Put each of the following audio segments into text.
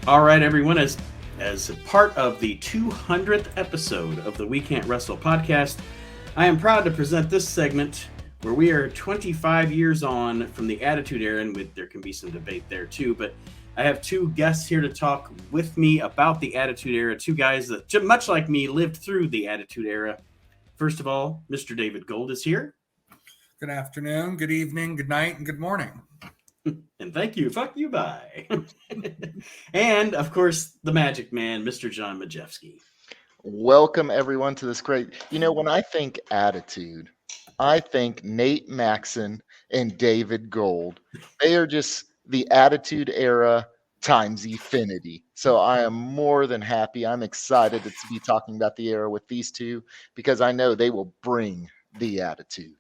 All right, everyone, as a part of the 200th episode of the We Can't Wrestle Podcast, I am proud to present this segment where we are 25 years on from the Attitude Era, and there can be some debate there too, but I have two guests here to talk with me about the Attitude Era, two guys that, much like me, lived through the Attitude Era. First of all, Mr. David Gold is here. Good afternoon, good evening, good night, and good morning. And thank you. Fuck you, bye. And, of course, the Magic Man, Mr. John Majefski. Welcome, everyone, to this great... when I think attitude, I think Nate Maxson and David Gold. They are just the Attitude Era times infinity. So I am more than happy. I'm excited to be talking about the era with these two because I know they will bring the attitude.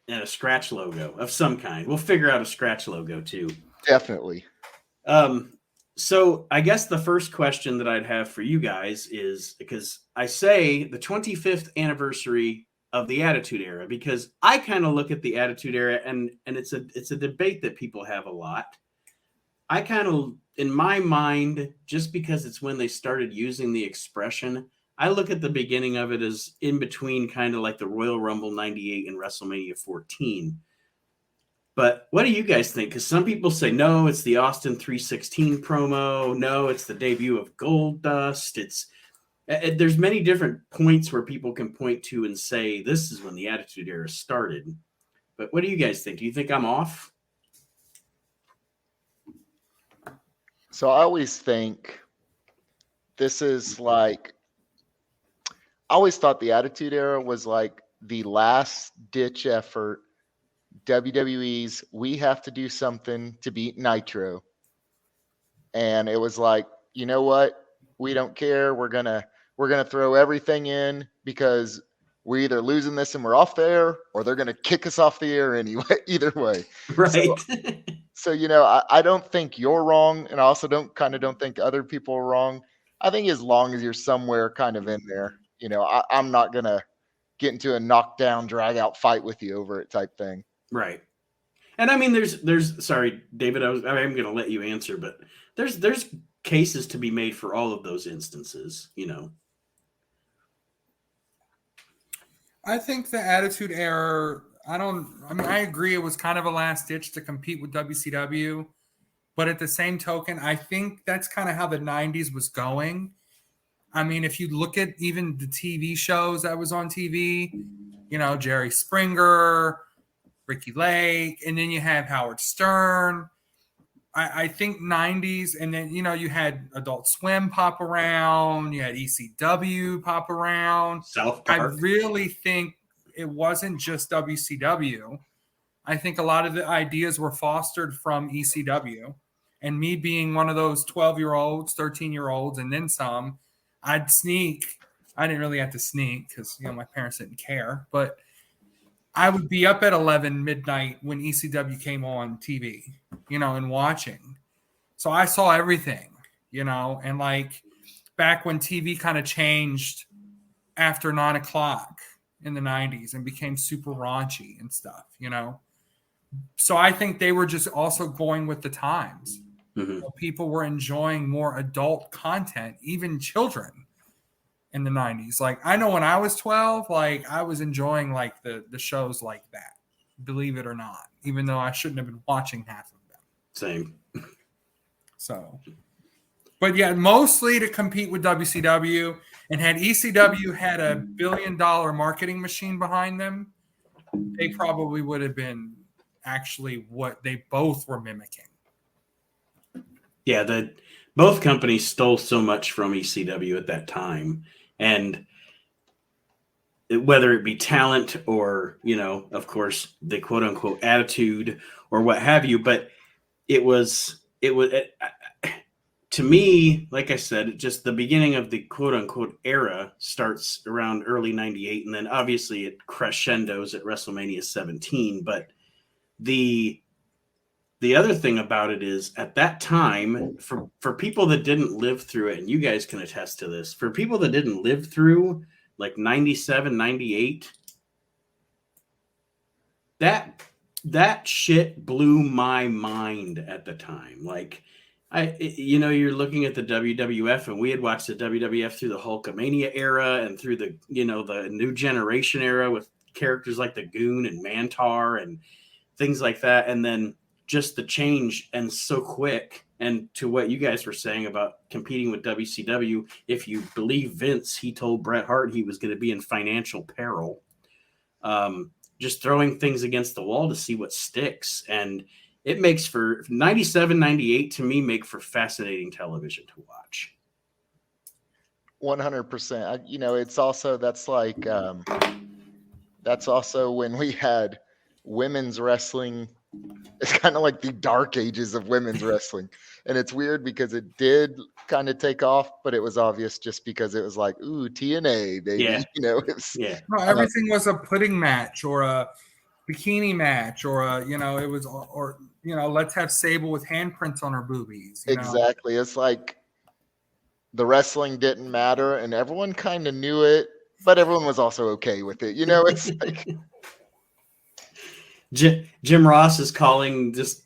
And a scratch logo of some kind. We'll figure out a scratch logo too. Definitely. So I guess the first question that I'd have for you guys is, because I say the 25th anniversary of the Attitude Era, because I kind of look at the Attitude Era and it's a debate that people have a lot. I kind of, in my mind, just because it's when they started using the expression, I look at the beginning of it as in between kind of like the Royal Rumble 98 and WrestleMania 14. But what do you guys think? Because some people say, no, it's the Austin 316 promo. No, it's the debut of Goldust. There's many different points where people can point to and say, this is when the Attitude Era started. But what do you guys think? Do you think I'm off? So I always think this is like... I always thought the Attitude Era was like the last ditch effort. WWE's, we have to do something to beat Nitro. And it was like, you know what? We don't care. We're gonna throw everything in because we're either losing this and we're off the air, or they're gonna kick us off the air anyway. Either way. Right. So I don't think you're wrong, and I also don't think other people are wrong. I think as long as you're somewhere kind of in there. I'm not going to get into a knockdown, drag out fight with you over it type thing. Right. And I mean, there's sorry, David, I'm going to let you answer, but there's cases to be made for all of those instances, I think the Attitude Era, I agree it was kind of a last ditch to compete with WCW, but at the same token, I think that's kind of how the 90s was going. I mean, if you look at even the TV shows that was on TV, Jerry Springer, Ricky Lake, and then you have Howard Stern. I think 90s, and then, you had Adult Swim pop around, you had ECW pop around. South Park. I really think it wasn't just WCW. I think a lot of the ideas were fostered from ECW. And me being one of those 12-year-olds, 13-year-olds, and then some, I'd sneak. I didn't really have to sneak because, my parents didn't care. But I would be up at 11 midnight when ECW came on TV, and watching. So I saw everything, and like back when TV kind of changed after 9 o'clock in the 90s and became super raunchy and stuff, So I think they were just also going with the times. Mm-hmm. People were enjoying more adult content, even children in the 90s. Like, I know when I was 12, like, I was enjoying like the shows like that, believe it or not, even though I shouldn't have been watching half of them. Same. So, but yeah, mostly to compete with WCW. And had ECW had a $1 billion marketing machine behind them, they probably would have been actually what they both were mimicking. Yeah, both companies stole so much from ECW at that time. And whether it be talent or, of course, the quote unquote attitude or what have you. But it was to me, like I said, just the beginning of the quote unquote era starts around early 98. And then obviously it crescendos at WrestleMania 17. But the other thing about it is at that time, for people that didn't live through it, and you guys can attest to this, for people that didn't live through like 97, 98, that shit blew my mind at the time. Like, You're looking at the WWF, and we had watched the WWF through the Hulkamania era and through the New Generation era with characters like the Goon and Mantar and things like that. And then just the change and so quick. And to what you guys were saying about competing with WCW, if you believe Vince, he told Bret Hart he was going to be in financial peril. Just throwing things against the wall to see what sticks. And it makes for 97, 98 to me make for fascinating television to watch. 100%. It's also, that's also when we had women's wrestling. It's kind of like the dark ages of women's wrestling. And it's weird because it did kind of take off, but it was obvious just because it was like, ooh, TNA, baby. Yeah. No, everything was a pudding match or a bikini match or let's have Sable with handprints on her boobies. Exactly. It's like the wrestling didn't matter and everyone kind of knew it, but everyone was also okay with it. It's like Jim Ross is calling just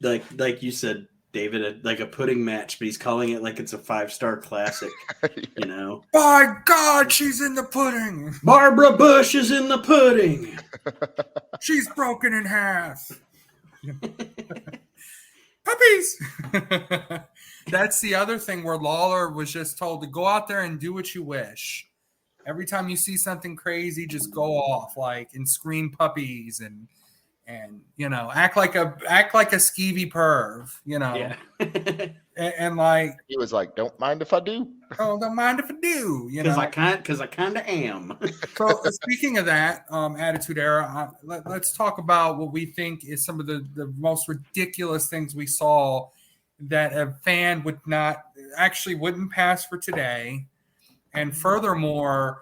like you said, David, like a pudding match, but he's calling it like it's a 5-star classic. By God, she's in the pudding. Barbara Bush is in the pudding. She's broken in half. Puppies. That's the other thing where Lawler was just told to go out there and do what you wish. Every time you see something crazy, just go off and scream puppies and act like a skeevy perv, Yeah. and he was like, don't mind if I do. Oh, don't mind if I do, because I kind of am. So speaking of that Attitude Era, let's talk about what we think is some of the most ridiculous things we saw that a fan wouldn't pass for today, and furthermore,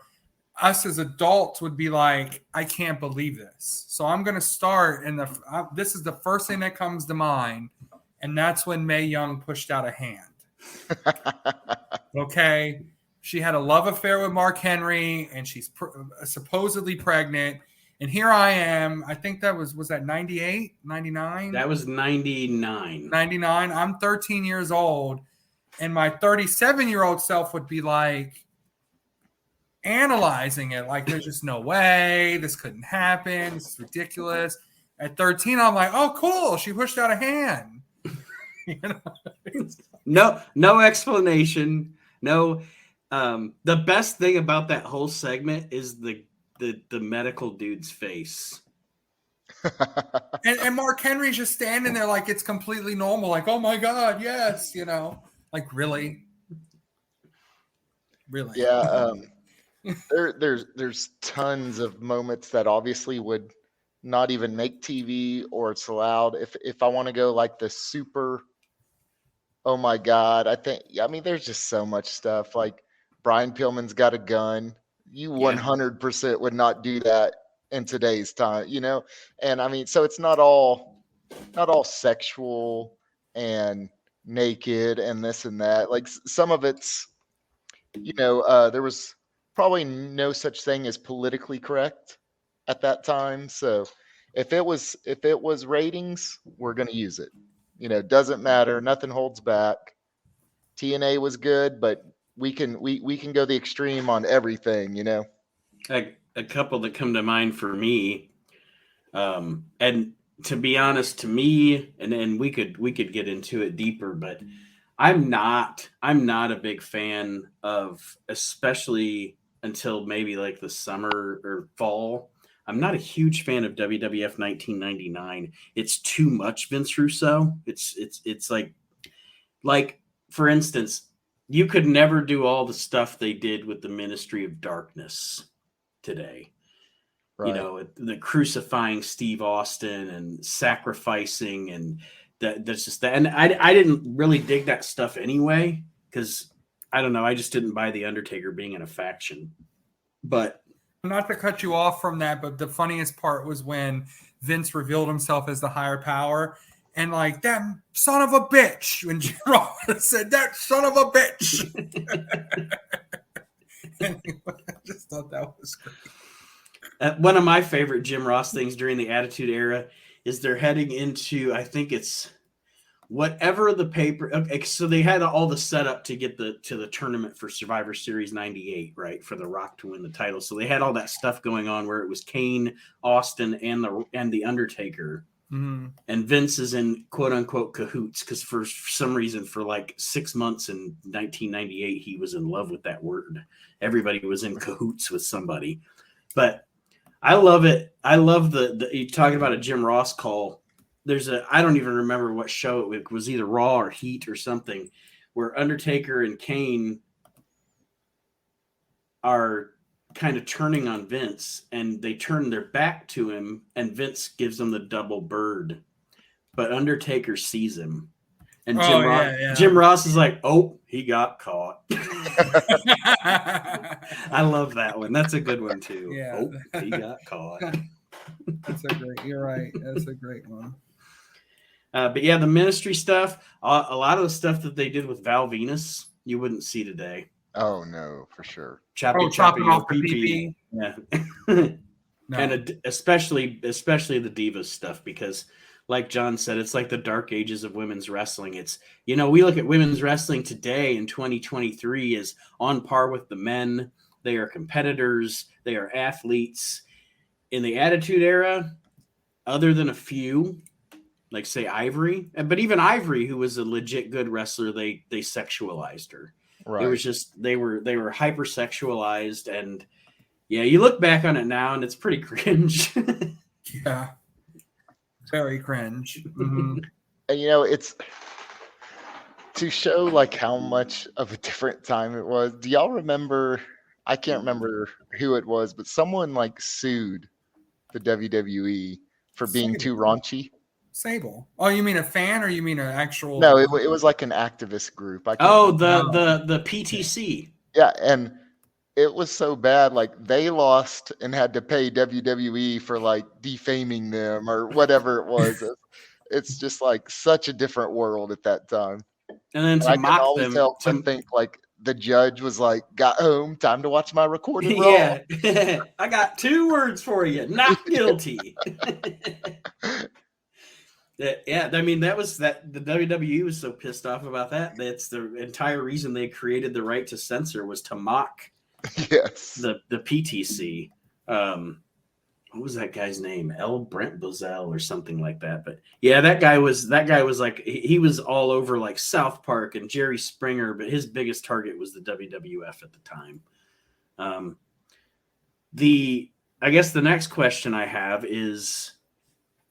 us as adults would be like, I can't believe this. So I'm going to start, and this is the first thing that comes to mind, and that's when Mae Young pushed out a hand. Okay, she had a love affair with Mark Henry, and she's supposedly pregnant. And here I am. I think that was that 98, 99? That was 99. 99. I'm 13 years old, and my 37-year-old self would be like, analyzing it like there's just no way this couldn't happen. This is ridiculous. At 13, I'm like, oh, cool. She pushed out a hand. No explanation. No. The best thing about that whole segment is the medical dude's face. and Mark Henry's just standing there like it's completely normal. Like, oh my God, yes. Like really. Yeah. There's tons of moments that obviously would not even make TV or it's allowed. If I want to go like the super, oh my God, there's just so much stuff. Like Brian Pillman's got a gun. You 100% would not do that in today's time, And so it's not all sexual and naked and this and that. Like some of it's, there was probably no such thing as politically correct at that time. So if it was ratings, we're going to use it. Doesn't matter. Nothing holds back. TNA was good, but we can go the extreme on everything, A couple that come to mind for me, and to be honest, to me, and we could get into it deeper, but I'm not a big fan of, especially until maybe like the summer or fall. I'm not a huge fan of WWF 1999. It's too much Vince Russo. It's like for instance, you could never do all the stuff they did with the Ministry of Darkness today. Right. The crucifying Steve Austin and sacrificing, and that's just that. And I didn't really dig that stuff anyway, because I don't know. I just didn't buy the Undertaker being in a faction. But not to cut you off from that, but the funniest part was when Vince revealed himself as the higher power, and like, that son of a bitch, when Jim Ross said, that son of a bitch. Anyway, I just thought that was great. One of my favorite Jim Ross things during the Attitude Era is they're heading into, I think it's whatever the paper. Okay, so they had all the setup to get to the tournament for Survivor Series 98, right? For The Rock to win the title. So they had all that stuff going on where it was Kane, Austin, and the Undertaker. Mm-hmm. And Vince is in quote unquote cahoots because for some reason, for like 6 months in 1998, he was in love with that word. Everybody was in cahoots with somebody. But I love it. I love the you're talking about a Jim Ross call. I don't even remember what show it was, either Raw or Heat or something, where Undertaker and Kane are kind of turning on Vince, and they turn their back to him, and Vince gives them the double bird, but Undertaker sees him, and Jim Ross is like, "Oh, he got caught." I love that one. That's a good one too. Yeah. Oh, he got caught. You're right. That's a great one. But yeah, the ministry stuff, a lot of the stuff that they did with Val Venus, you wouldn't see today. Oh no, for sure. Chopping off the PP. Yeah. No. And especially the Divas stuff, because like John said, it's like the dark ages of women's wrestling. It's, we look at women's wrestling today in 2023 as on par with the men. They are competitors. They are athletes. In the Attitude Era, other than a few, like say Ivory, but even Ivory, who was a legit good wrestler, they sexualized her. Right. It was just they were hypersexualized, and yeah, you look back on it now and it's pretty cringe. Yeah, very cringe. Mm-hmm. And it's to show like how much of a different time it was. Do y'all remember? I can't remember who it was, but someone like sued the WWE for being too raunchy. Sable. Oh, you mean a fan, or you mean an actual? No, it was like an activist group. The PTC. Yeah, and it was so bad. Like they lost and had to pay WWE for like defaming them or whatever it was. It's just like such a different world at that time. And then to mock them, I think like the judge was like, "Got home, time to watch my recorded Raw." Yeah, I got 2 words for you: not guilty. Yeah, I mean the WWE was so pissed off about that. That's the entire reason they created the right to censor, was to mock the PTC. What was that guy's name? L. Brent Bozell or something like that. But yeah, that guy was like, he was all over like South Park and Jerry Springer, but his biggest target was the WWF at the time. I guess the next question I have is,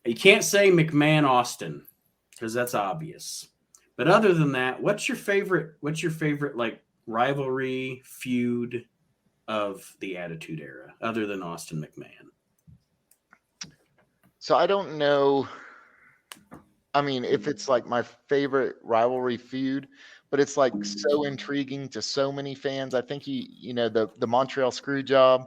you can't say McMahon Austin because that's obvious. But other than that, what's your favorite like rivalry feud of the Attitude Era other than Austin McMahon? So I don't know. I mean, if it's like my favorite rivalry feud, but it's like so intriguing to so many fans. I think the Montreal Screwjob,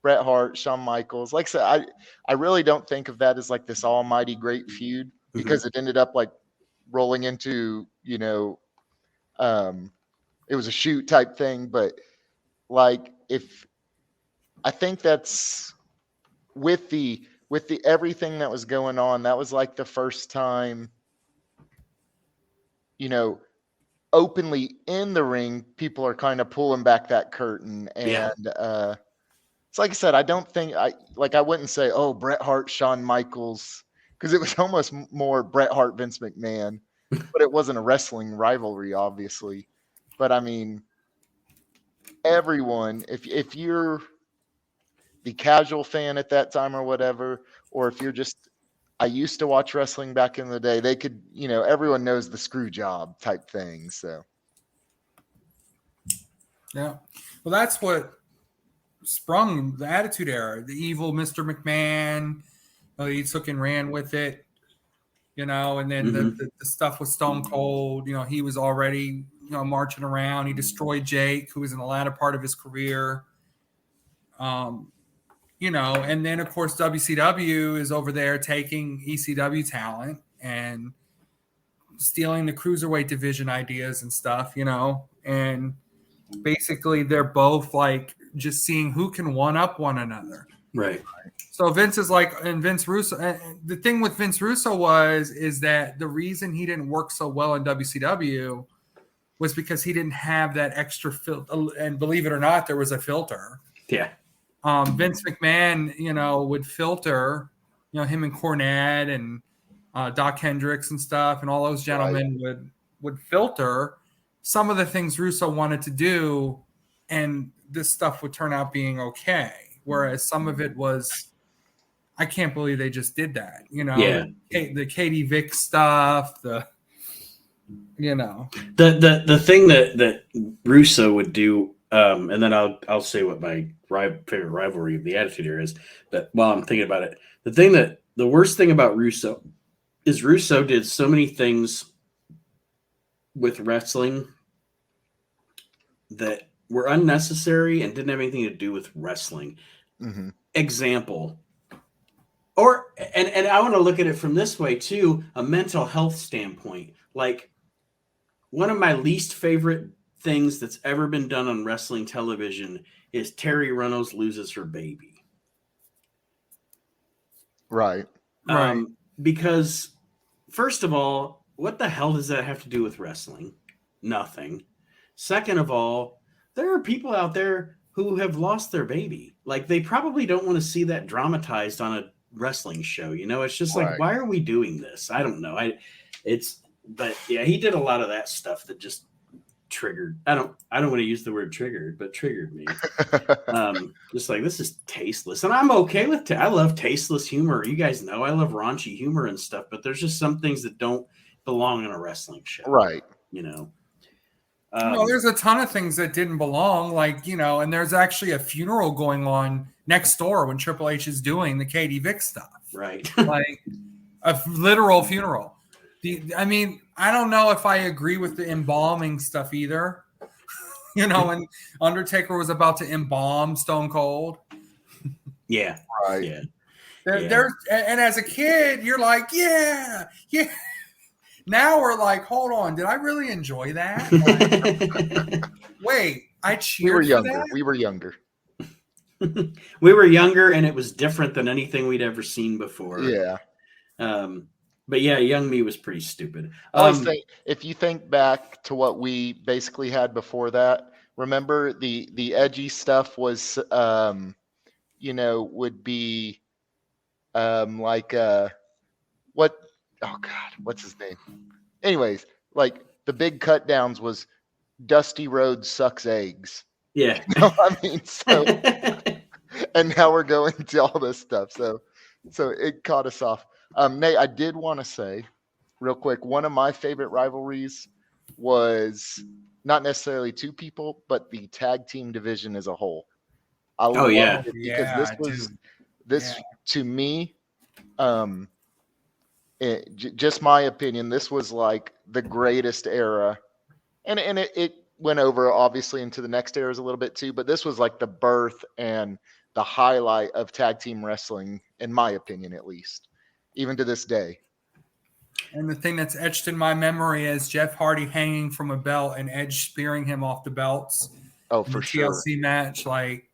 Bret Hart, Shawn Michaels. Like I said, I really don't think of that as like this almighty great feud, because it ended up like rolling into, it was a shoot type thing. But like, I think that's with the everything that was going on, that was like the first time, openly in the ring, people are kind of pulling back that curtain. And it's like I said, I don't think I wouldn't say, oh, Bret Hart, Shawn Michaels, because it was almost more Bret Hart, Vince McMahon, but it wasn't a wrestling rivalry, obviously. But I mean, everyone, if you're the casual fan at that time or whatever, or if you're just, I used to watch wrestling back in the day, they could, everyone knows the screw job type thing. So. Yeah. Well, that's what sprung the Attitude Era, the evil Mr. McMahon. He took and ran with it, and then the stuff with Stone Cold, he was already, marching around. He destroyed Jake, who was in the latter part of his career. And then of course WCW is over there taking ECW talent and stealing the cruiserweight division ideas and stuff, and basically they're both like just seeing who can one up one another. Right. So Vince is like, and Vince Russo. The thing with Vince Russo is that the reason he didn't work so well in WCW was because he didn't have that extra filter. And believe it or not, there was a filter. Yeah. Vince McMahon, would filter, him and Cornette and Doc Hendricks and stuff, and all those gentlemen would filter some of the things Russo wanted to do, and this stuff would turn out being okay. Whereas some of it was, I can't believe they just did that. The Katie Vick stuff, the thing that Russo would do, and then I'll say what my favorite rivalry of the Attitude Era is. But while I'm thinking about it, the worst thing about Russo is Russo did so many things with wrestling that were unnecessary and didn't have anything to do with wrestling. Mm-hmm. Example. And I want to look at it from this way too, a mental health standpoint. Like, one of my least favorite things that's ever been done on wrestling television is Terry Runnels loses her baby. Right. Because first of all, what the hell does that have to do with wrestling? Nothing. Second of all, there are people out there who have lost their baby. Like, they probably don't want to see that dramatized on a wrestling show. It's just like, why are we doing this? I don't know. But yeah, he did a lot of that stuff that just triggered. I don't want to use the word triggered, but triggered me. Just like, this is tasteless, and I'm okay with I love tasteless humor. You guys know I love raunchy humor and stuff, but there's just some things that don't belong in a wrestling show, right? There's a ton of things that didn't belong, like, and there's actually a funeral going on next door when Triple H is doing the Katie Vick stuff, right? Like a literal funeral. I don't know if I agree with the embalming stuff either. When Undertaker was about to embalm Stone Cold. Yeah. Right. Yeah. There's, and as a kid, you're like, yeah. Now we're like, hold on, did I really enjoy that? Like, wait, I cheered for that? We were younger. We were younger, and it was different than anything we'd ever seen before. Yeah. But yeah, young me was pretty stupid. I always think, if you think back to what we basically had before that, remember the edgy stuff was, would be like what? Oh God, what's his name? Anyways, like the big cut downs was Dusty Rhodes sucks eggs. Yeah. So, and now we're going to all this stuff. So it caught us off. Nate, I did want to say real quick, one of my favorite rivalries was not necessarily two people, but the tag team division as a whole. I loved it because to me, just my opinion, this was like the greatest era, and it went over obviously into the next eras a little bit too, but this was like the birth and the highlight of tag team wrestling, in my opinion, at least, even to this day. And the thing that's etched in my memory is Jeff Hardy hanging from a belt and Edge spearing him off the belts. Oh, for sure. TLC match. Like,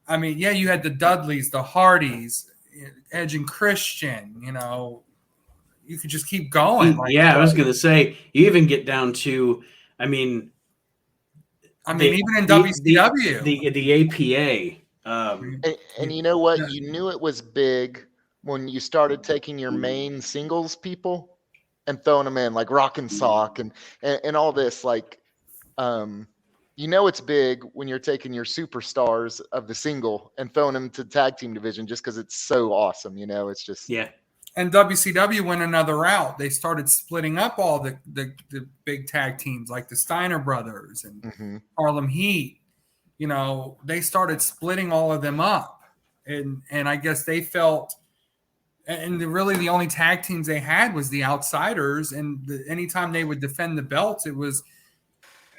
you had the Dudleys, the Hardys, Edge and Christian, you could just keep going. Like, I was going to say, you even get down to, even in WCW. The APA. And you know what? You knew it was big when you started taking your main singles people and throwing them in, like Rock and Sock and all this. Like, it's big when you're taking your superstars of the single and throwing them to the tag team division just because it's so awesome. It's just. Yeah. And WCW went another route. They started splitting up all the big tag teams, like the Steiner Brothers and Harlem Heat. They started splitting all of them up. And I guess they felt, and really the only tag teams they had was the Outsiders. And anytime they would defend the belts, it was,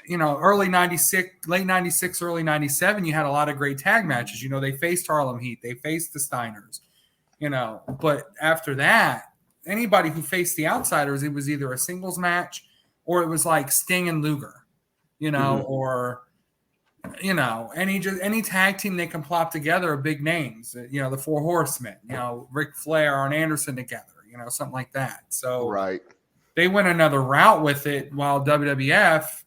early 96, late 96, early 97, you had a lot of great tag matches. They faced Harlem Heat. They faced the Steiners. But after that, anybody who faced the Outsiders, it was either a singles match or it was like Sting and Luger, any tag team they can plop together are big names. The Four Horsemen, Ric Flair, Arn Anderson together, something like that. So Right. they went another route with it, while WWF,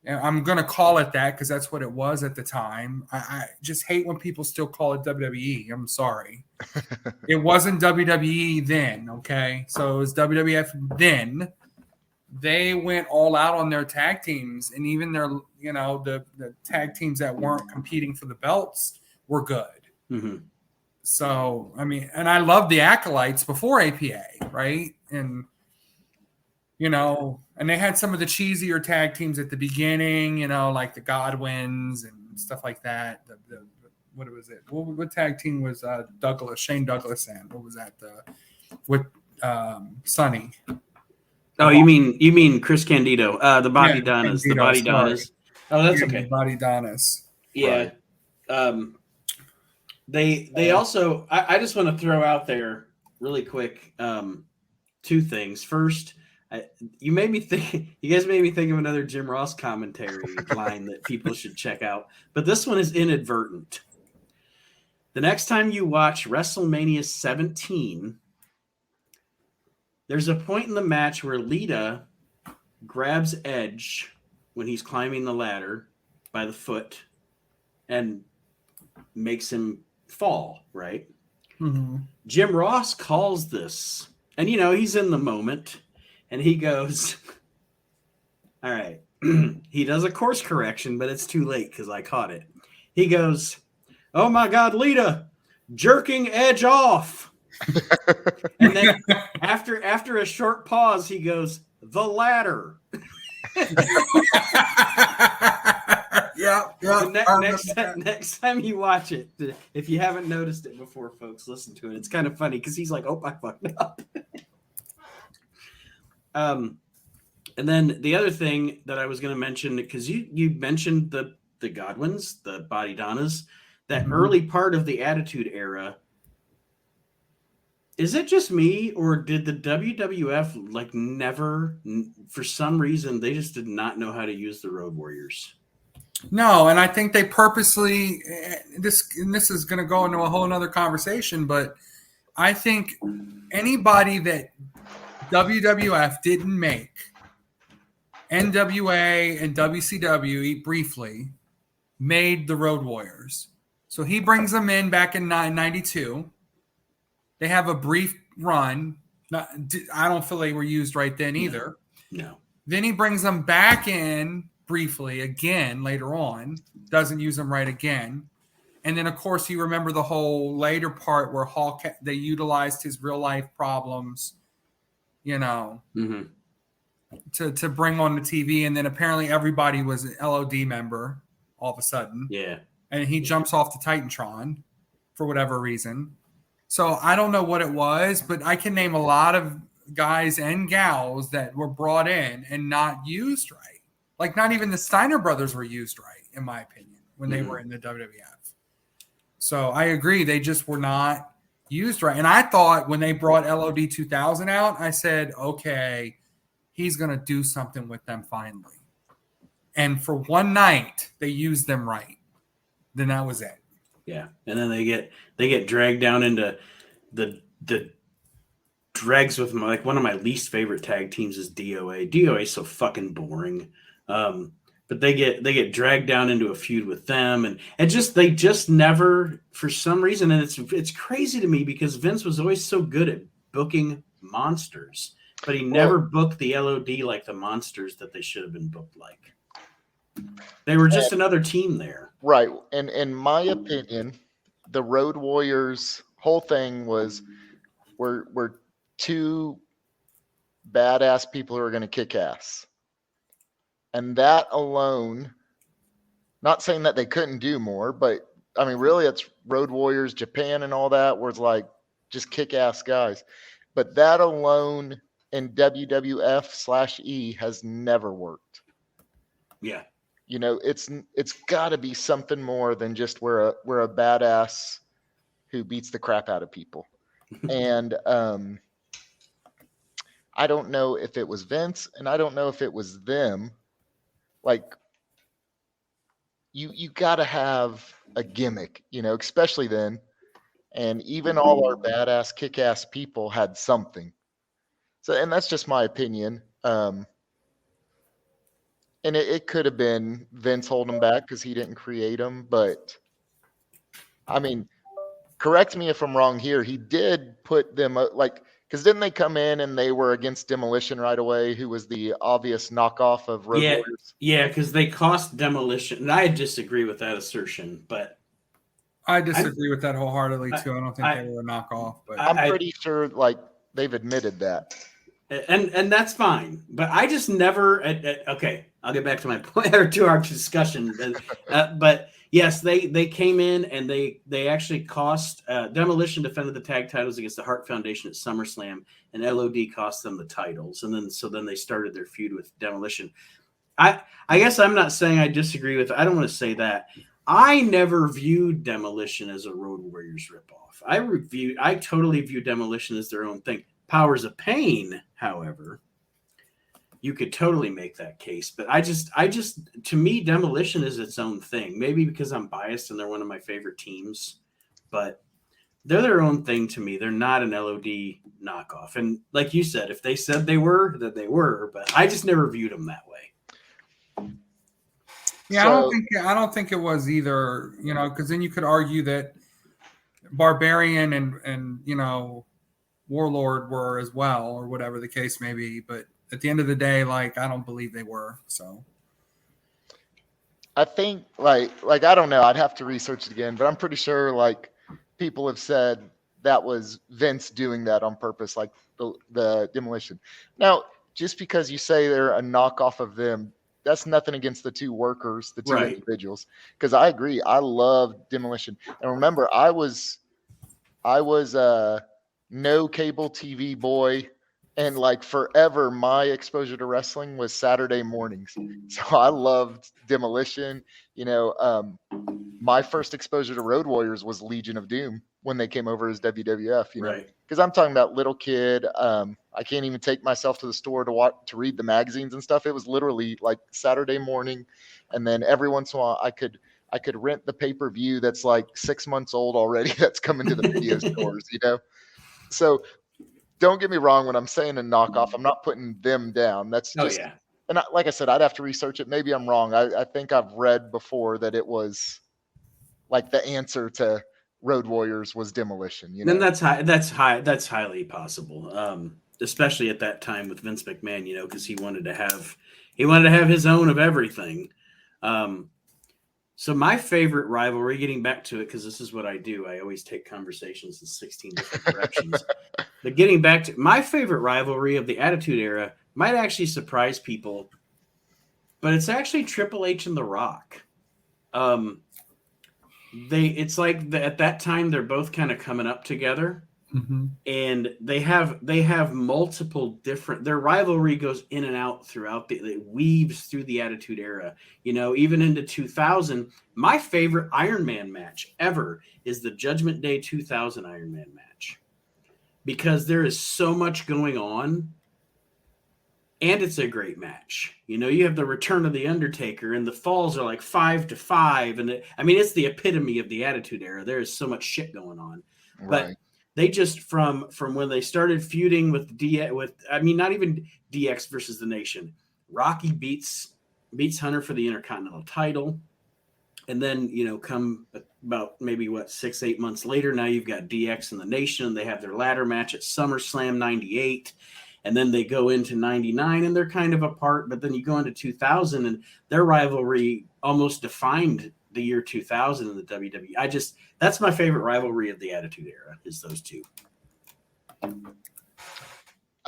and I'm going to call it that because that's what it was at the time. I just hate when people still call it WWE. I'm sorry. It wasn't WWE then, okay? So it was WWF then. They went all out on their tag teams, and even their, the tag teams that weren't competing for the belts were good. Mm-hmm. So, and I love the Acolytes before APA, right? And, and they had some of the cheesier tag teams at the beginning, like the Godwins and stuff like that. What was it? What tag team was Shane Douglas and what was that? With Sonny. Oh, you mean Chris Candido? The Body Donnas. The Body Donnas. Oh, that's okay. Body Donnas. Yeah. Right. They also. I just want to throw out there really quick two things. First, you guys made me think of another Jim Ross commentary line that people should check out. But this one is inadvertent. The next time you watch WrestleMania 17. There's a point in the match where Lita grabs Edge when he's climbing the ladder by the foot and makes him fall, right? Mm-hmm. Jim Ross calls this, and he's in the moment, and he goes, all right. He does a course correction, but it's too late because I caught it. He goes, oh my God, Lita, jerking Edge off. And then after a short pause, he goes, the ladder. Next time you watch it, if you haven't noticed it before, folks, listen to it. It's kind of funny because he's like, oh, I fucked up. And then the other thing that I was going to mention, because you mentioned the Godwins, the Body Donnas, that early part of the Attitude Era. Is it just me, or did the WWF never, for some reason, they just did not know how to use the Road Warriors? No, and I think they purposely, this is going to go into a whole nother conversation, but I think anybody that WWF didn't make, NWA and WCW briefly, made the Road Warriors. So he brings them in back in 92. They have a brief run. I don't feel they were used right then either. No. Then he brings them back in briefly again later on. Doesn't use them right again. And then, of course, you remember the whole later part where Hulk, they utilized his real life problems, mm-hmm. to bring on the TV. And then apparently everybody was an LOD member all of a sudden. Yeah. And he jumps off the Titantron for whatever reason. So I don't know what it was, but I can name a lot of guys and gals that were brought in and not used right. Like not even the Steiner brothers were used right, in my opinion, when they were in the WWF. So I agree. They just were not used right. And I thought when they brought LOD 2000 out, I said, okay, he's going to do something with them finally. And for one night, they used them right. Then that was it. Yeah, and then they get dragged down into the dregs with one of my least favorite tag teams is DOA. DOA is so fucking boring. But they get dragged down into a feud with them, and they just never, for some reason, and it's crazy to me because Vince was always so good at booking monsters, but he never booked the LOD like the monsters that they should have been booked like. They were just another team there. Right. And in my opinion, the Road Warriors whole thing was we're two badass people who are going to kick ass. And that alone, not saying that they couldn't do more, but I mean, really it's Road Warriors, Japan and all that, where it's like just kick ass guys. But that alone in WWF/E has never worked. Yeah. It's got to be something more than just we're a badass who beats the crap out of people. And I don't know if it was Vince, and I don't know if it was them. Like you got to have a gimmick, especially then. And even all our badass, kick-ass people had something. So, and that's just my opinion. And it could have been Vince holding back because he didn't create them. But, I mean, correct me if I'm wrong here. He did put them, because didn't they come in and they were against Demolition right away, who was the obvious knockoff of Road Warriors? Yeah, because they cost Demolition. And I disagree with that assertion, but I disagree with that wholeheartedly, too. I don't think they were a knockoff. But I'm pretty sure, they've admitted that. And that's fine. But I just never okay, I'll get back to my point or to our discussion. But yes, they came in and they actually cost Demolition defended the tag titles against the Hart Foundation at SummerSlam, and LOD cost them the titles. And then they started their feud with Demolition. I guess I'm not saying I disagree with. I don't want to say that. I never viewed Demolition as a Road Warriors ripoff. I totally view Demolition as their own thing. Powers of Pain, however, you could totally make that case. But I just, to me, Demolition is its own thing. Maybe because I'm biased and they're one of my favorite teams, but they're their own thing to me. They're not an LOD knockoff. And like you said, if they said they were, that they were. But I just never viewed them that way. Yeah, I don't think it was either, because then you could argue that Barbarian and Warlord were as well, or whatever the case may be. But at the end of the day, I don't believe they were. So I think I don't know. I'd have to research it again, but I'm pretty sure people have said that was Vince doing that on purpose, the Demolition. Now, just because you say they're a knockoff of them, that's nothing against the two workers, the two individuals. Because I agree, I love Demolition. And remember, I was no cable TV boy, and forever my exposure to wrestling was Saturday mornings. So I loved Demolition. My first exposure to Road Warriors was Legion of Doom when they came over as WWF. Because I'm talking about little kid. I can't even take myself to the store to read the magazines and stuff. It was literally Saturday morning, and then every once in a while I could rent the pay-per-view that's 6 months old already. That's coming to the video stores. So don't get me wrong when I'm saying a knockoff. I'm not putting them down. That's just, and like I said, I'd have to research it. Maybe I'm wrong. I think I've read before that it was the answer to Road Warriors was Demolition. And that's highly possible. Especially at that time with Vince McMahon, because he wanted to have his own of everything. So my favorite rivalry, getting back to it, because this is what I do. I always take conversations in 16 different directions. But getting back to my favorite rivalry of the Attitude Era might actually surprise people, but it's actually Triple H and The Rock. It's at that time they're both kind of coming up together. Mm-hmm. And they have multiple different, their rivalry goes in and out throughout it weaves through the Attitude Era, even into 2000. My favorite Iron Man match ever is the Judgment Day 2000 Iron Man match, because there is so much going on and it's a great match. You have the return of the Undertaker and the falls are 5-5. And it's the epitome of the Attitude Era. There is so much shit going on, right. But they just from when they started feuding with not even DX versus the Nation. Rocky beats Hunter for the Intercontinental title, and then come about maybe 6-8 months later. Now you've got DX and the Nation, and they have their ladder match at SummerSlam '98, and then they go into '99, and they're kind of apart. But then you go into 2000, and their rivalry almost defined the year 2000 in the WWE. That's my favorite rivalry of the Attitude Era, is those two.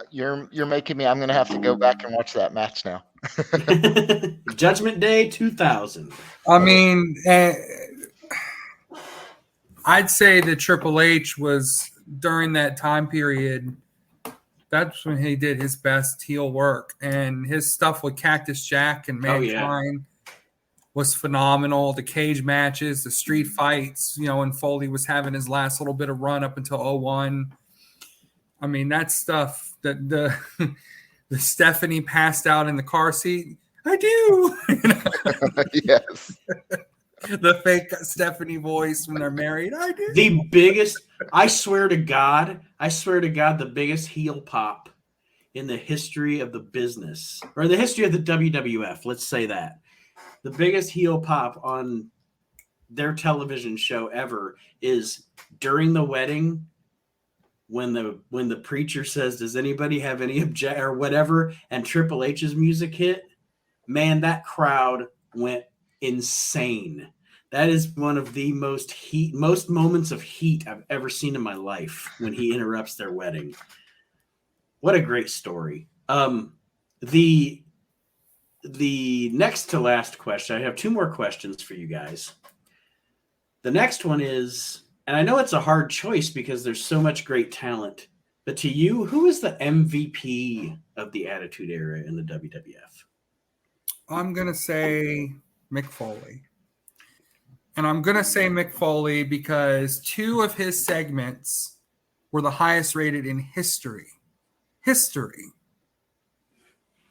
You're making me, I'm going to have to go back and watch that match now. Judgment Day 2000. I'd say that Triple H was, during that time period, that's when he did his best heel work, and his stuff with Cactus Jack and Mankind was phenomenal. The cage matches, the street fights, and Foley was having his last little bit of run up until 2001. That stuff, that the Stephanie passed out in the car seat. I do. Yes. The fake Stephanie voice when they're married. I did. The biggest, I swear to God, the biggest heel pop in the history of the business, or the history of the WWF, let's say that. The biggest heel pop on their television show ever is during the wedding when the preacher says, "Does anybody have any object?" or whatever, and Triple H's music hit. Man, that crowd went insane. That is one of the most moments of heat I've ever seen in my life when he interrupts their wedding. What a great story. The next to last question, I have two more questions for you guys. The next one is, and I know it's a hard choice because there's so much great talent, but to you, who is the MVP of the Attitude Era in the WWF? I'm going to say Mick Foley. And I'm going to say Mick Foley because two of his segments were the highest rated in history.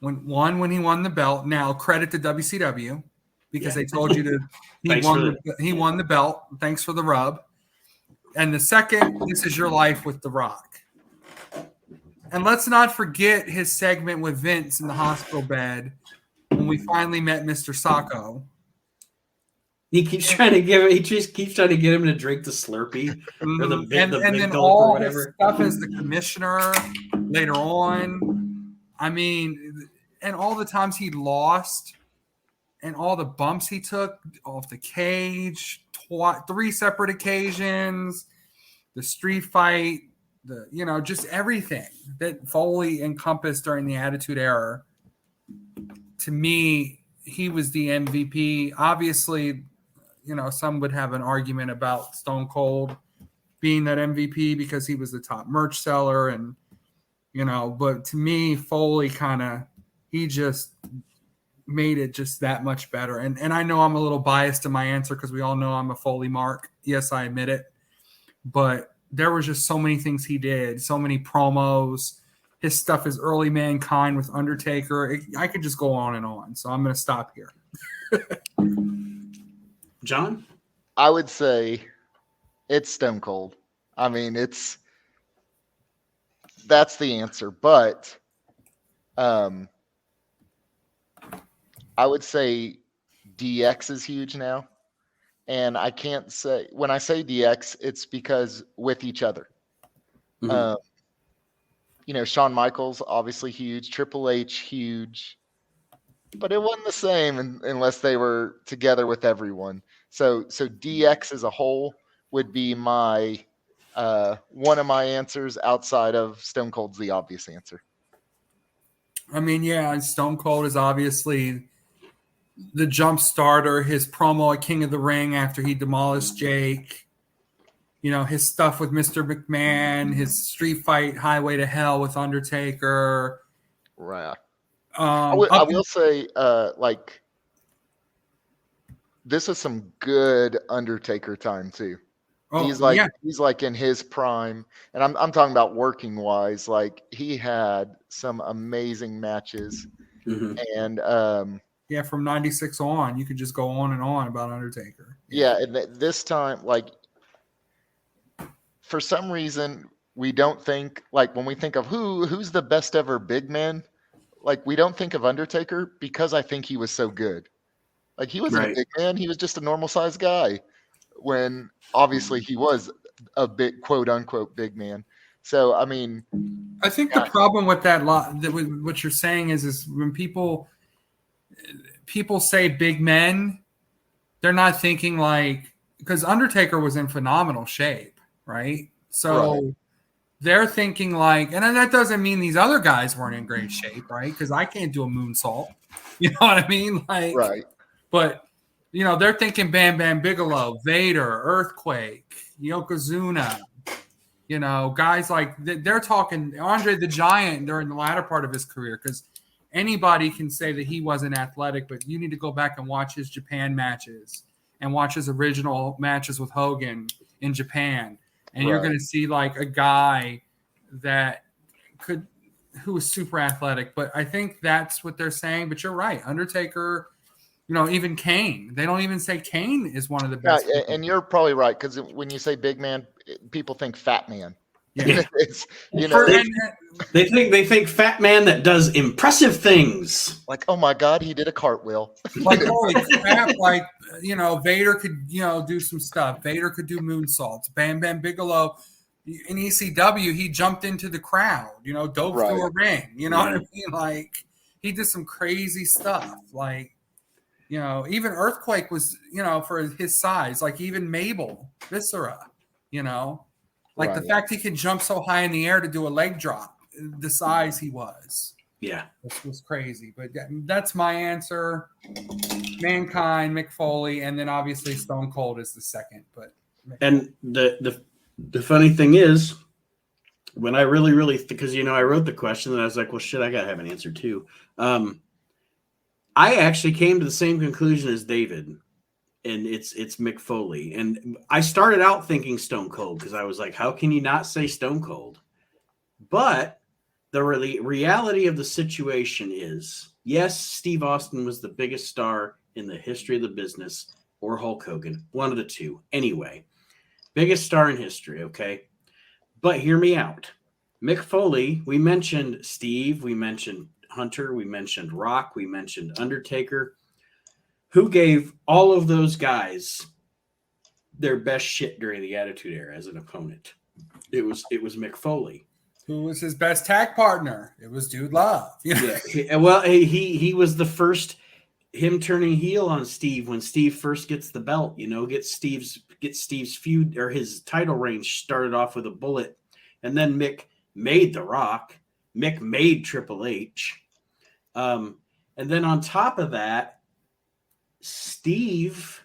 When he won the belt. Now, credit to WCW because they told you he won the belt. Thanks for the rub. And the second, This Is Your Life with The Rock. And let's not forget his segment with Vince in the hospital bed when we finally met Mr. Sacco. He keeps trying to get him to drink the Slurpee or the big then gulp all or whatever. his stuff as the commissioner later on. I mean, and all the times he lost and all the bumps he took off the cage, 3 separate occasions, the street fight, just everything that Foley encompassed during the Attitude Era. To me, he was the MVP. Obviously, some would have an argument about Stone Cold being that MVP because he was the top merch seller and, but to me, Foley he just made it just that much better. And I know I'm a little biased in my answer because we all know I'm a Foley mark. Yes, I admit it. But there was just so many things he did, so many promos. His stuff is early Mankind with Undertaker. I could just go on and on. So I'm going to stop here. John? I would say it's Stone Cold. I mean, that's the answer. But I would say DX is huge now. And I can't say, when I say DX, it's because with each other. Mm-hmm. Shawn Michaels, obviously huge. Triple H, huge. But it wasn't the same unless they were together with everyone. So DX as a whole would be my one of my answers outside of Stone Cold's the obvious answer. I mean, yeah, Stone Cold is obviously the jump starter. His promo at King of the Ring after he demolished Jake. His stuff with Mr. McMahon, his street fight Highway to Hell with Undertaker. Right. I will say, this is some good Undertaker time too. Oh, he's like in his prime, and I'm talking about working wise. Like he had some amazing matches, and from '96 on, you could just go on and on about Undertaker. Yeah, and this time, for some reason, we don't think when we think of who's the best ever big man. We don't think of Undertaker because I think he was so good. He wasn't a big man. He was just a normal sized guy when obviously he was a big quote unquote big man. So, I mean, I think the problem with that what you're saying is when people say big men, they're not thinking because Undertaker was in phenomenal shape, right? So they're thinking and that doesn't mean these other guys weren't in great shape, right? Because I can't do a moonsault. You know what I mean? Right. But, they're thinking Bam Bam Bigelow, Vader, Earthquake, Yokozuna, guys they're talking Andre the Giant during the latter part of his career because anybody can say that he wasn't athletic, but you need to go back and watch his Japan matches and watch his original matches with Hogan in Japan. And you're going to see a guy who was super athletic. But I think that's what they're saying. But you're right. Undertaker Even Kane. They don't even say Kane is one of the best. Yeah, and you're probably right, because when you say big man, people think fat man. Yeah. They think fat man that does impressive things. Like, oh my God, he did a cartwheel. Like, holy crap! Like, Vader could do some stuff. Vader could do moonsaults. Bam Bam Bigelow in ECW, he jumped into the crowd. Dove through a ring. You know what I mean? Like, he did some crazy stuff. Like, even Earthquake was, for his size. Like, even Mabel Viscera. Like the fact he could jump so high in the air to do a leg drop, the size he was. Yeah. This was crazy. But that's my answer. Mankind, Mick Foley, and then obviously Stone Cold is the second. But the funny thing is, when I really because I wrote the question and I was like, well, shit, I gotta have an answer too. I actually came to the same conclusion as David. And it's Mick Foley. And I started out thinking Stone Cold because I was like, how can you not say Stone Cold? But the reality of the situation is, yes, Steve Austin was the biggest star in the history of the business, or Hulk Hogan, one of the two. Anyway, biggest star in history, okay? But hear me out. Mick Foley, we mentioned Steve, we mentioned Hunter, we mentioned Rock, we mentioned Undertaker. Who gave all of those guys their best shit during the Attitude Era as an opponent? It was Mick Foley. Who was his best tag partner? It was Dude Love. Yeah. He was the first. Him turning heel on Steve when Steve first gets the belt. Get Steve's feud or his title reign started off with a bullet, and then Mick made The Rock. Mick made Triple H, and then on top of that. Steve,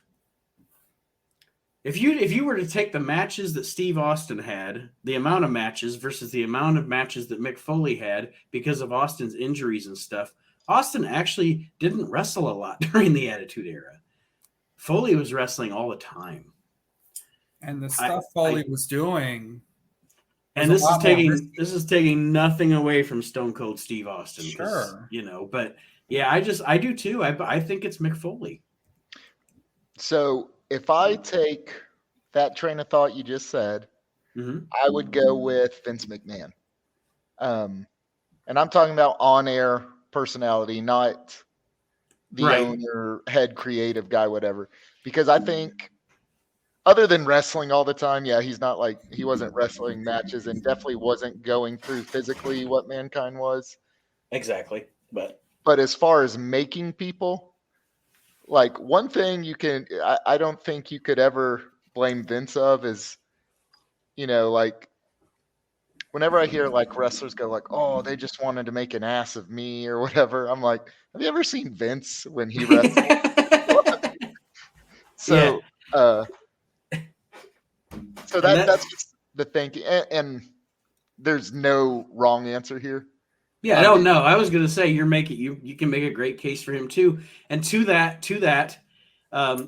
if you were to take the matches that Steve Austin had, the amount of matches versus the amount of matches that Mick Foley had because of Austin's injuries and stuff, Austin actually didn't wrestle a lot during the Attitude Era. Foley was wrestling all the time. And the stuff Foley was doing. And this is taking nothing away from Stone Cold Steve Austin. Sure. But yeah, I do too. I think it's Mick Foley. So if I take that train of thought you just said, I would go with Vince McMahon. And I'm talking about on-air personality, not the owner, head creative guy, whatever. Because I think other than wrestling all the time, he's not like he wasn't wrestling matches and definitely wasn't going through physically what Mankind was. Exactly. But as far as making people, like one thing I don't think you could ever blame Vince of is, like whenever I hear like wrestlers go like, oh, they just wanted to make an ass of me or whatever. I'm like, have you ever seen Vince when he wrestled? So that's just the thinking. And there's no wrong answer here. Yeah, I don't know. I was going to say you can make a great case for him too. And to that,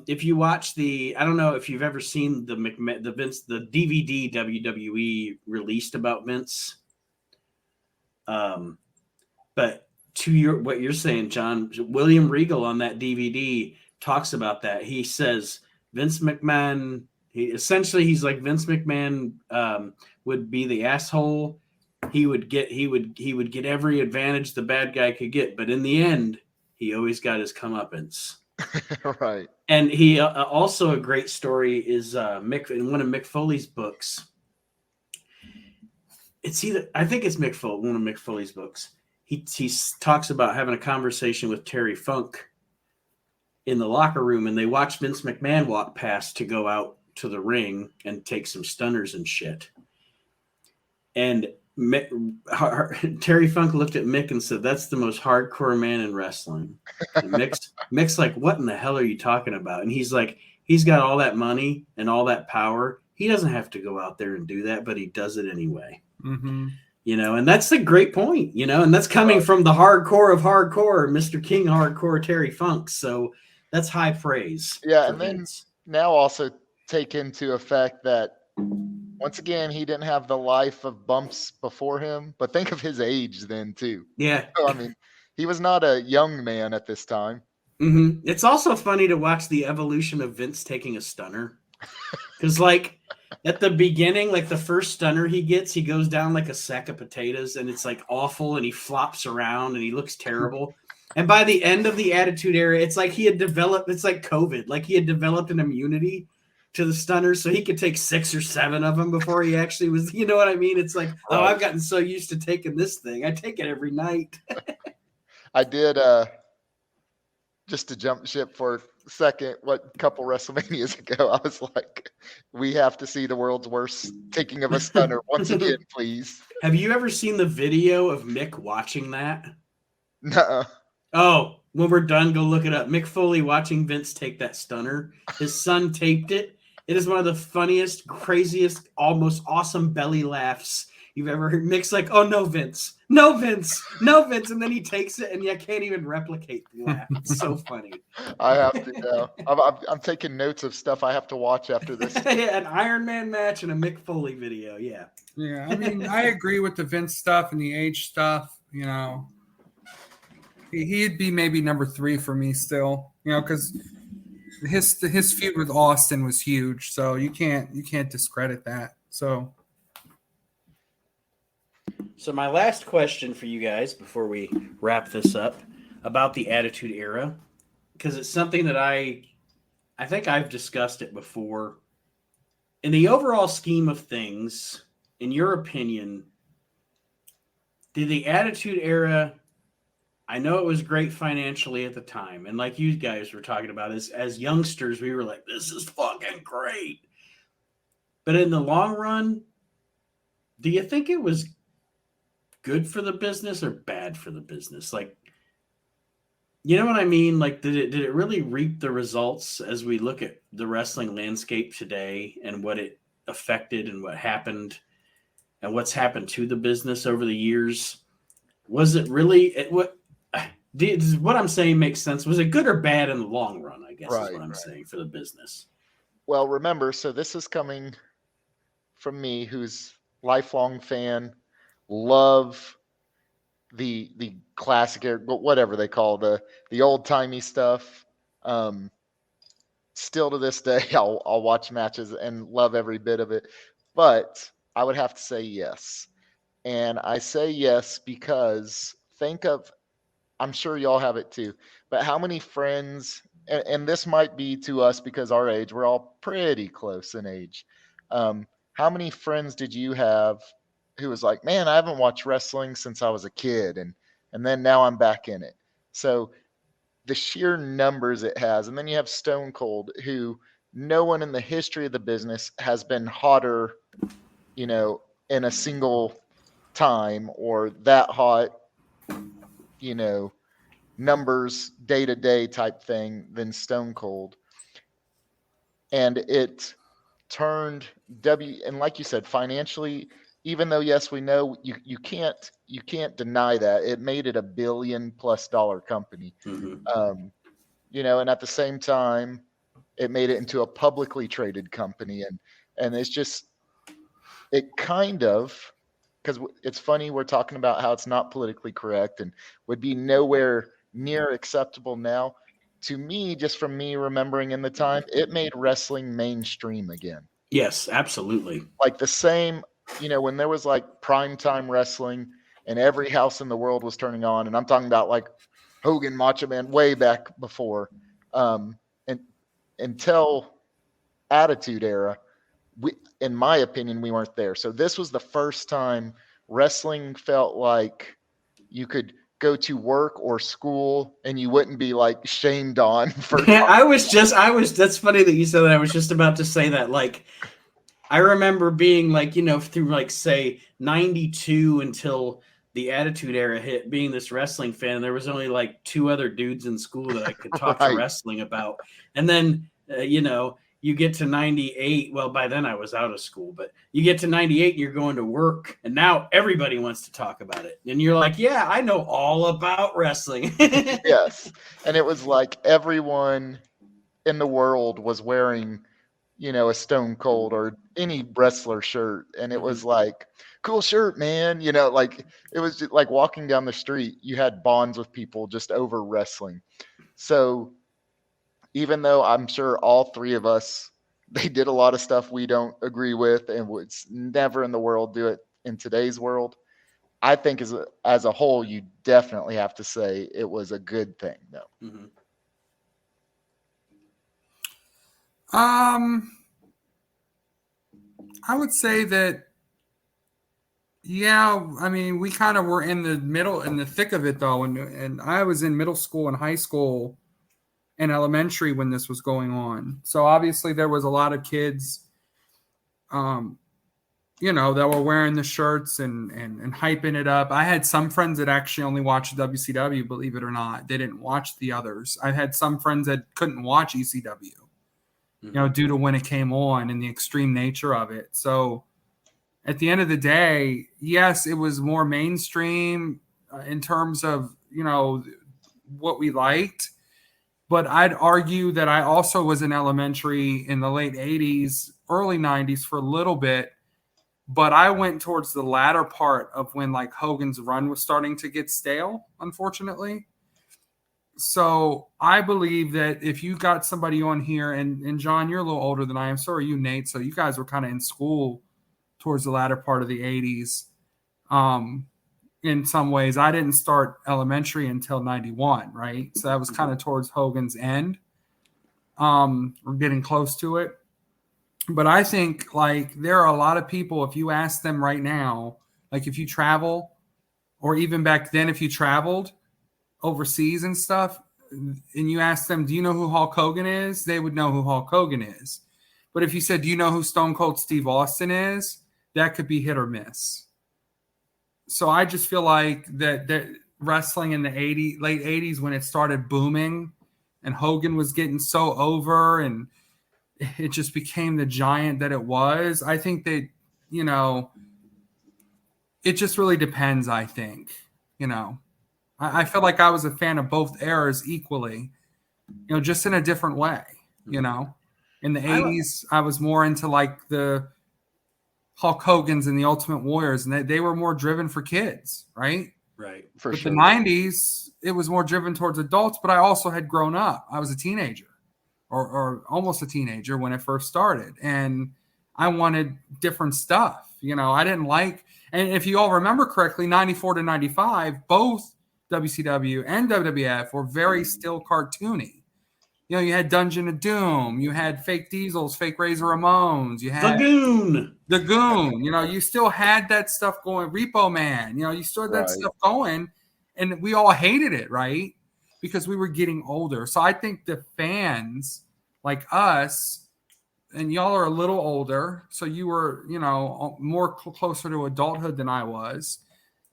if you watch I don't know if you've ever seen the DVD WWE released about Vince. But to what you're saying, John, William Regal on that DVD talks about that. He says Vince McMahon. He's like Vince McMahon would be the asshole. He would get every advantage the bad guy could get, but in the end, he always got his comeuppance. Right. And he also a great story is Mick in one of Mick Foley's books. I think it's Mick Foley, one of Mick Foley's books. He talks about having a conversation with Terry Funk in the locker room, and they watch Vince McMahon walk past to go out to the ring and take some stunners and shit. And Terry Funk looked at Mick and said, "That's the most hardcore man in wrestling." And Mick's like, "What in the hell are you talking about?" And he's like, "He's got all that money and all that power. He doesn't have to go out there and do that, but he does it anyway." Mm-hmm. And that's a great point. And that's coming from the hardcore of hardcore, Mr. King Hardcore Terry Funk. So that's high praise. Yeah, and then now also take into effect that. Once again, he didn't have the life of bumps before him, but think of his age then too. Yeah. So, I mean, he was not a young man at this time. Mm-hmm. It's also funny to watch the evolution of Vince taking a stunner. Because, like, at the beginning, like the first stunner he gets, he goes down like a sack of potatoes and it's like awful and he flops around and he looks terrible. And by the end of the Attitude Era, it's like he had developed, it's like COVID, like he had developed an immunity to the stunners so he could take 6 or 7 of them before he actually was, you know what I mean? It's like, oh, I've gotten so used to taking this thing. I take it every night. I did, just to jump ship for a second, what couple WrestleManias ago, I was like, we have to see the world's worst taking of a stunner once again, please. Have you ever seen the video of Mick watching that? No. Oh, when we're done, go look it up. Mick Foley watching Vince take that stunner. His son taped it. It is one of the funniest, craziest, almost awesome belly laughs you've ever heard. Mick's like, oh, no, Vince. No, Vince. No, Vince. And then he takes it, and you can't even replicate the laugh. It's so funny. I have to know. I'm taking notes of stuff I have to watch after this. An Iron Man match and a Mick Foley video, yeah. Yeah, I mean, I agree with the Vince stuff and the age stuff, you know. He'd be maybe number 3 for me still, you know, because his feud with Austin was huge, so you can't discredit that. So my last question for you guys before we wrap this up about the Attitude Era, because it's something that I think I've discussed it before. In the overall scheme of things, in your opinion, did the Attitude Era, I know it was great financially at the time, and like you guys were talking about, as youngsters, we were like, this is fucking great. But in the long run, do you think it was good for the business or bad for the business? Like, you know what I mean? Like, did it really reap the results as we look at the wrestling landscape today and what it affected and what happened and what's happened to the business over the years? Was it really does what I'm saying make sense? Was it good or bad in the long run, I guess, is what I'm saying for the business. Well, remember, so this is coming from me, who's lifelong fan, love the classic, whatever they call the old-timey stuff. Still to this day, I'll watch matches and love every bit of it. But I would have to say yes. And I say yes because I'm sure y'all have it too, but how many friends, and this might be to us because our age, we're all pretty close in age. How many friends did you have who was like, man, I haven't watched wrestling since I was a kid, and then now I'm back in it. So the sheer numbers it has, and then you have Stone Cold, who no one in the history of the business has been hotter, you know, in a single time or that hot, you know, numbers day to day type thing than Stone Cold. And it turned and like you said, financially, even though yes, we know you can't deny that it made it $1 billion+ company. Mm-hmm. You know, and at the same time, it made it into a publicly traded company, and it's just, it kind of, because it's funny, we're talking about how it's not politically correct and would be nowhere near acceptable now. To me, just from me remembering in the time, it made wrestling mainstream again. Yes, absolutely. Like the same, you know, when there was like primetime wrestling and every house in the world was turning on, and I'm talking about like Hogan, Macho Man, way back before, and until Attitude Era, in my opinion, we weren't there. So this was the first time wrestling felt like you could go to work or school and you wouldn't be like shamed on for. That's funny that you said that. I was just about to say that. Like, I remember being like, you know, through like say 92 until the Attitude Era hit, being this wrestling fan, and there was only like 2 other dudes in school that I could talk to wrestling about. And then, you know, you get to 98. Well, by then I was out of school, but you get to 98 and you're going to work, and now everybody wants to talk about it. And you're like, yeah, I know all about wrestling. Yes. And it was like everyone in the world was wearing, you know, a Stone Cold or any wrestler shirt. And it was like, cool shirt, man. You know, like it was just like walking down the street, you had bonds with people just over wrestling. So even though I'm sure all three of us, they did a lot of stuff we don't agree with and would never in the world do it in today's world, I think as a whole, you definitely have to say it was a good thing, though. Mm-hmm. I would say that, yeah, I mean, we kind of were in the middle, in the thick of it, though. And I was in middle school and high school and elementary when this was going on. So obviously there was a lot of kids, that were wearing the shirts and hyping it up. I had some friends that actually only watched WCW, believe it or not. They didn't watch the others. I had some friends that couldn't watch ECW, due to when it came on and the extreme nature of it. So at the end of the day, yes, it was more mainstream in terms of, what we liked. But I'd argue that I also was in elementary in the late 80s, early 90s for a little bit. But I went towards the latter part of when like Hogan's run was starting to get stale, unfortunately. So I believe that if you got somebody on here, and John, you're a little older than I am. So are you, Nate. So you guys were kind of in school towards the latter part of the 80s. In some ways, I didn't start elementary until 91, right? So that was kind of towards Hogan's end. We're getting close to it. But I think like there are a lot of people, if you ask them right now, like if you travel, or even back then, if you traveled overseas and stuff, and you ask them, do you know who Hulk Hogan is? They would know who Hulk Hogan is. But if you said, do you know who Stone Cold Steve Austin is? That could be hit or miss. So I just feel like that wrestling in the late 80s, when it started booming and Hogan was getting so over and it just became the giant that it was, I think that, it just really depends, I think. I feel like I was a fan of both eras equally, just in a different way. In the 80s, I was more into like the Hulk Hogan's and the Ultimate Warriors, and they were more driven for kids, right? Right. For sure. The 90s, it was more driven towards adults, but I also had grown up. I was a teenager or almost a teenager when it first started, and I wanted different stuff. I didn't like, and if you all remember correctly, 94 to 95, both WCW and WWF were very still cartoony. You had Dungeon of Doom, you had fake Diesels, fake Razor Ramones, you had the Goon. You still had that stuff going. Repo Man, you still had that stuff going, and we all hated it, right? Because we were getting older. So I think the fans like us, and y'all are a little older, so you were, more closer to adulthood than I was.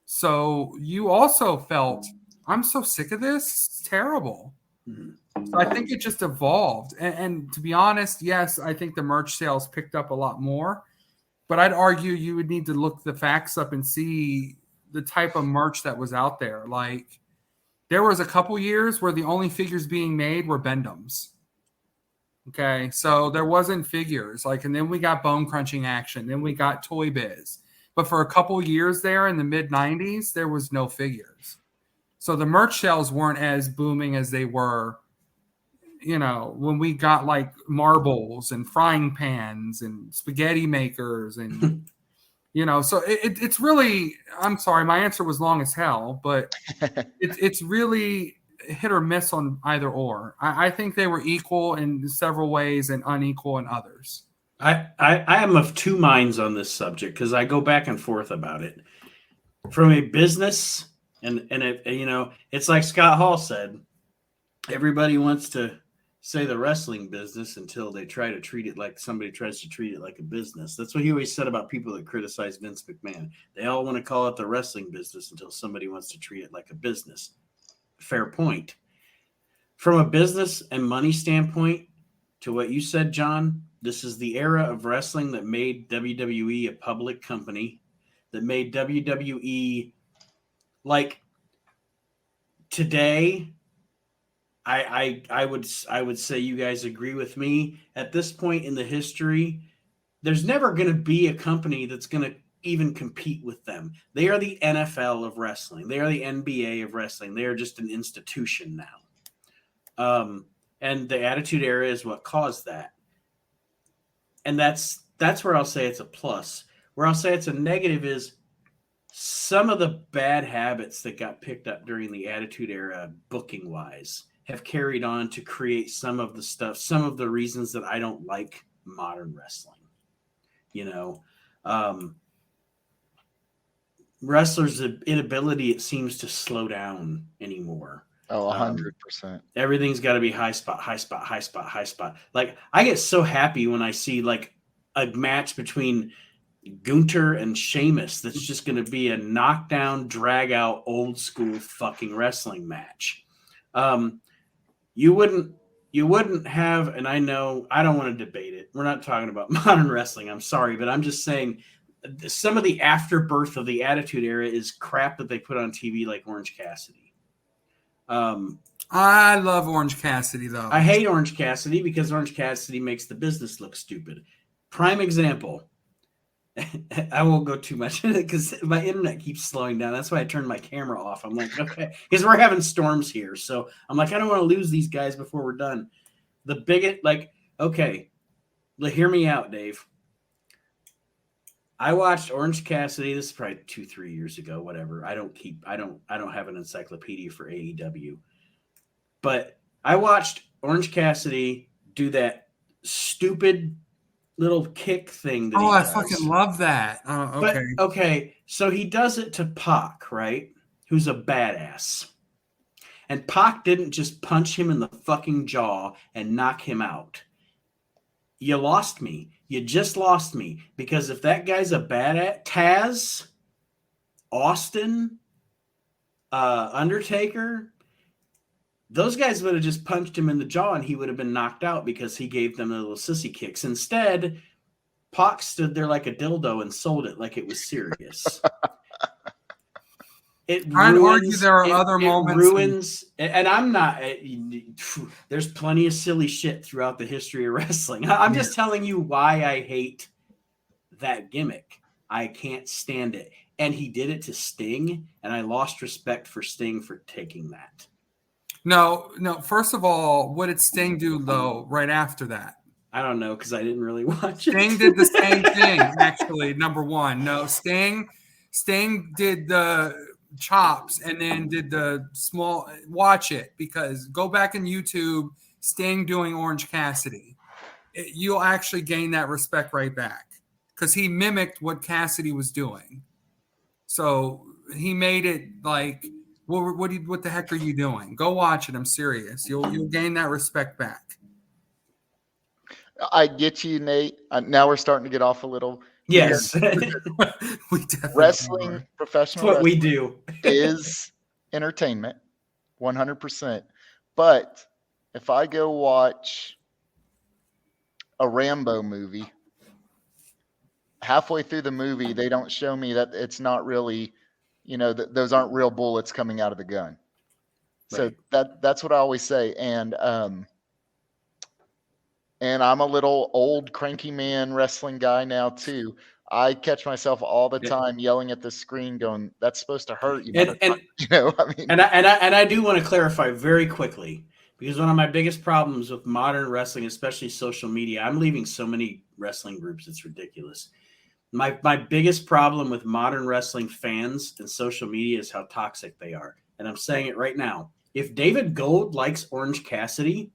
So you also felt, I'm so sick of this. It's terrible. Mm-hmm. So I think it just evolved. And to be honest, yes, I think the merch sales picked up a lot more. But I'd argue you would need to look the facts up and see the type of merch that was out there. Like, there was a couple years where the only figures being made were Bend-Ems. Okay, so there wasn't figures. And then we got Bone Crunching Action. Then we got Toy Biz. But for a couple years there in the mid-90s, there was no figures. So the merch sales weren't as booming as they were, when we got like marbles and frying pans and spaghetti makers and, so it's really, I'm sorry, my answer was long as hell, but it's really hit or miss on either or. I think they were equal in several ways and unequal in others. I am of two minds on this subject because I go back and forth about it. From a business, and it's like Scott Hall said, everybody wants to say the wrestling business until they try to treat it like somebody tries to treat it like a business. That's what he always said about people that criticize Vince McMahon. They all want to call it the wrestling business until somebody wants to treat it like a business. Fair point. From a business and money standpoint, to what you said, John, this is the era of wrestling that made WWE a public company, that made WWE like today. I would say you guys agree with me. At this point in the history, there's never going to be a company that's going to even compete with them. They are the NFL of wrestling. They are the NBA of wrestling. They are just an institution now. And the Attitude Era is what caused that. And that's where I'll say it's a plus. Where I'll say it's a negative is some of the bad habits that got picked up during the Attitude Era, booking wise, have carried on to create some of the stuff, some of the reasons that I don't like modern wrestling. Wrestlers' inability, it seems, to slow down anymore. Oh, 100%. Everything's got to be high spot, high spot, high spot, high spot. Like, I get so happy when I see like a match between Gunter and Sheamus that's just going to be a knockdown, drag out, old school fucking wrestling match. You wouldn't have, and I know I don't want to debate it. We're not talking about modern wrestling. I'm sorry, but I'm just saying some of the afterbirth of the Attitude Era is crap that they put on TV, like Orange Cassidy. I love Orange Cassidy, though. I hate Orange Cassidy because Orange Cassidy makes the business look stupid. Prime example. I won't go too much in it because my internet keeps slowing down. That's why I turned my camera off. I'm like, okay, because we're having storms here. So I'm like, I don't want to lose these guys before we're done. The bigot, like, okay, hear me out, Dave. I watched Orange Cassidy. This is probably 2-3 years ago, whatever. I don't have an encyclopedia for AEW, but I watched Orange Cassidy do that stupid little kick thing. That I fucking love that. Okay. But, okay. So he does it to Pac, right? Who's a badass. And Pac didn't just punch him in the fucking jaw and knock him out. You lost me. You just lost me. Because if that guy's a badass, Taz, Austin, Undertaker, those guys would have just punched him in the jaw and he would have been knocked out because he gave them the little sissy kicks. Instead, Pac stood there like a dildo and sold it like it was serious. I'd argue there are other moments. Ruins, and I'm not. There's plenty of silly shit throughout the history of wrestling. I'm just telling you why I hate that gimmick. I can't stand it. And he did it to Sting, and I lost respect for Sting for taking that. No. First of all, what did Sting do though? Right after that, I don't know because I didn't really watch it. Sting did the same thing. Actually, number one, no, Sting did the chops and then did the small. Watch it because go back in YouTube. Sting doing Orange Cassidy. You'll actually gain that respect right back because he mimicked what Cassidy was doing. So he made it like. What the heck are you doing? Go watch it. I'm serious. You'll gain that respect back. I get you, Nate. Now we're starting to get off a little. Yes. We wrestling, professional That's what wrestling we do. is entertainment, 100%. But if I go watch a Rambo movie, halfway through the movie, they don't show me that it's not really, those aren't real bullets coming out of the gun. So Right. that's what I always say. And I'm a little old cranky man wrestling guy now too. I catch myself all the time yelling at the screen going, that's supposed to hurt. And I do want to clarify very quickly because one of my biggest problems with modern wrestling, especially social media, I'm leaving so many wrestling groups. It's ridiculous. My biggest problem with modern wrestling fans and social media is how toxic they are. And I'm saying it right now. If David Gold likes Orange Cassidy,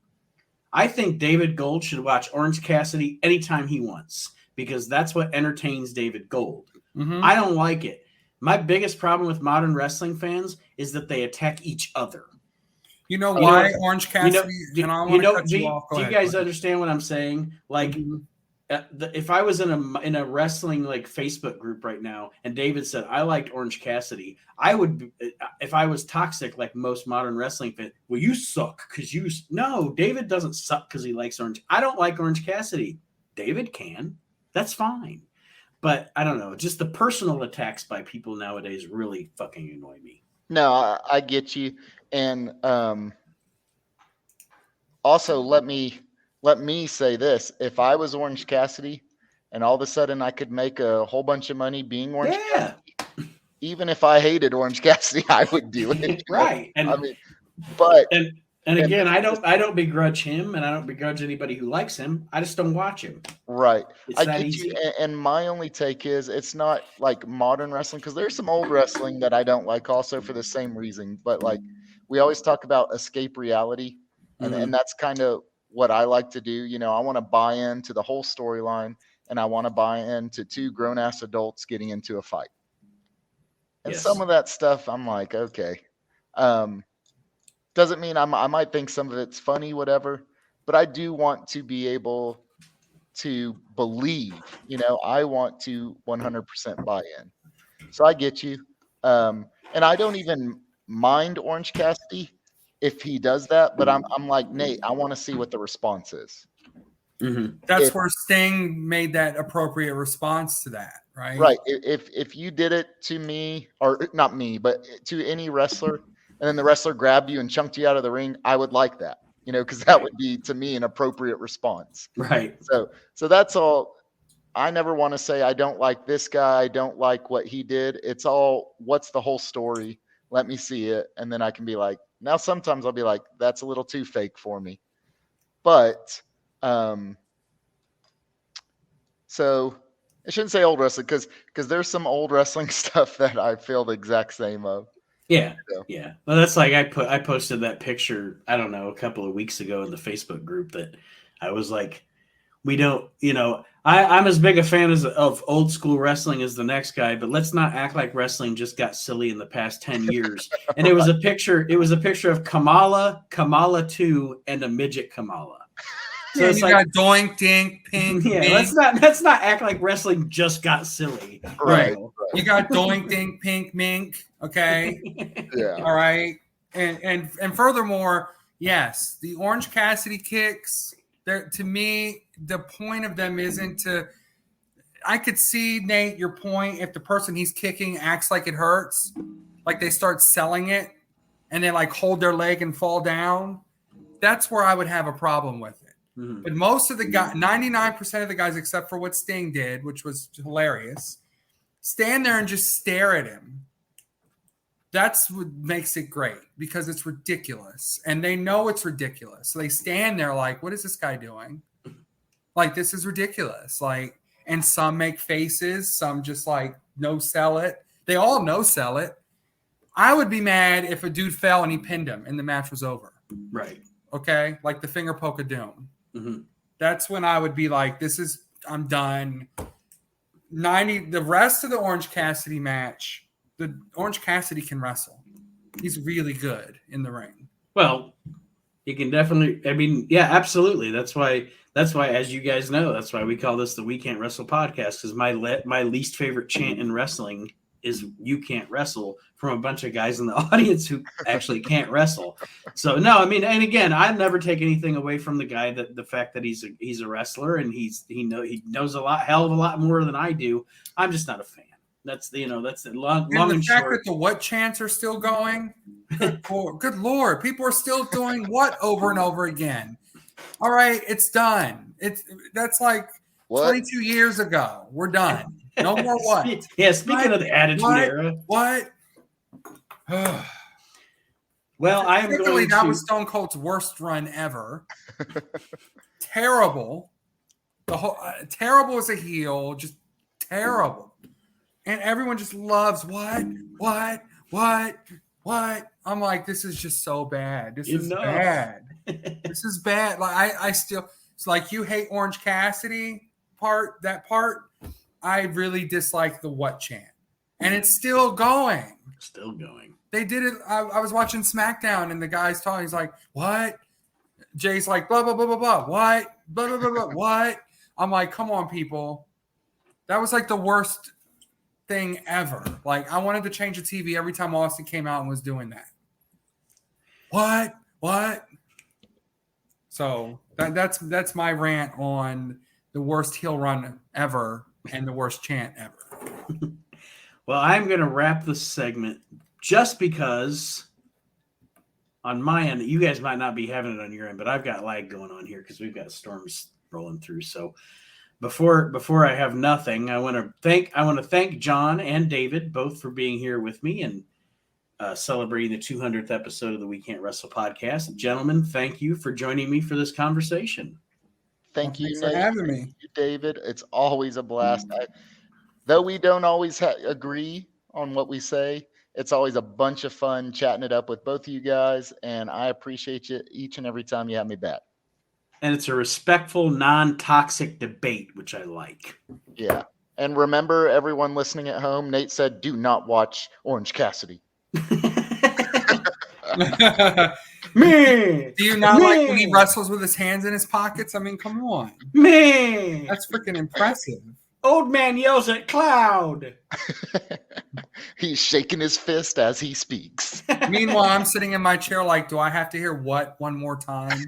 I think David Gold should watch Orange Cassidy anytime he wants because that's what entertains David Gold. Mm-hmm. I don't like it. My biggest problem with modern wrestling fans is that they attack each other. You know why Orange Cassidy? Do you guys understand what I'm saying? Like, if I was in a wrestling like Facebook group right now, and David said I liked Orange Cassidy, I would, if I was toxic like most modern wrestling fans. Well, you suck because no. David doesn't suck because he likes Orange. I don't like Orange Cassidy. David can. That's fine. But I don't know. Just the personal attacks by people nowadays really fucking annoy me. No, I get you. And also, let me say this. If I was Orange Cassidy and all of a sudden I could make a whole bunch of money being Orange Cassidy, even if I hated Orange Cassidy, I would do it. Right. And And again, I don't begrudge him, and I don't begrudge anybody who likes him. I just don't watch him. Right. It's I that get easy. you. And my only take is it's not like modern wrestling, because there's some old wrestling that I don't like also for the same reason. But like we always talk about escape reality, and that's kind of what I like to do. You know, I want to buy into the whole storyline, and I want to buy into two grown ass adults getting into a fight. And Yes. some of that stuff, I'm like, okay. Doesn't mean I might think some of it's funny, whatever, but I do want to be able to believe, you know, I want to 100% buy in. So I get you. And I don't even mind Orange Cassidy if he does that, but I'm like, Nate, I want to see what the response is. That's where Sting made that appropriate response to that, right? Right. If you did it to me, or not me, but to any wrestler, and then the wrestler grabbed you and chunked you out of the ring, I would like that, you know, because that would be to me an appropriate response. Right. So that's all. I never want to say I don't like this guy, I don't like what he did. It's all, what's the whole story? Let me see it, and then I can be like, now sometimes I'll be like, that's a little too fake for me. But so I shouldn't say old wrestling because there's some old wrestling stuff that I feel the exact same of. Yeah. So. Yeah. Well, that's like I posted that picture, I don't know, a couple of weeks ago in the Facebook group that I was like, we don't, you know, I'm as big a fan of old school wrestling as the next guy, but let's not act like wrestling just got silly in the past 10 years. And it was a picture of Kamala 2, and a midget Kamala. So it's like, got doink, dink, pink. Yeah, dink. let's not act like wrestling just got silly. Right. You got doink, dink, pink, mink. Okay. Yeah. All right. And furthermore, yes, the Orange Cassidy kicks. To me, the point of them isn't to. I could see, Nate, your point. If the person he's kicking acts like it hurts, like they start selling it, and they like hold their leg and fall down, that's where I would have a problem with it. Mm-hmm. But most of the guys, 99% of the guys, except for what Sting did, which was hilarious, stand there and just stare at him. That's what makes it great, because it's ridiculous. And they know it's ridiculous. So they stand there like, what is this guy doing? Like, this is ridiculous. Like, and some make faces, some just like no sell it. They all no sell it. I would be mad if a dude fell and he pinned him and the match was over. Right. Okay. Like the finger poke of doom. Mm-hmm. That's when I would be like, I'm done. The rest of the Orange Cassidy match, the Orange Cassidy can wrestle. He's really good in the ring. Well, he can definitely, I mean, yeah, absolutely. That's why, as you guys know, that's why we call this the We Can't Wrestle Podcast, because my least favorite chant in wrestling is "You can't wrestle" from a bunch of guys in the audience who actually can't wrestle. So no, I mean, and again, I never take anything away from the guy, that the fact that he's a wrestler and he knows hell of a lot more than I do. I'm just not a fan. That's the long and fact short. that the what chants are still going. Good Lord, people are still doing what over and over again. All right, it's done. That's like 22 years ago. We're done. No more what? Yeah, speaking of the Attitude Era. What? Well, I am going that was Stone Cold's worst run ever. Terrible. Terrible as a heel, just terrible. And everyone just loves what? I'm like, this is just so bad. This is bad. This is bad. Like I still, it's like you hate Orange Cassidy that part. I really dislike the what chant. And it's still going. Still going. They did it. I was watching SmackDown and the guy's talking. He's like, what? Jay's like, blah, blah, blah, blah, blah. What? Blah, blah, blah, blah. What? I'm like, come on, people. That was like the worst thing ever. Like, I wanted to change the TV every time Austin came out and was doing that. What? So that's my rant on the worst heel run ever and the worst chant ever. Well, I'm going to wrap this segment just because on my end, you guys might not be having it on your end, but I've got lag going on here because we've got storms rolling through. So before I have nothing, I want to thank John and David both for being here with me. And celebrating the 200th episode of the We Can't Wrestle Podcast. Gentlemen, thank you for joining me for this conversation. Thank you, Thanks for Nate. having me. Thank you, David. It's always a blast. Though we don't always agree on what we say, it's always a bunch of fun chatting it up with both of you guys, and I appreciate you each and every time you have me back. And it's a respectful, non-toxic debate, which I like. Yeah. And remember, everyone listening at home, Nate said, do not watch Orange Cassidy. Man, Do you not like when he wrestles with his hands in his pockets? I mean, come on. Man, That's freaking impressive. Old man yells at cloud. He's shaking his fist as he speaks. Meanwhile, I'm sitting in my chair like, do I have to hear what one more time?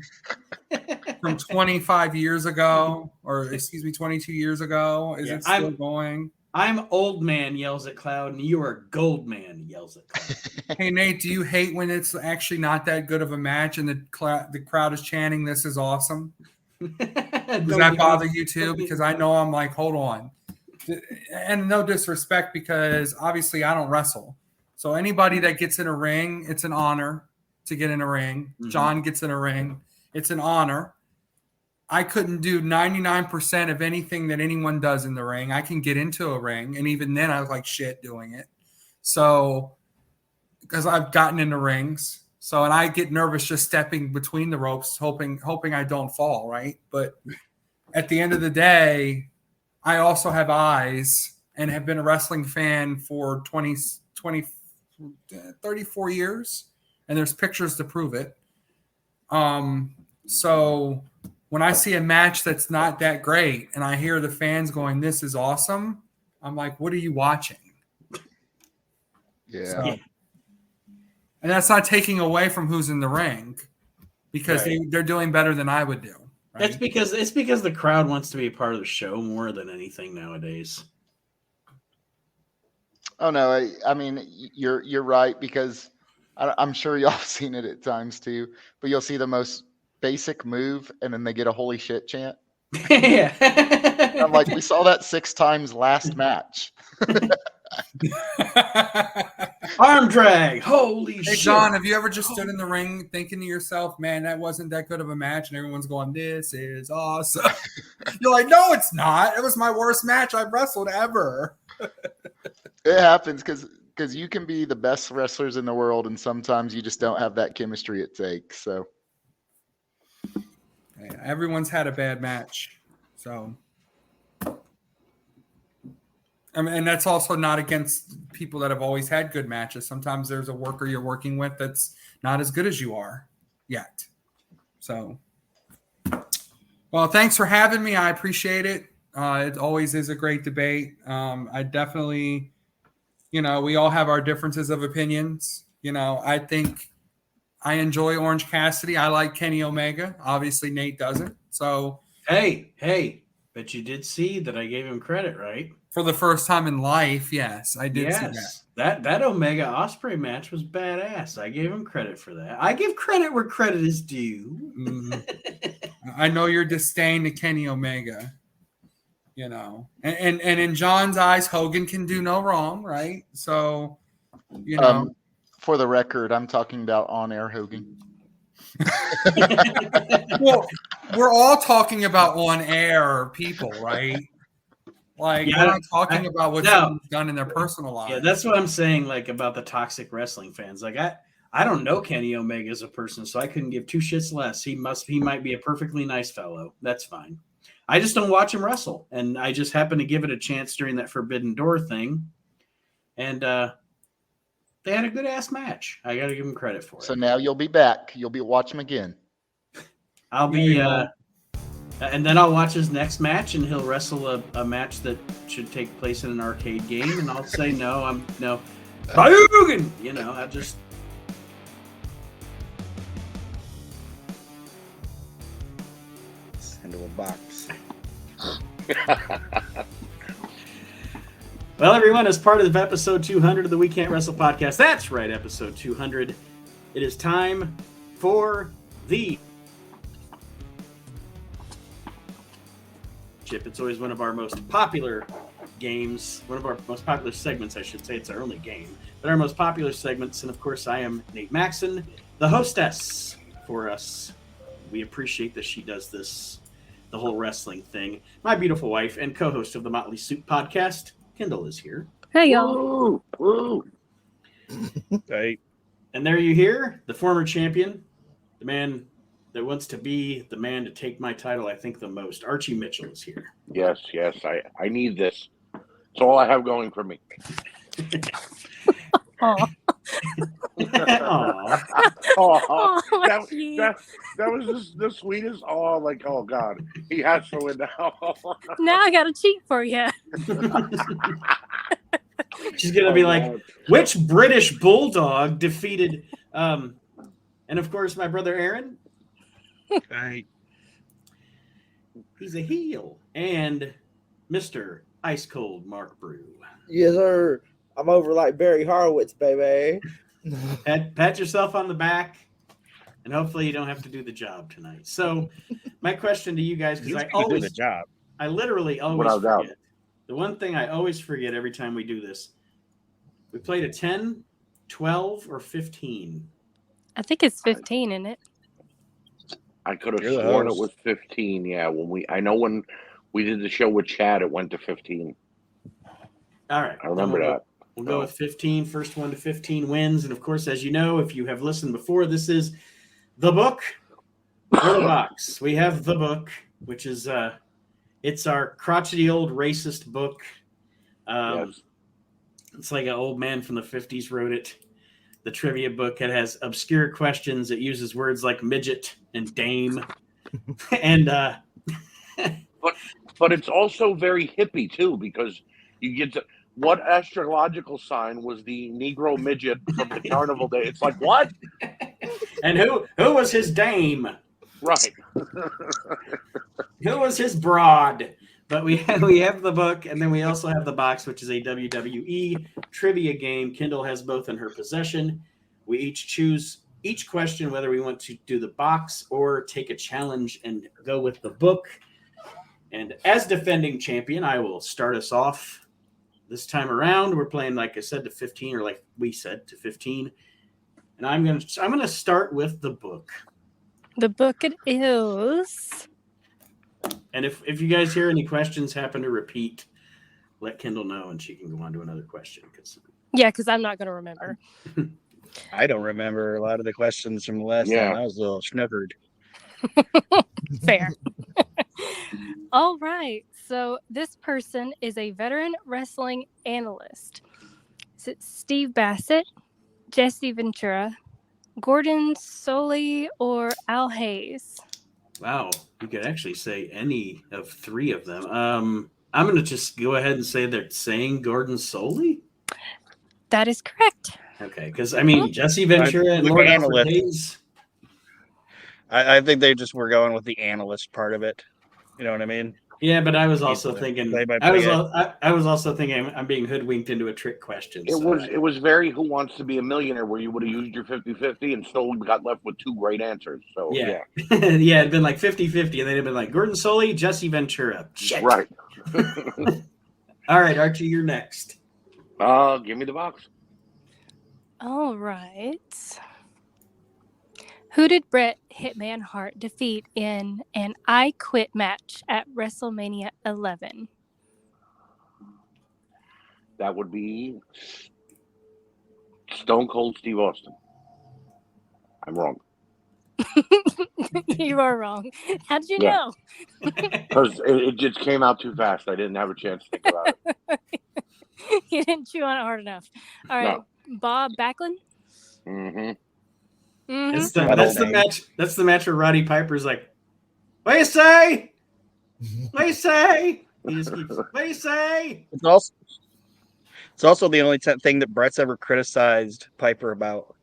From 25 years ago, or excuse me, 22 years ago? Is it still going? I'm old man yells at cloud, and you are gold man yells at cloud. Hey, Nate, do you hate when it's actually not that good of a match and the crowd is chanting, "This is awesome"? Does that bother you too? Because I know I'm like, hold on. And no disrespect, because obviously I don't wrestle. So anybody that gets in a ring, it's an honor to get in a ring. Mm-hmm. John gets in a ring. It's an honor. I couldn't do 99% of anything that anyone does in the ring. I can get into a ring, and even then I was like shit doing it. So, because I've gotten into rings. So, and I get nervous just stepping between the ropes, hoping I don't fall, right? But at the end of the day, I also have eyes and have been a wrestling fan for 34 years, and there's pictures to prove it. So when I see a match that's not that great and I hear the fans going, "This is awesome," I'm like, what are you watching? Yeah. So, and that's not taking away from who's in the ring, because they're doing better than I would do. Right? It's because the crowd wants to be a part of the show more than anything nowadays. Oh no, I mean you're right, because I'm sure y'all have seen it at times too. But you'll see the most basic move, and then they get a "holy shit" chant. Yeah, I'm like, we saw that 6 times last match. Arm drag, holy shit! Hey John, have you ever just stood in the ring thinking to yourself, "Man, that wasn't that good of a match," and everyone's going, "This is awesome"? You're like, "No, it's not. It was my worst match I've wrestled ever." It happens because you can be the best wrestlers in the world, and sometimes you just don't have that chemistry it takes. So everyone's had a bad match, so I mean, and that's also not against people that have always had good matches. Sometimes there's a worker you're working with that's not as good as you are yet. So, well, thanks for having me. I appreciate it. It always is a great debate. I definitely, we all have our differences of opinions. I think I enjoy Orange Cassidy. I like Kenny Omega. Obviously, Nate doesn't. So, hey, but you did see that I gave him credit, right? For the first time in life, yes, I did see that. That Omega Ospreay match was badass. I gave him credit for that. I give credit where credit is due. I know your disdain to Kenny Omega, and in John's eyes, Hogan can do no wrong, right? So, for the record, I'm talking about on-air Hogan. Well, we're all talking about on-air people, right? Like, we're not talking about what someone's done in their personal life. Yeah, that's what I'm saying, like, about the toxic wrestling fans. Like, I don't know Kenny Omega as a person, so I couldn't give 2 shits less. He might be a perfectly nice fellow. That's fine. I just don't watch him wrestle. And I just happened to give it a chance during that Forbidden Door thing. And they had a good-ass match. I got to give him credit for it. So now you'll be back. You'll be watching him again. I'll be and then I'll watch his next match, and he'll wrestle a match that should take place in an arcade game, and I'll say no. Bayougan! I just. Into a box. Well, everyone, as part of episode 200 of the We Can't Wrestle Podcast, that's right, episode 200, it is time for the Chip. It's always one of our most popular games, one of our most popular segments, I should say. It's our only game. but our most popular segments. And of course, I am Nate Maxson, the hostess for us. We appreciate that she does this, the whole wrestling thing. My beautiful wife and co-host of the Motley Soup podcast, Kendall, is here. Hey, y'all. Woo, woo. Hey. And there you hear the former champion, the man that wants to be the man to take my title, I think, the most. Archie Mitchell is here. Yes. I need this. It's all I have going for me. Aw. Aw. Oh, Archie. that was just the sweetest. Oh, like, oh God, he has to win now. Now I got to cheat for you. She's going to be like, which British bulldog defeated, and of course, my brother Aaron. Hey. He's a heel. And Mr. Ice Cold Mark Brew. Yes, sir. I'm over like Barry Horowitz, baby. Pat yourself on the back, and hopefully you don't have to do the job tonight. So my question to you guys, because He's do the job. I literally always Without doubt. forget. The one thing I always forget every time we do this, we played a 10, 12, or 15. I think it's 15, isn't it? I could have You're the sworn it host. was 15. Yeah, I know when we did the show with Chad, it went to 15. All right. I remember Then that. We'll go with 15. First one to 15 wins. And of course, as you know, if you have listened before, this is the book or the box. We have the book, which is it's our crotchety old racist book. Yes. It's like an old man from the 50s wrote it. The trivia book. It has obscure questions. It uses words like midget and dame. And But it's also very hippie too, because you get to what astrological sign was the Negro midget from the carnival day? It's like, what? and who was his dame? Right. Who was his broad? But we have the book, and then we also have the box, which is a WWE trivia game. Kendall has both in her possession. We each choose each question whether we want to do the box or take a challenge and go with the book. And as defending champion, I will start us off. This time around, we're playing, like I said, to 15, or like we said, to 15. And I'm gonna start with the book. The book it is. And if you guys hear any questions happen to repeat, let Kendall know, and she can go on to another question. Yeah, because I'm not going to remember. I don't remember a lot of the questions from the last time. I was a little snookered. Fair. All right. So this person is a veteran wrestling analyst. Is it Steve Bassett, Jesse Ventura, Gordon Soley, or Al Hayes? Wow, you could actually say any of three of them. I'm going to just go ahead and say they're saying Gordon Soley. That is correct. Okay, because I mean Jesse Ventura and Lord Alfred Hayes. I think they just were going with the analyst part of it. You know what I mean? Yeah, but I was also thinking. I was also thinking I'm being hoodwinked into a trick question. It was very Who Wants to Be a Millionaire, where you would have used your 50-50 and still got left with two great answers. So yeah, yeah, it'd been like 50-50, and then it'd been like Gordon Soley, Jesse Ventura. Shit. Right. All right, Archie, you're next. Give me the box. All right. Who did Bret Hitman Hart defeat in an I Quit match at WrestleMania 11? That would be Stone Cold Steve Austin. I'm wrong. You are wrong. How did you know? Because it just came out too fast. I didn't have a chance to think about it. You didn't chew on it hard enough. All right. No. Bob Backlund? Mm-hmm. Mm-hmm. That's the match where Roddy Piper's like, "What do you say? What do you say?" He just keeps, "What do you say?" It's also the only thing that Brett's ever criticized Piper about.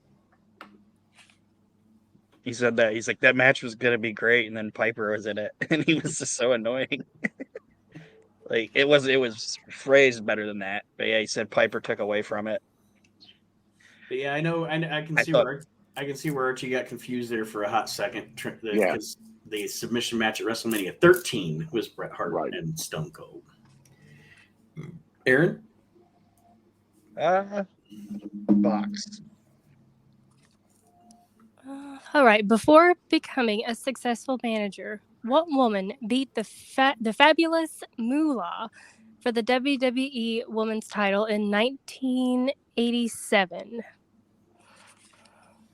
He said that he's like, that match was gonna be great, and then Piper was in it, and he was just so annoying. Like it was phrased better than that, but yeah, he said Piper took away from it. But yeah, I know. I can see where Archie got confused there for a hot second. Because the submission match at WrestleMania 13 was Bret Hart and Stone Cold. Aaron? Box. All right. Before becoming a successful manager, what woman beat the fabulous Moolah for the WWE Women's title in 1987?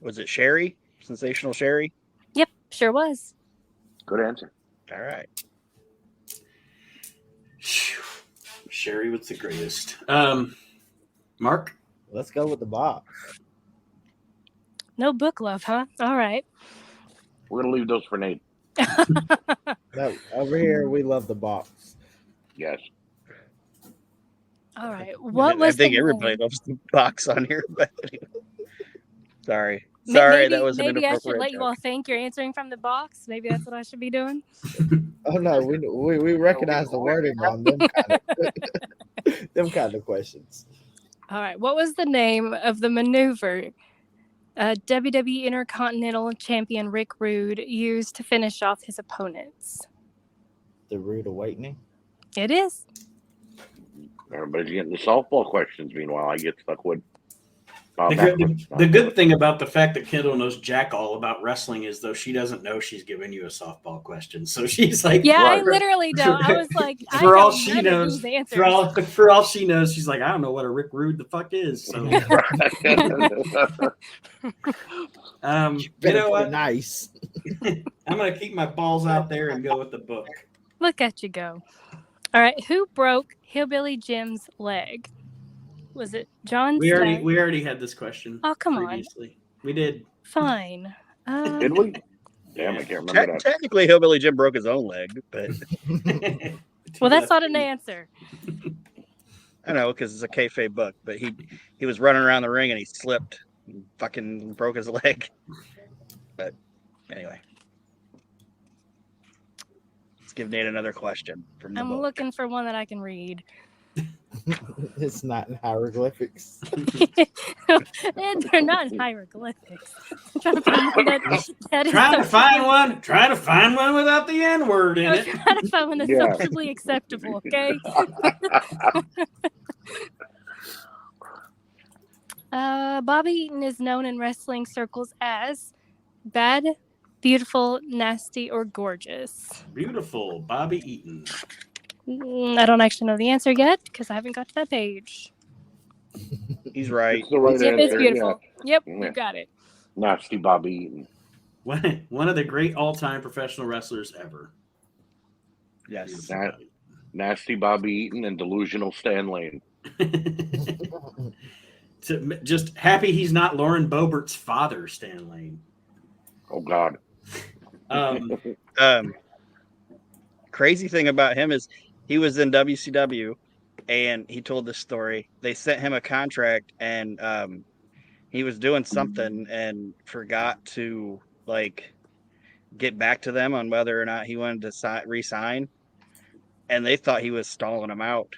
Was it Sherry? Sensational Sherry? Yep, sure was. Good answer. All right. Sherry was the greatest. Mark? Let's go with the box. No book love, huh? All right. We're gonna leave those for Nate. No, over here we love the box. Yes. All right. What was I think the everybody name? loves the box on here, but anyway. Sorry, that was an Maybe I should inappropriate let you joke. all think you're answering from the box. Maybe that's what I should be doing. Oh no, we recognize the wording on them kind of questions. All right. What was the name of the maneuver WWE Intercontinental Champion Rick Rude used to finish off his opponents? The Rude Awakening. It is. Everybody's getting the softball questions. Meanwhile, I get stuck with. The good thing about the fact that Kendall knows jack all about wrestling is, though, she doesn't know she's giving you a softball question. So she's like, Yeah, Right. I literally don't. I was like, I for all know she none of knows, these answers. for all she knows, she's like, I don't know what a Rick Rude the fuck is. So, you Better know put it what? nice. I'm gonna keep my balls out there and go with the book. Look at you go. All right. Who broke Hillbilly Jim's leg? Was it John? We Sly? already had this question. Oh, come on. previously. We did. Fine. Did we? Damn, I can't remember that. Technically, Hillbilly Jim broke his own leg, but Well, that's not an answer. I know because it's a kayfabe book. But he was running around the ring and he slipped, and fucking broke his leg. But anyway, let's give Nate another question from the I'm book. looking for one that I can read. It's not in hieroglyphics. They're not in hieroglyphics. I'm trying to find one that is Trying to find sociably- one without the N word in I'm it. trying to find one that's Yeah. sociably acceptable, okay? Bobby Eaton is known in wrestling circles as bad, beautiful, nasty, or gorgeous. Beautiful, Bobby Eaton. I don't actually know the answer yet because I haven't got to that page. He's right. It's the right Yep, answer. it's beautiful. Yep, Yeah. you got it. Nasty Bobby Eaton. One of the great all-time professional wrestlers ever. Yes. Beautiful That- Bobby. Nasty Bobby Eaton and delusional Stan Lane. Just happy he's not Lauren Boebert's father, Stan Lane. Oh God. Crazy thing about him is he was in WCW and he told this story. They sent him a contract and he was doing something and forgot to get back to them on whether or not he wanted to re-sign, and they thought he was stalling him out.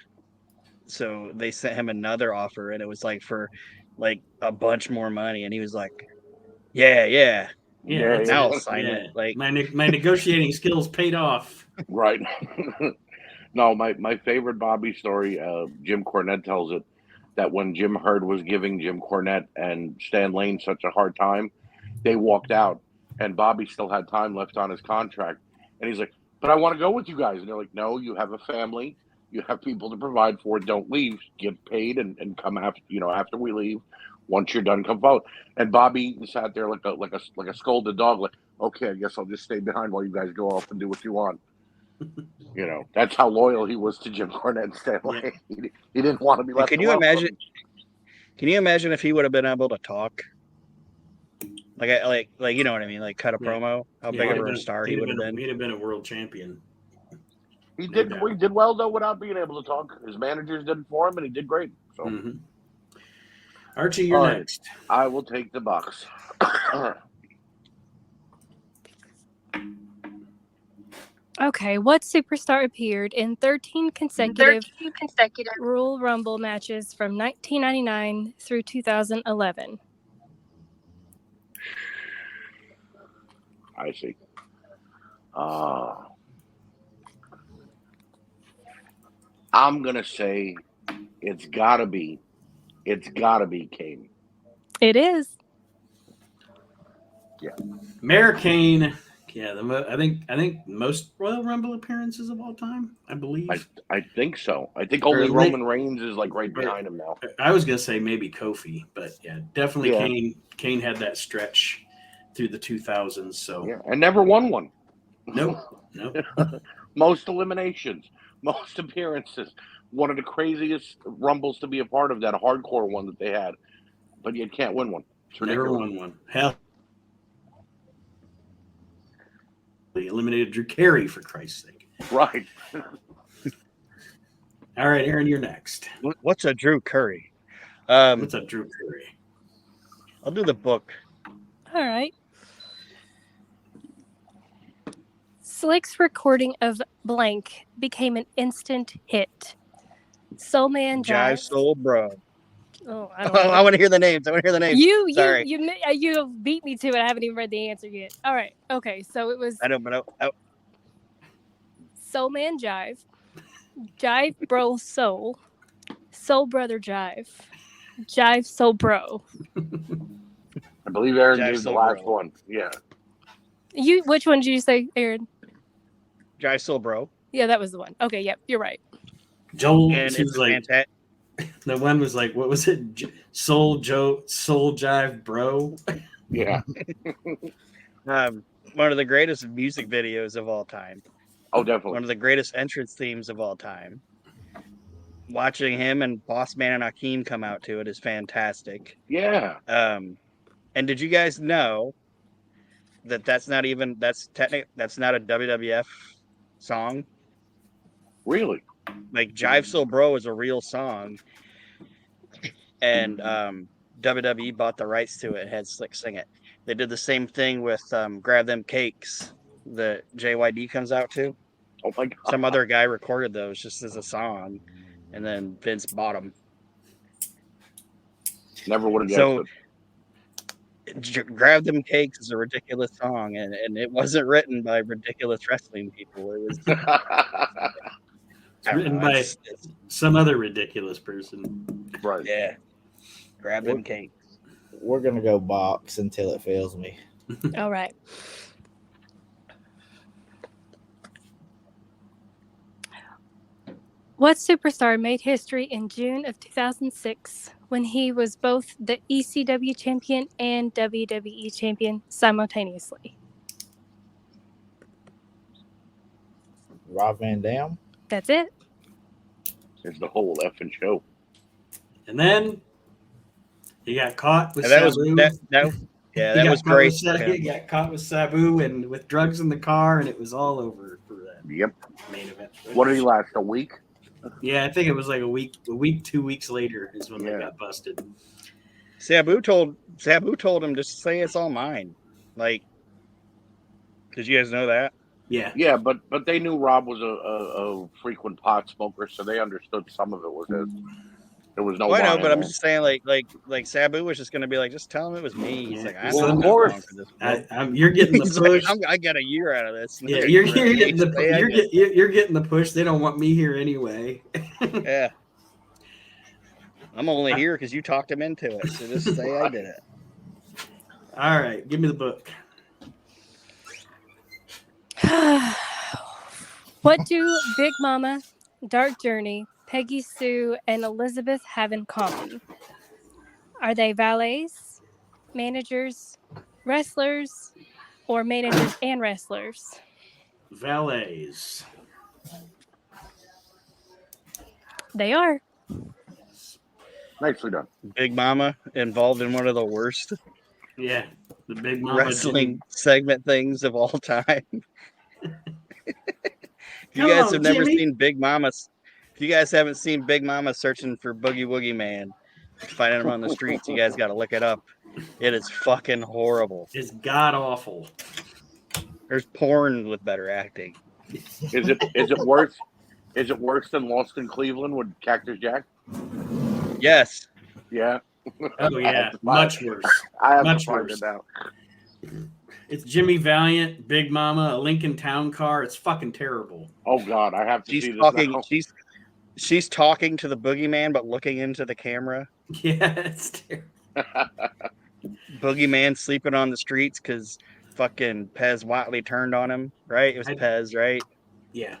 So they sent him another offer and it was for a bunch more money, and he was like, yeah, Yeah, now I'll that's- sign yeah. it. Like, my negotiating skills paid off. Right. No, my favorite Bobby story, Jim Cornette tells it, that when Jim Herd was giving Jim Cornette and Stan Lane such a hard time, they walked out and Bobby still had time left on his contract. And he's like, but I want to go with you guys. And they're like, no, you have a family. You have people to provide for. Don't leave. Get paid and come after we leave. Once you're done, come out. And Bobby sat there like a scolded dog, like, okay, I guess I'll just stay behind while you guys go off and do what you want. That's how loyal he was to Jim Cornette and Stan Lane. He didn't want to be left can you alone. imagine if he would have been able to talk? Like you know what I mean? Like cut a promo. How big of a star he would have been. He'd have been a world champion. He did well though without being able to talk. His managers did it for him, and he did great. So Mhm. Archie, you're All right. next. I will take the box. Okay, what superstar appeared in 13 consecutive Royal Rumble matches from 1999 through 2011? I see. I'm gonna say it's gotta be It's gotta be Kane. It is. Mayor Kane. Yeah, I think most Royal Rumble appearances of all time, I believe. I think so. I think only Roman Reigns is like right behind him now. I was gonna say maybe Kofi, but yeah, definitely Yeah. Kane had that stretch through the 2000s. So Yeah, and never won one. nope. Most eliminations, most appearances. One of the craziest Rumbles to be a part of, that hardcore one that they had. But you can't win one. It's Never ridiculous. won one. Hell, they eliminated Drew Carey, for Christ's sake. Right. All right, Aaron, you're next. What's a Drew Curry? What's up, Drew Carey? I'll do the book. All right. Slick's recording of Blank became an instant hit. Soul Man Jive Jive. Soul Bro. Oh, Oh, I want to hear the names. Sorry. You beat me to it. I haven't even read the answer yet. All right. Okay. So it was I don't know. Soul Man Jive, Jive Bro Soul, Soul Brother Jive, Jive Soul Bro. I believe Aaron Jive gave the Soul last Bro. one. Yeah. Which one did you say, Aaron? Jive Soul Bro. Yeah, that was the one. Okay. Yep. You're right. Joel, And he was it's like, fantastic. the one was like, what was it? Soul Jive Bro. Yeah. One of the greatest music videos of all time. Oh, definitely. One of the greatest entrance themes of all time. Watching him and Boss Man and Akeem come out to it is fantastic. Yeah. And did you guys know that that's not a WWF song? Really? Like Jive Soul Bro is a real song, and WWE bought the rights to it and had Slick sing it. They did the same thing with Grab Them Cakes that JYD comes out to. Oh my God. Some other guy recorded those just as a song, and then Vince bought them. Never would have guessed So it. Grab Them Cakes is a ridiculous song, and it wasn't written by ridiculous wrestling people. It was It's written by some other ridiculous person. Right. Yeah. Grab Them Cakes. We're gonna go box until it fails me. All right. What superstar made history in June of 2006 when he was both the ECW champion and WWE champion simultaneously? Rob Van Dam. That's it. It's the whole effing show. And then he got caught with And that was Sabu. that was great. He got caught with Sabu and with drugs in the car, and it was all over for that Yep. main event. What did he last? A week? Yeah, I think it was like a week, 2 weeks later is when they Yeah. got busted. Sabu told him just say it's all mine. Like, did you guys know that? Yeah. Yeah, but they knew Rob was a frequent pot smoker, so they understood some of it was his. There was no. Well, I know, lying but I'm there. just saying, like Sabu was just gonna be like, just tell him it was me. He's like, I'm Well, not of course. wrong for this. You're getting the He's push. like, I got a year out of this. Yeah, you're getting you're getting the push. They don't want me here anyway. Yeah. I'm only here because you talked him into it. So just say I did it. All right, give me the book. What do Big Mama, Dark Journey, Peggy Sue, and Elizabeth have in common? Are they valets, managers, wrestlers, or managers and wrestlers? Valets. They are. Nicely done. Big Mama involved in one of the worst Yeah, the Big Mama wrestling segment things of all time. If you Come guys on, have never Jimmy. seen Big Mama, if you guys haven't seen Big Mama searching for Boogie Woogie Man, finding him on the streets, you guys got to look it up. It is fucking horrible. It's god awful. There's porn with better acting. Is it worse? Is it worse than Lost in Cleveland with Cactus Jack? Yes. Yeah. Oh yeah, much worse. I have Much to find worse. it out. It's Jimmy Valiant, Big Mama, a Lincoln Town Car. It's fucking terrible. Oh God, I have to She's see this talking. now. She's talking to the boogeyman, but looking into the camera. Yeah, it's terrible. Boogeyman sleeping on the streets because fucking Pez Watley turned on him, right? It was Pez, right? Yeah.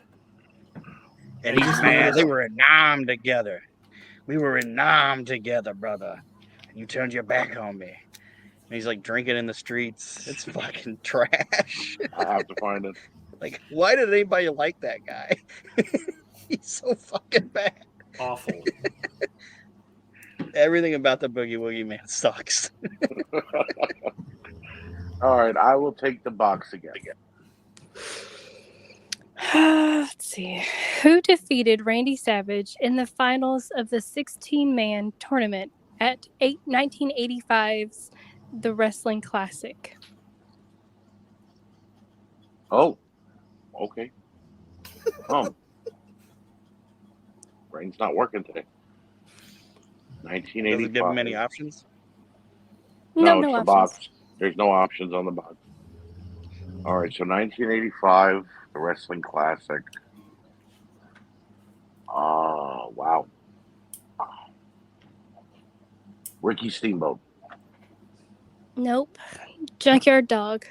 And I he's just mad. noticed- They were in Nam together. We were in Nam together, brother. And you turned your back on me. And he's like drinking in the streets. It's fucking trash. I have to find it. Like, why did anybody like that guy? He's so fucking bad. Awful. Everything about the Boogie Woogie Man sucks. All right, I will take the box again. Let's see. Who defeated Randy Savage in the finals of the 16-man tournament at 1985's The Wrestling Classic? Oh, okay. Oh, brain's not working today. Doesn't 1985. give him any options. No it's the options. box. There's no options on the box. All right, so 1985, the Wrestling Classic. Oh, wow. Ricky Steamboat. Nope. Junkyard Dog.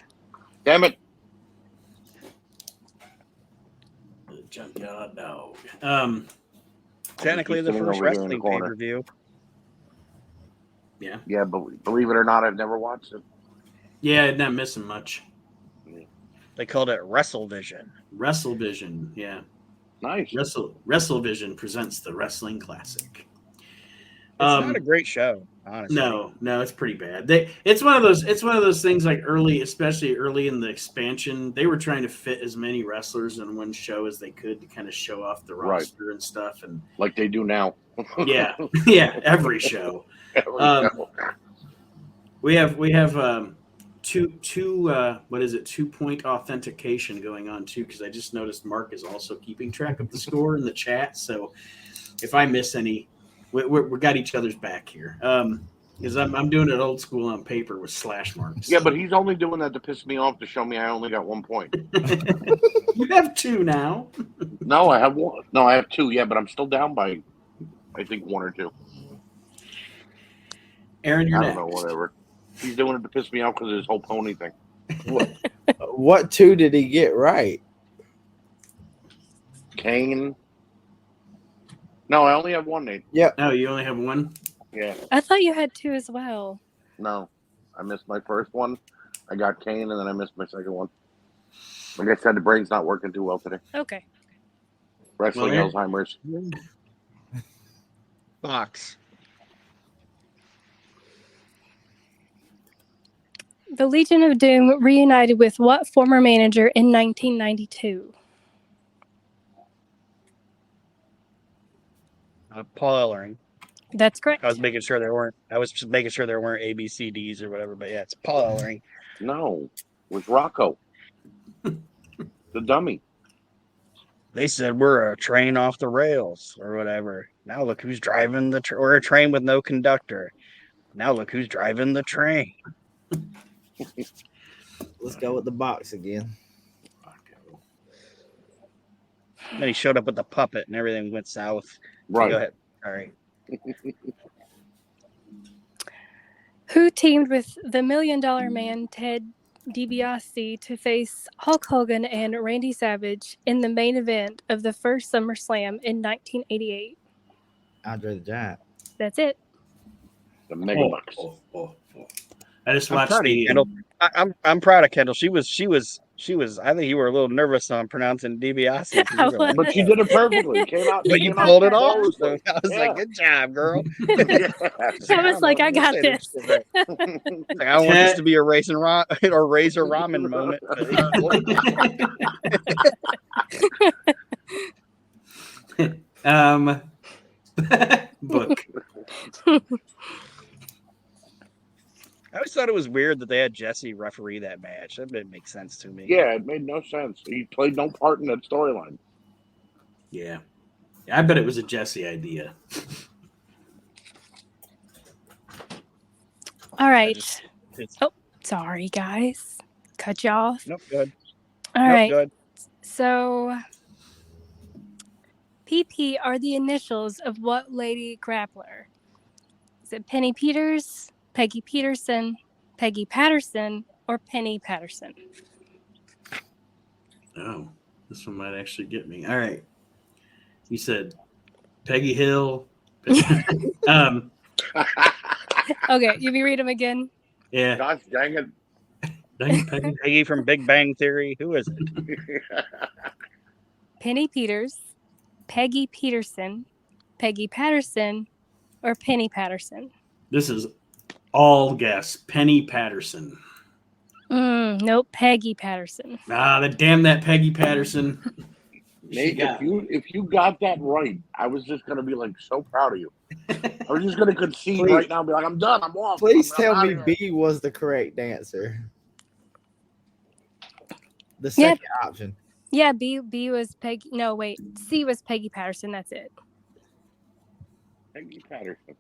Damn it. The Junkyard Dog. Technically, the Sitting first over here in the wrestling corner. pay-per-view. Yeah, but believe it or not, I've never watched it. Yeah, not missing much. They called it WrestleVision. WrestleVision. Yeah. Nice. WrestleVision presents the Wrestling Classic. It's not a great show, honestly. No, it's pretty bad. It's one of those things like especially early in the expansion, they were trying to fit as many wrestlers in one show as they could to kind of show off the Right. roster and stuff. And Like they do now. yeah, every show. Every Um, show. We have two 2-point authentication going on too, because I just noticed Mark is also keeping track of the score in the chat. So if I miss any, we got each other's back here. Because I'm doing it old school on paper with slash marks. Yeah, but he's only doing that to piss me off, to show me I only got 1 point. You have 2 now. No, I have 1. No, I have 2. Yeah, but I'm still down by, I think, 1 or 2. Aaron, you're I don't next. know, whatever. He's doing it to piss me off because of his whole pony thing. What 2 did he get right? Kane. No, I only have 1, Nate. No, you only have 1. Yeah. I thought you had 2 as well. No. I missed my first one. I got Kane, and then I missed my second one. Like I said, the brain's not working too well today. Okay. Wrestling Well, Alzheimer's. Box. The Legion of Doom reunited with what former manager in 1992? Paul Ellering. That's correct. I was just making sure there weren't ABCDs or whatever, but yeah, it's Paul Ellering. No. It was Rocco. The dummy. They said we're a train off the rails or whatever. Now look who's driving we're a train with no conductor. Now look who's driving the train. Let's go with the box again. Then he showed up with the puppet and everything went south. Right. Go ahead. All right. Who teamed with the $1 Million Man Ted DiBiase to face Hulk Hogan and Randy Savage in the main event of the first SummerSlam in 1988? Andre the Giant. That's it. The Mega Bucks. I just I'm watched proud of you, Kendall. I'm proud of Kendall. She was. I think you were a little nervous on pronouncing DiBiase. I was. But you did it perfectly. Came out. But you came out pulled it off. flawlessly. So I was like, good job, girl. Yeah. I was like, I got this. Like, I don't want this to be a Razor Ramen moment. Book. I always thought it was weird that they had Jesse referee that match. That didn't make sense to me. Yeah, it made no sense. He played no part in that storyline. Yeah. I bet it was a Jesse idea. All right. It's, Sorry, guys. Cut you off. nope, good. All Nope, right. good. So, PP are the initials of what lady grappler? Is it Penny Peters, Peggy Peterson, Peggy Patterson, or Penny Patterson? Oh, this one might actually get me. All right. You said Peggy Hill. Okay, you me read them again. Yeah. Gosh dang it. Dang it, Peggy. Peggy from Big Bang Theory. Who is it? Penny Peters, Peggy Peterson, Peggy Patterson, or Penny Patterson? This is all guess. Penny Patterson. Nope, Peggy Patterson. Damn that Peggy Patterson. Nate, if you got that right, I was just gonna be like so proud of you. I was just gonna concede Please. right now and be like, I'm done, I'm off. Please I'm tell me outta here. B was the correct answer. The Yeah. second option. Yeah, B was Peggy. No, wait. C was Peggy Patterson. That's it. Peggy Patterson.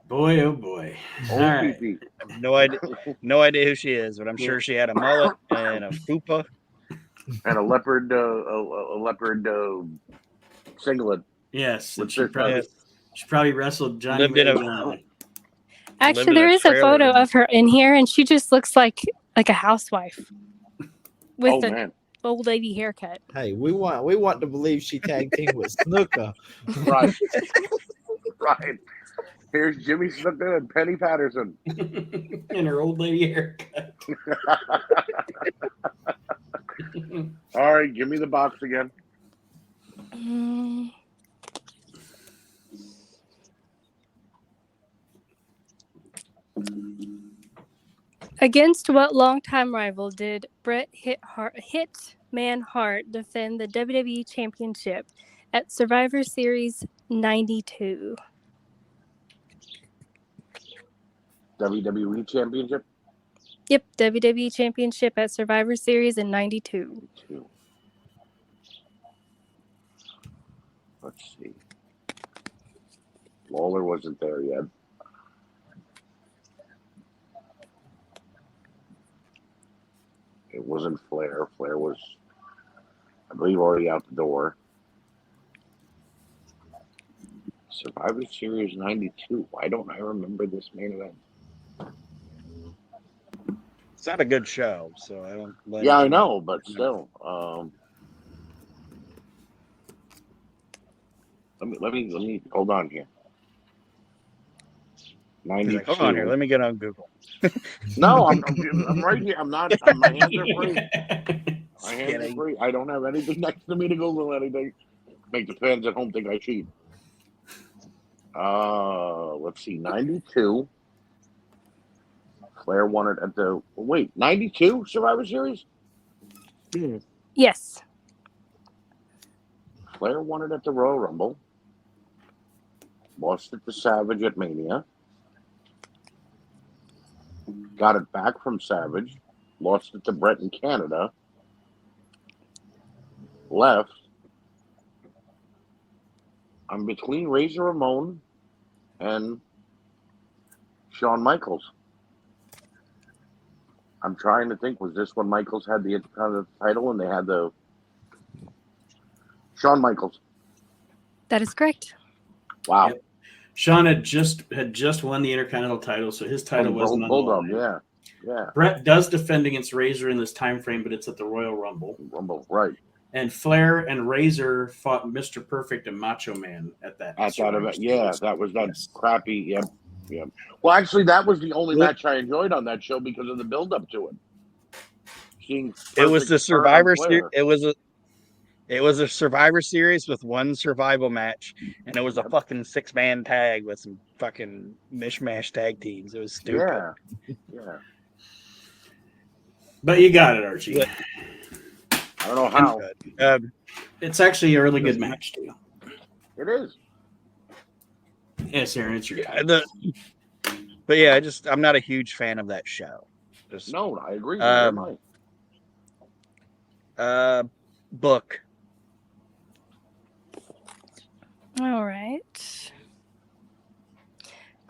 Boy, oh boy. All Old right. PP. I have no idea who she is, but I'm sure she had a mullet and a fupa. And a leopard singlet. Yes. And With she this probably wrestled Johnny Lived in a- Maradona. Actually, Lived in there a is a trailer. photo of her in here, and she just looks like a housewife with Oh an man. old lady haircut. Hey, we want to believe she tag team with Snooker. Right. Right. Here's Jimmy Snooker and Penny Patterson. And her old lady haircut. All right, give me the box again. Mm, Against what longtime rival did Bret Hitman Hart defend the WWE Championship at Survivor Series 92? WWE Championship. Yep, WWE Championship at Survivor Series in 92. Let's see. Lawler wasn't there yet. It wasn't Flair. Flair was, I believe, already out the door. Survivor Series 92. Why don't I remember this main event? It's not a good show, so I don't blame Yeah, you. I know, but still. Let me hold on here. He's 92. like, hold on here, let me get on Google. No, I'm right here. I'm not. My hands are free. My hands are kidding. free. I don't have anything next to me to Google anything. Make the fans at home think I cheat. Let's see. 92. Flair won it at the 92 Survivor Series. Yes. Flair won it at the Royal Rumble. Lost it to Savage at Mania. Got it back from Savage. Lost it to Bret in Canada. Left. I'm between Razor Ramon and Shawn Michaels. I'm trying to think, was this when Michaels had the Intercontinental title and they had the Shawn Michaels? That is correct. Wow. Yep. Shawn had just won the Intercontinental title, so his title wasn't on the Bulldog, line. yeah. Brett does defend against Razor in this time frame, but it's at the Royal Rumble. Right. And Flair and Razor fought Mr. Perfect and Macho Man at that. At that event, yeah, that was that Yes. crappy. Yep. Well, actually, that was the only match I enjoyed on that show because of the build-up to it. Seeing It was the Perfect turn on Survivor Flair. Series. It was a Survivor Series with one survival match, and it was a fucking 6-man tag with some fucking mishmash tag teams. It was stupid. Yeah. But you got it, Archie. Yeah. I don't know how It's actually a really good match, too. it is. Yes, Aaron, it's your Yeah, but yeah, I'm not a huge fan of that show. Just, No, I agree. Neither am I. book. All right.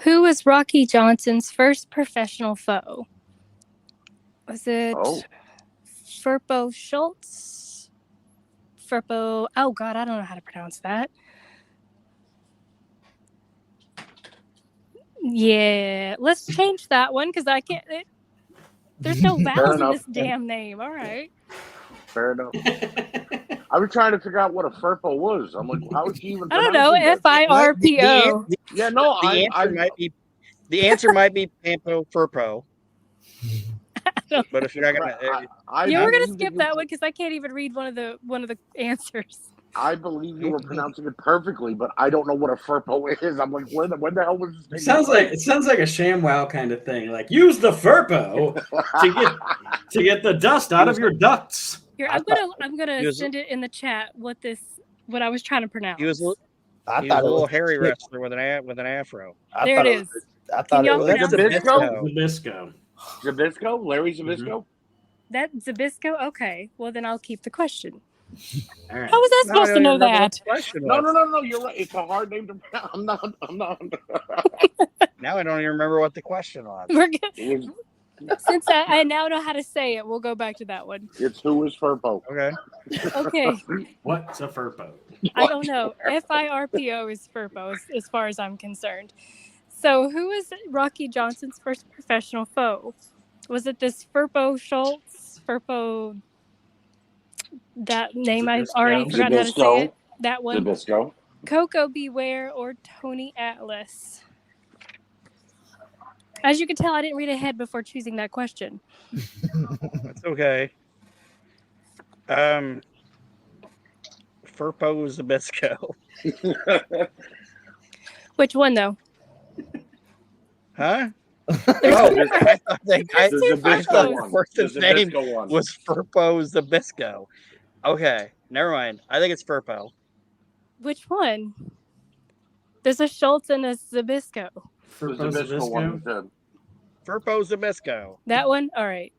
Who was Rocky Johnson's first professional foe? Was it Firpos Schultz? Oh God, I don't know how to pronounce that. Yeah, let's change that one because I can't. There's no vowels in enough. this damn name. All right. Fair enough. I was trying to figure out what a Firpo was. I'm like, how is he even? I don't know. pronouncing that? FIRPO. Yeah, no, The answer might be Pampo Firpo. But if you're not gonna, Yeah, we're gonna skip that one because I can't even read one of the answers. I believe you were pronouncing it perfectly, but I don't know what a Firpo is. I'm like, when the hell was this? It sounds like a ShamWow kind of thing. Like, use the Firpo to get the dust out of your ducts. Here, I'm gonna send it in the chat what I was trying to pronounce. he was a I little thought it was hairy wrestler with an afro. I There thought it is. I thought y'all it was pronounce Zabisco. Zabisco? Larry Zabisco? That Zabisco? Okay. Well, then I'll keep the question. All right. How was I supposed to know that? No. You're right. It's a hard name to pronounce. I'm not. Now I don't even remember what the question was. We're good. It was, Since I now know how to say it, we'll go back to that one. it's who is Firpo. Okay. Okay. What's a Firpo? I don't know. FIRPO is Firpo as far as I'm concerned. So who was Rocky Johnson's first professional foe? Was it this Firpo Schultz? Firpo, that name I've already forgotten how to say it. That one. Zabisco. Coco Beware or Tony Atlas? As you can tell, I didn't read ahead before choosing that question. That's okay. Firpo Zabisco. Which one, though? Huh? Oh, I thought Zabisco the one. person's The name Zabisco one. was Firpo Zabisco. Okay, never mind. I think it's Firpo. Which one? There's a Schultz and a Zabisco. The Zabisco one. you said. Firpo Zabisco. That one? All right.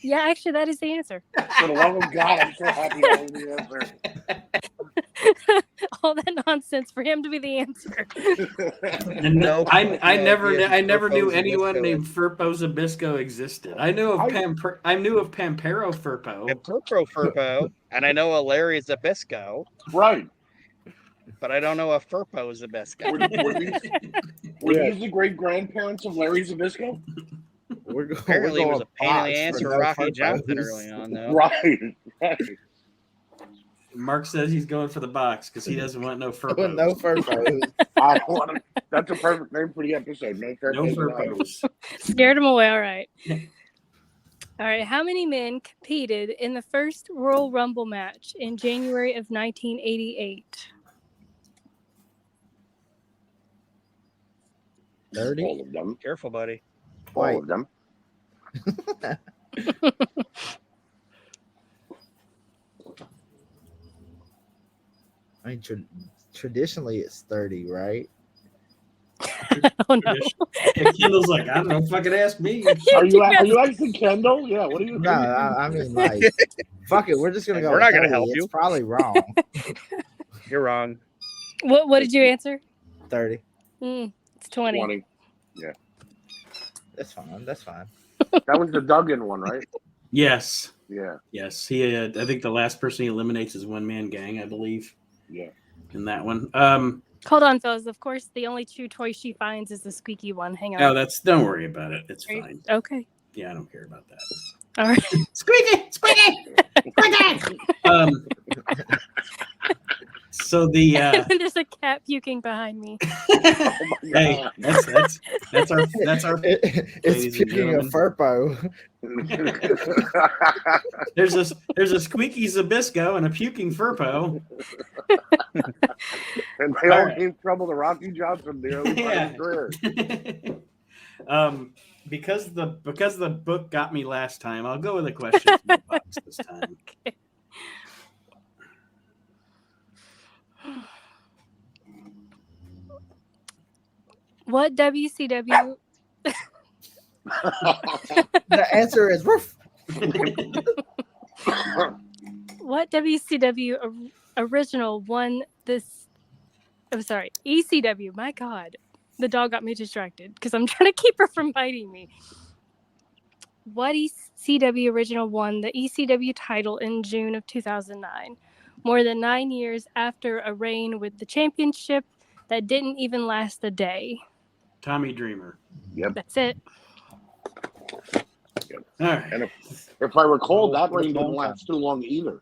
Yeah, actually, that is the answer. For the love of God, I'm so happy that was the answer. All that nonsense for him to be the answer. And No, I never knew Firpo anyone Zabisco. named Firpo Zabisco existed. I knew of Pampero Firpo. And Firpo, and I know a Larry Zabisco, Right. but I don't know a Firpo Zabisco. Were these the great grandparents of Larry Zabisco? Apparently, it was a pain in the ass for Rocky Johnson early on, though. Right. Mark says he's going for the box because he doesn't want no Firpo. no Firpo. I want to, that's a perfect name for the episode. No Firpos. Scared him away. All right. All right. How many men competed in the first Royal Rumble match in January of 1988? 30? All of them. Careful, buddy. All of them. I mean, traditionally it's 30, right? Oh no. Yeah, Kendall's like, I don't know, fucking ask me. Are you actually Kendall? Yeah. What are you? No, I mean, like, fuck it. We're just going to go. We're not going gonna to help you. It's probably wrong. You're wrong. What did you answer? 30. It's 20. 20. That's fine. That's fine. That was the Duggan one, right? Yes. Yeah. Yes. He. I think the last person he eliminates is One Man Gang, I believe. Yeah. In that one. Hold on, fellas. Of course, the only two toys she finds is the squeaky one. Hang on. Oh, don't worry about it. It's fine. Okay. Yeah, I don't care about that. All right. Squeaky, squeaky. So the There's a cat puking behind me. Oh my hey, God. that's our It's Ladies and puking a gentlemen. Firpo. there's a squeaky Zabisco and a puking Firpo. And they all gave trouble to Rocky Johnson the early part of his career. Because the book got me last time, I'll go with a question from the box this time. Okay. What WCW? The answer is roof. What WCW original won this? I'm sorry, ECW. My God, the dog got me distracted because I'm trying to keep her from biting me. What ECW original won the ECW title in June of 2009? More than 9 years after a reign with the championship, that didn't even last a day? Tommy Dreamer. Yep. That's it. All right. And if I recall, Oh, that for a reign didn't long time. last too long either.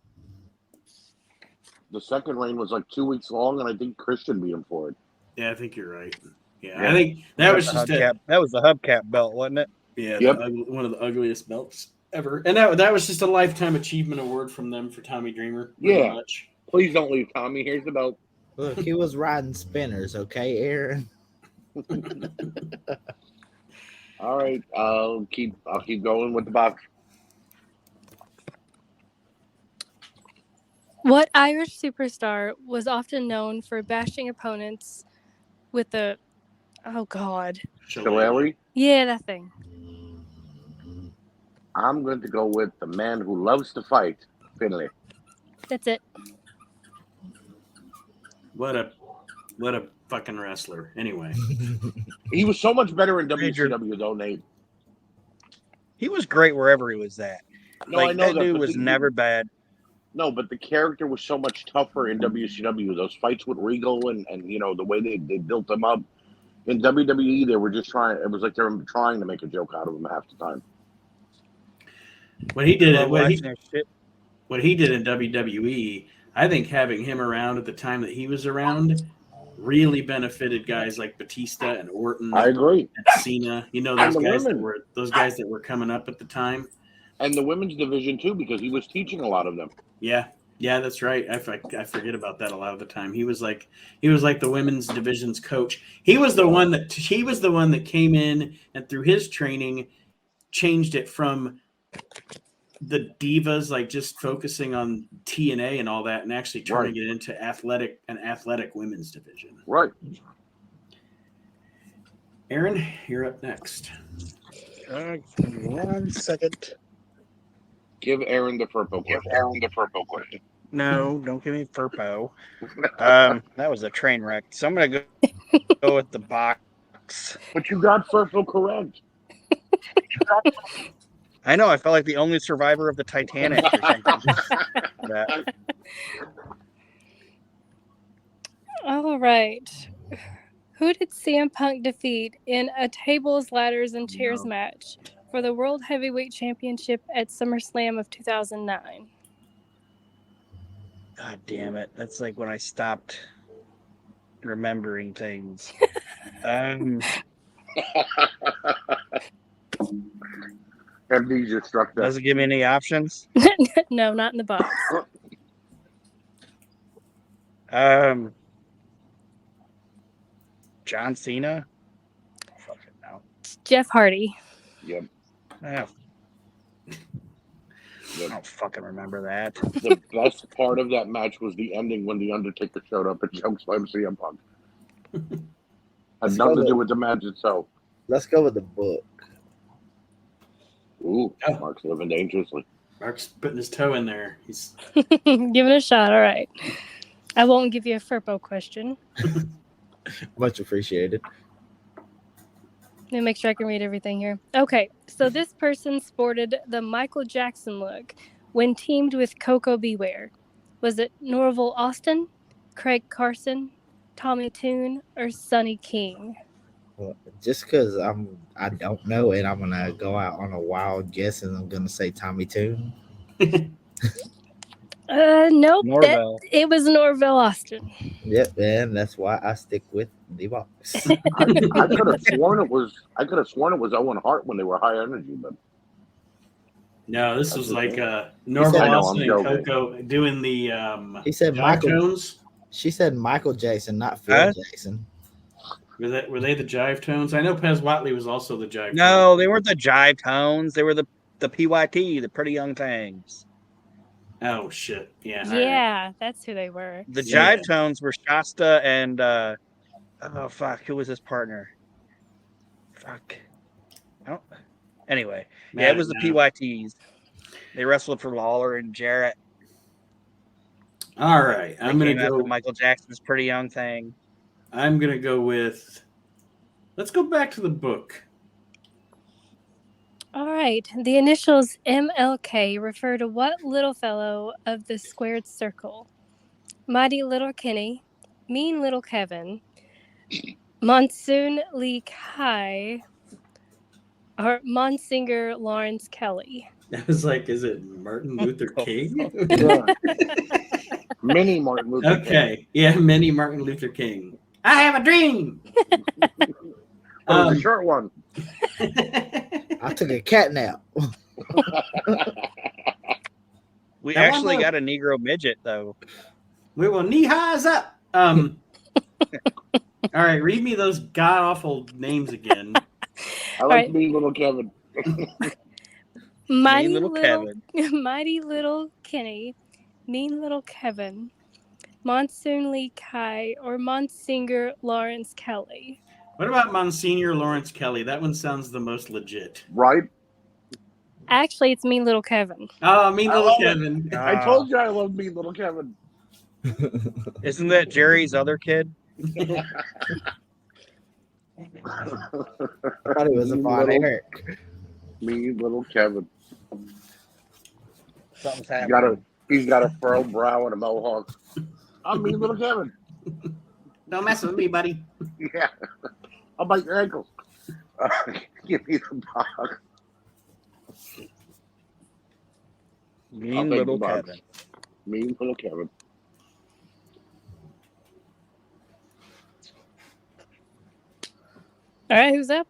The second reign was like 2 weeks long, and I think Christian beat him for it. Yeah, I think you're right. Yeah, Yeah. I think that was the just hubcap. That was the hubcap belt, wasn't it? Yep. one of the ugliest belts ever. And that was just a lifetime achievement award from them for Tommy Dreamer. Pretty Yeah. much. Please don't leave Tommy. Here's the belt. Look, he was riding spinners, okay, Aaron? All right. I'll keep going with the box. What Irish superstar was often known for bashing opponents with the, oh God. Shillelagh. Yeah, that thing. I'm going to go with the man who loves to fight, Finlay. That's it. What a fucking wrestler. Anyway. He was so much better in Major. WCW, though, Nate. He was great wherever he was at. No, like, I know that dude but was never bad. No, but the character was so much tougher in WCW. Those fights with Regal and you know, the way they built him up. In WWE, they were just trying. It was like they were trying to make a joke out of him half the time. What he did Love what he, watching that shit. what he did in WWE, I think having him around at the time that he was around really benefited guys like Batista and Orton I agree. and Cena. You know, And those the guys that were coming up at the time. And the women's division too, because he was teaching a lot of them. Yeah, that's right. I forget about that a lot of the time. He was like the women's division's coach. He was the one that came in and through his training changed it from the divas, like just focusing on TNA and all that, and actually turning it into an athletic women's division. Right. Aaron, you're up next. Give me 1 second. Give Aaron the Firpo question. No, don't give me Firpo. That was a train wreck. So I'm gonna go with the box. But you got Firpo correct. I know. I felt like the only survivor of the Titanic or something. That- All right. Who did CM Punk defeat in a tables, ladders, and chairs match for the World Heavyweight Championship at SummerSlam of 2009? God damn it. That's like when I stopped remembering things. Amnesia struck that. Doesn't give me any options. No, not in the box. John Cena? Fucking no. Jeff Hardy. Yep. I don't fucking remember that. The best part of that match was the ending when The Undertaker showed up and chokeslammed CM Punk. Had nothing to do with the match itself. Let's go with the book. Ooh, Oh. Mark's living dangerously. Mark's putting his toe in there. He's Give it a shot. All right. I won't give you a Firpo question. Much appreciated. Let me make sure I can read everything here. Okay, so this person sported the Michael Jackson look when teamed with Coco Beware. Was it Norval Austin, Craig Carson, Tommy Toon, or Sonny King? Well, just because I don't know it, I'm gonna go out on a wild guess and I'm gonna say Tommy Toon. Nope. Norvell. It was Norvell Austin. Yep, and that's why I stick with the box. I could have sworn it was Owen Hart when they were high energy, but no, this was like Norval said- I know, Austin I'm and joking. Coco doing the He said Jive Michael. Tones. She said Michael Jackson, not Phil Huh? Jackson. Were they the Jive Tones? I know Pez Watley was also the Jive. No, they weren't the Jive Tones. They were the PYT, the Pretty Young Things. Oh shit! Yeah. Yeah, that's who they were. The Yeah. Jive Tones were Shasta and oh fuck, who was his partner? Fuck. Oh. Anyway, yeah, it was the PYTs. They wrestled for Lawler and Jarrett. All right, They I'm gonna came out go. with Michael Jackson's Pretty Young Thing. I'm gonna go with. Let's go back to the book. All right. The initials MLK refer to what little fellow of the squared circle? Mighty Little Kenny, Mean Little Kevin, Monsoon Lee Kai or Monsignor Lawrence Kelly? I was like, is it Martin Luther King? Yeah. Mini Martin Luther King. Okay. Yeah, mini Martin Luther King. I have a dream. Oh, the short one. I took a cat nap. We That one actually was- got a Negro midget though. We will knee highs up. All right, read me those god awful names again. I like right. me little Kevin. Mighty Little little, Mighty Little Kenny, Mean Little Kevin, Monsoon Lee Kai, or Monsignor Lawrence Kelly? What about Monsignor Lawrence Kelly? That one sounds the most legit. Right? Actually, it's Mean Little Kevin. Oh, mean I little love it. Kevin. I told you I love me little Kevin. Isn't that Jerry's other kid? I thought it was a Mean Von little- Erich. Me little Kevin. Something's happening. He's got a furrowed brow and a mohawk. I'm me little Kevin. Don't mess with me, buddy. Yeah. I'll bite your ankles. Give me the box. Mean I'll take little the box. Kevin. Me little Kevin. All right, who's up?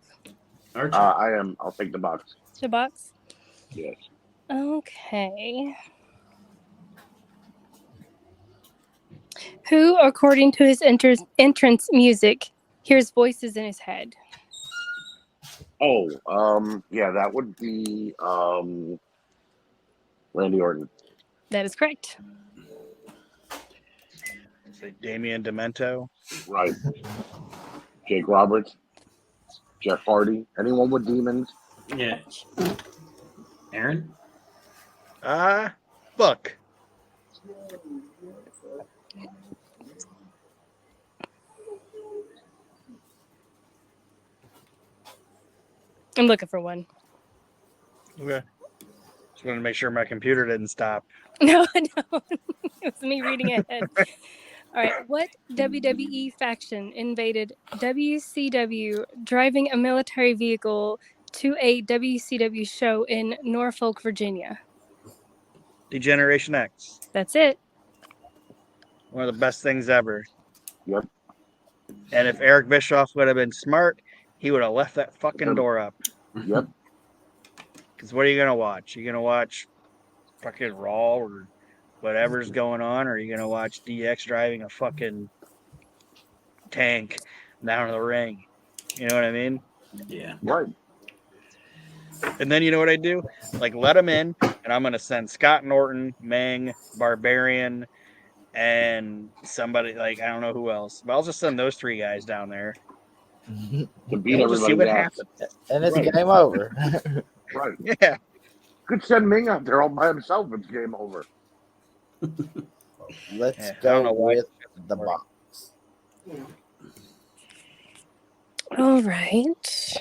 Archie. I am. I'll take the box. The box. Yes. Okay. Who, according to his entrance music, hears voices in his head? Oh, yeah, that would be Randy Orton. That is correct. Say Damian Demento. Right. Jake Roberts. Jeff Hardy. Anyone with demons. Yeah. Aaron? Fuck. I'm looking for one. Okay. Just wanted to make sure my computer didn't stop. No, no. It was me reading ahead. All right. What WWE faction invaded WCW driving a military vehicle to a WCW show in Norfolk, Virginia? Degeneration X. That's it. One of the best things ever. Yep. And if Eric Bischoff would have been smart, he would have left that fucking door up. Yep. Because what are you going to watch? You going to watch fucking Raw or whatever's going on? Or are you going to watch DX driving a fucking tank down the ring? You know what I mean? Yeah. Right. And then you know what I do? Like, let them in, and I'm going to send Scott Norton, Meng, Barbarian, and somebody, like, I don't know who else. But I'll just send those three guys down there. To beat We'll just see everybody what else. happens. And it's Right. game over. Right. Yeah. Could send Ming out there all by himself. It's game over. Let's Yeah, I don't go know why with the box. All right.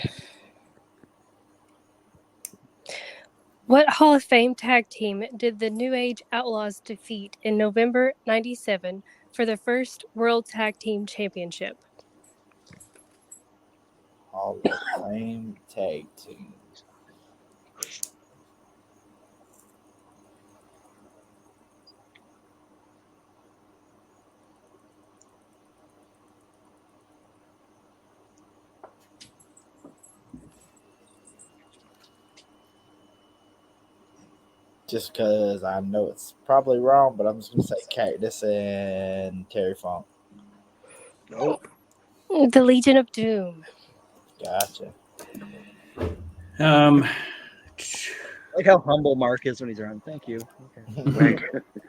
What Hall of Fame tag team did the New Age Outlaws defeat in November '97 for the first World Tag Team Championship? All the same tag team. Just because I know it's probably wrong, but I'm just going to say Cactus and Terry Funk. Nope. The Legion of Doom. Gotcha. Like how humble Mark is when he's around. Thank you. Okay.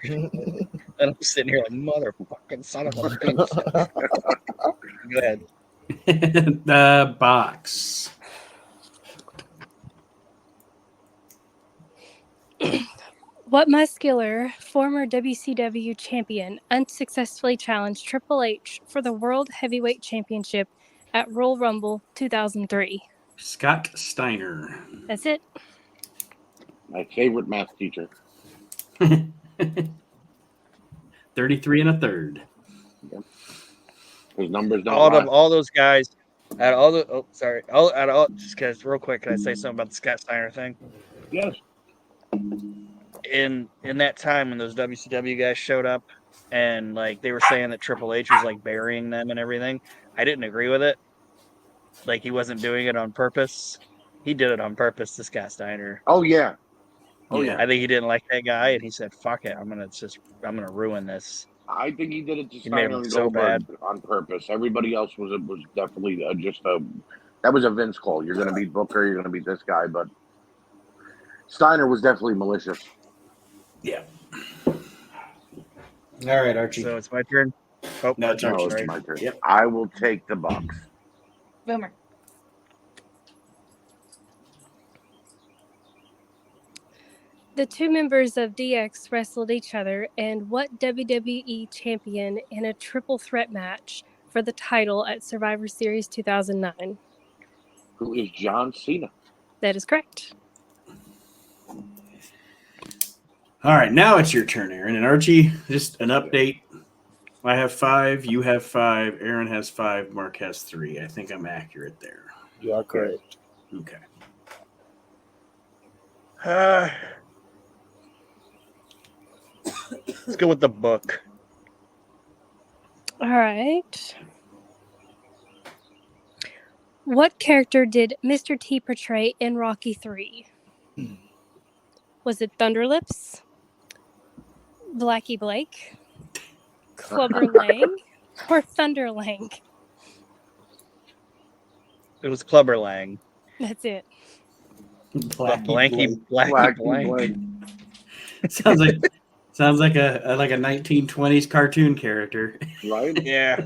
And I'm sitting here like, motherfucking son of a bitch. Go ahead. The box. What muscular former WCW champion unsuccessfully challenged Triple H for the World Heavyweight Championship at Royal Rumble 2003? Scott Steiner. That's it. My favorite math teacher. 33 and a third. His numbers don't all lie. of all those guys. Just guys, real quick, can I say something about the Scott Steiner thing? Yes. In that time when those WCW guys showed up and like they were saying that Triple H was like burying them and everything, I didn't agree with it. Like he wasn't doing it on purpose. He did it on purpose to Scott Steiner. Oh yeah. I think he didn't like that guy and he said, "Fuck it, I'm gonna ruin this." I think he did it to He made him Steiner look and so Goldberg on purpose. Everybody else was definitely that was a Vince call. You're going to beat Booker. You're going to beat this guy, but Steiner was definitely malicious. Yeah. All right, Archie. So it's my turn. Oh No, it's No, Archie's it's turn. my turn. Yep. I will take the Bucks. Boomer. The two members of DX wrestled each other and what WWE champion in a triple threat match for the title at Survivor Series 2009? Who is John Cena? That is correct. All right, now it's your turn, Aaron. And Archie, just an update. I have 5, you have 5, Aaron has 5, Mark has 3. I think I'm accurate there. You are correct. Okay. Let's go with the book. All right. What character did Mr. T portray in Rocky 3? Was it Thunderlips, Blackie Blake, Clubber Lang, or Thunderlang? It was Clubber Lang. That's it. Blackie Blackie Blake. Blank. Sounds like a 1920s cartoon character. Right? Yeah.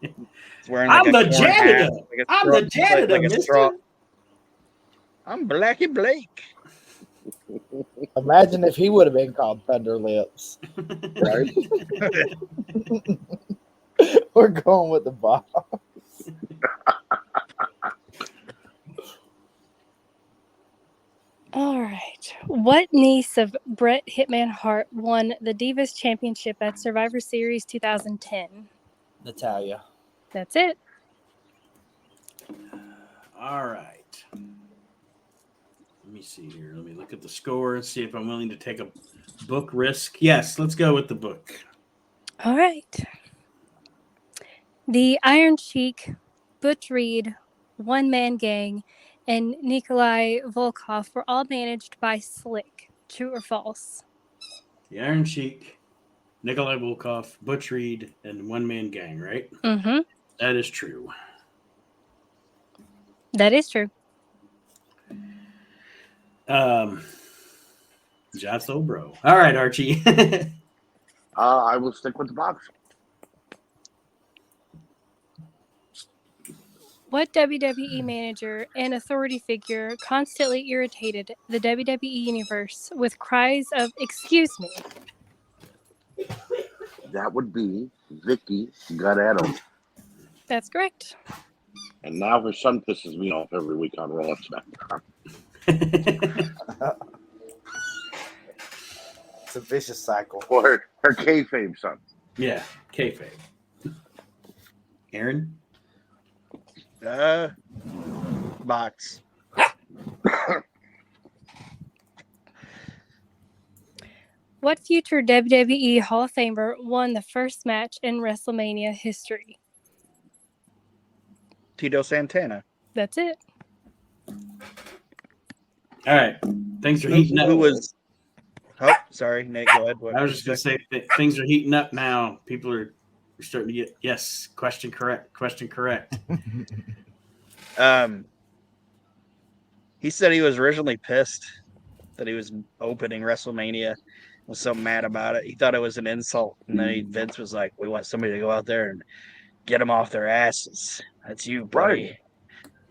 He's wearing I'm a the corn janitor. hat, like a I'm straw- the janitor, like a mister. straw- I'm Blackie Blake. Imagine if he would have been called Thunder Lips. Right? We're going with the box. All right. What niece of Bret Hitman Hart won the Divas Championship at Survivor Series 2010? Natalia. That's it. All right. Let me see here. Let me look at the score and see if I'm willing to take a book risk. Yes, let's go with the book. All right. The Iron Sheik, Butch Reed, One Man Gang, and Nikolai Volkov were all managed by Slick. True or false? The Iron Sheik, Nikolai Volkov, Butch Reed, and One Man Gang, right? Mm-hmm. That is true. That is true. Just bro. All right, Archie. I will stick with the box. What WWE manager and authority figure constantly irritated the WWE universe with cries of "Excuse me"? That would be Vicky Guerrero. That's correct. And now her son pisses me off every week on Raw and SmackDown. It's a vicious cycle. Or her kayfabe son. Yeah, kayfabe. Aaron? Box. What future WWE Hall of Famer won the first match in WrestleMania history? Tito Santana. That's it. All right. Things are heating up. Who was? Oh, sorry, Nate. Go ahead. I was just going to say things are heating up now. People are starting to get, yes, question correct. He said he was originally pissed that he was opening WrestleMania. Was so mad about it. He thought it was an insult, and then Vince was like, "We want somebody to go out there and get them off their asses. That's you, buddy." Right.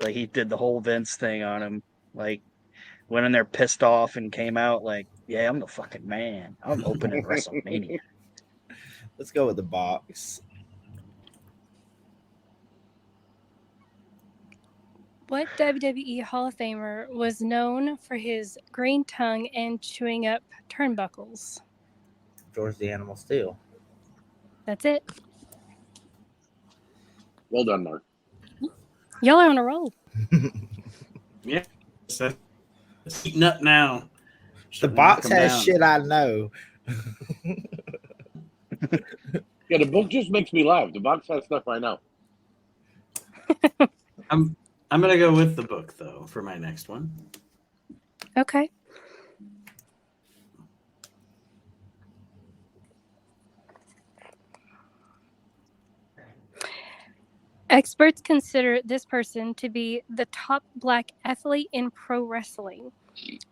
Like he did the whole Vince thing on him. Like went in there pissed off and came out like, "Yeah, I'm the fucking man. I'm opening WrestleMania." Let's go with the box. What WWE Hall of Famer was known for his green tongue and chewing up turnbuckles? George the Animal Steel. That's it. Well done, Mark. Y'all are on a roll. Yeah. So, it's heating up now. The box has shit I know. Yeah, the book just makes me laugh. The box has stuff I know. I'm gonna go with the book though for my next one. Okay. Experts consider this person to be the top black athlete in pro wrestling.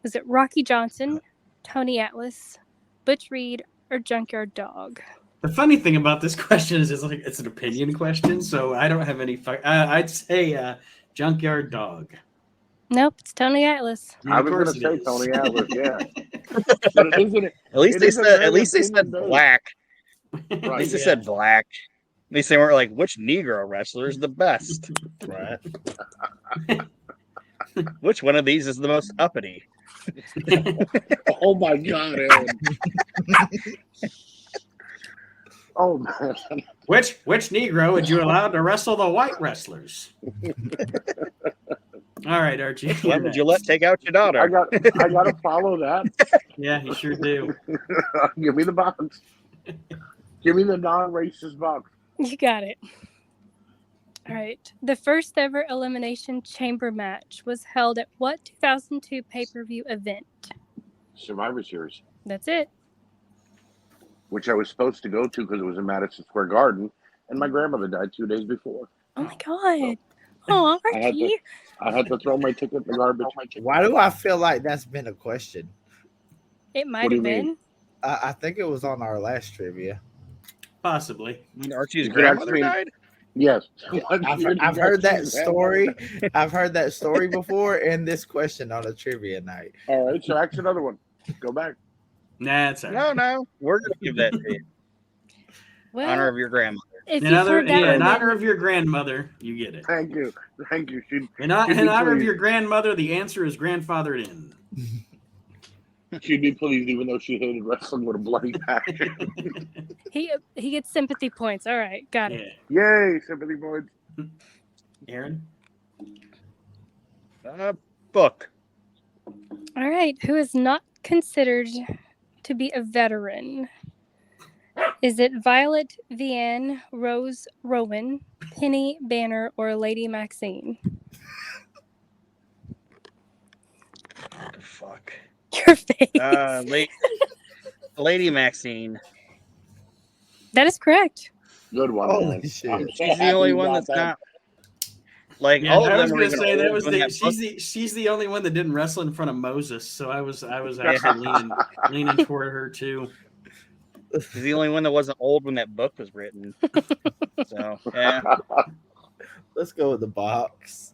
Is it Rocky Johnson, Tony Atlas, Butch Reed, or Junkyard Dog? The funny thing about this question is it's an opinion question, so I don't have any. I'd say Junkyard Dog. Nope, it's Tony Atlas. I was going to say Tony Atlas, yeah. But isn't it? At least they said black. Right, At least they said black. At least they weren't like, which Negro wrestler is the best? Right. Which one of these is the most uppity? Oh my God, Aaron. Oh man. Which Negro would you allow to wrestle the white wrestlers? All right, Archie. When would you let take out your daughter? I got to follow that. Yeah, you sure do. Give me the box. Give me the non-racist box. You got it. All right. The first ever Elimination Chamber match was held at what 2002 pay-per-view event? Survivor Series, That's it. which I was supposed to go to because it was in Madison Square Garden, and my grandmother died 2 days before. Oh my God. Oh, Archie. I had to throw my ticket in the garbage. Why do I feel like that's been a question? It might do have you mean? been. I think it was on our last trivia. Possibly. When Archie's You could grandmother actually- died? Yes. I've heard that story. I've heard that story before in this question on a trivia night. All right, so ask another one. Go back. Nah, it's all right. No. We're going to give that to you. Well, Honor of your grandmother. if In you've honor, heard that in one, honor of your grandmother, you get it. Thank you. She, In honor of your grandmother, the answer is grandfathered in. she'd be pleased, even though she hated wrestling with a bloody passion. he gets sympathy points. All right, got it. Yeah. Yay, sympathy points. Aaron? Book. All right, who is not considered to be a veteran? Is it Violet Vianne, Rose Rowan, Penny Banner, or Lady Maxine? Fuck. Your face. Lady Maxine. That is correct. Good one. Holy man. shit. I'm so She's the happy only you one got that's that. not like Yeah, all I of was them. going to say that was the she's the only one that didn't wrestle in front of Moses, so I was actually leaning toward her too. She's the only one that wasn't old when that book was written. So yeah. Let's go with the box.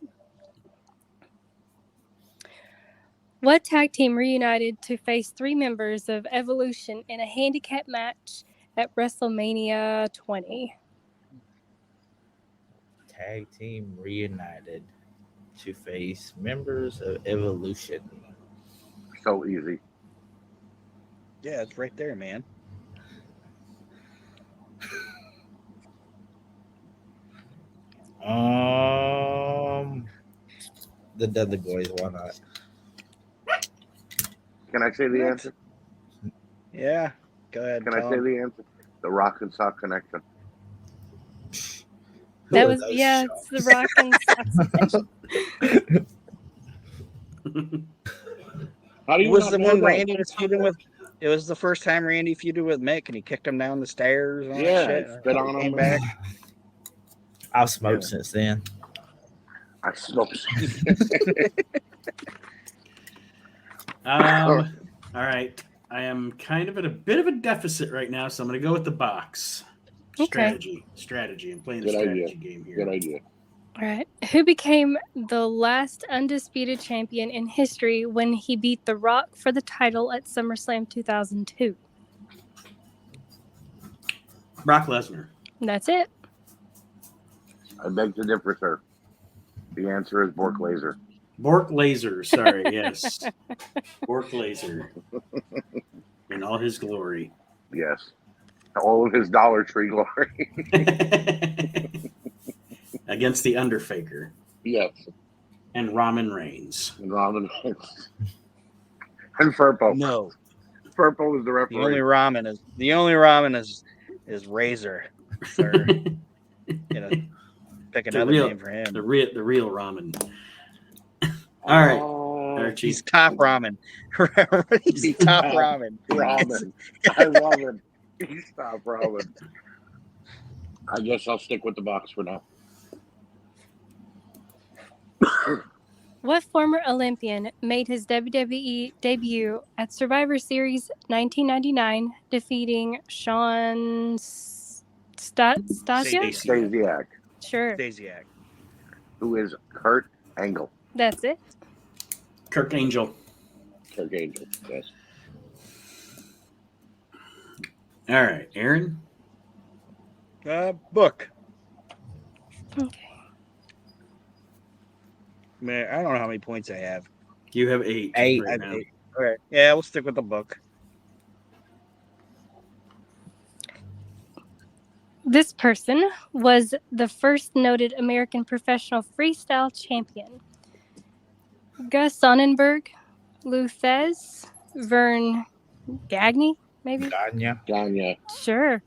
What tag team reunited to face 3 members of Evolution in a handicap match at WrestleMania 20? Tag team reunited to face members of Evolution. So easy. Yeah, it's right there, man. The Dudley Boys, why not? Can I say the answer? Yeah. Go ahead. Can I tell say him. the answer? The Rock and Sock Connection. Who That are was those it's the Rock and Sox. How do you was not the know one that? Randy was feuding with? It was the first time Randy feuded with Mick, and he kicked him down the stairs. And all Yeah, that shit. spit on Came him. back. I've smoked since then. I smoked. All right. I am kind of at a bit of a deficit right now, so I'm going to go with the box. Okay. Strategy. I'm playing a Good strategy idea. game here. Good idea. All right. Who became the last undisputed champion in history when he beat The Rock for the title at SummerSlam 2002? Brock Lesnar. That's it. I beg to differ, sir. The answer is Bork Laser. Bork Laser. Sorry, yes. Bork Laser. In all his glory. Yes. All of his Dollar Tree glory. against the Underfaker Yes. and Roman Reigns. And Robin and Firpo. No. Firpo was the referee. The only ramen is Razor. For pick another name for him. The real ramen. All right, Archie. He's top ramen. He's top ramen. Ramen. I love it. He's top ramen. I guess I'll stick with the box for now. What former Olympian made his WWE debut at Survivor Series 1999, defeating Sean Stasia? Stasiak. Sure, Stasiak. Who is Kurt Angle. that's it. Kirk Angel. Kurt Angle, yes. All right, Aaron. Book. Okay. Man, I don't know how many points I have. You have 8. Eight. right now. All right. Yeah, we'll stick with the book. This person was the first noted American professional freestyle champion. Gus Sonnenberg, Lou Thez, Vern Gagne, maybe? Gagne. Sure.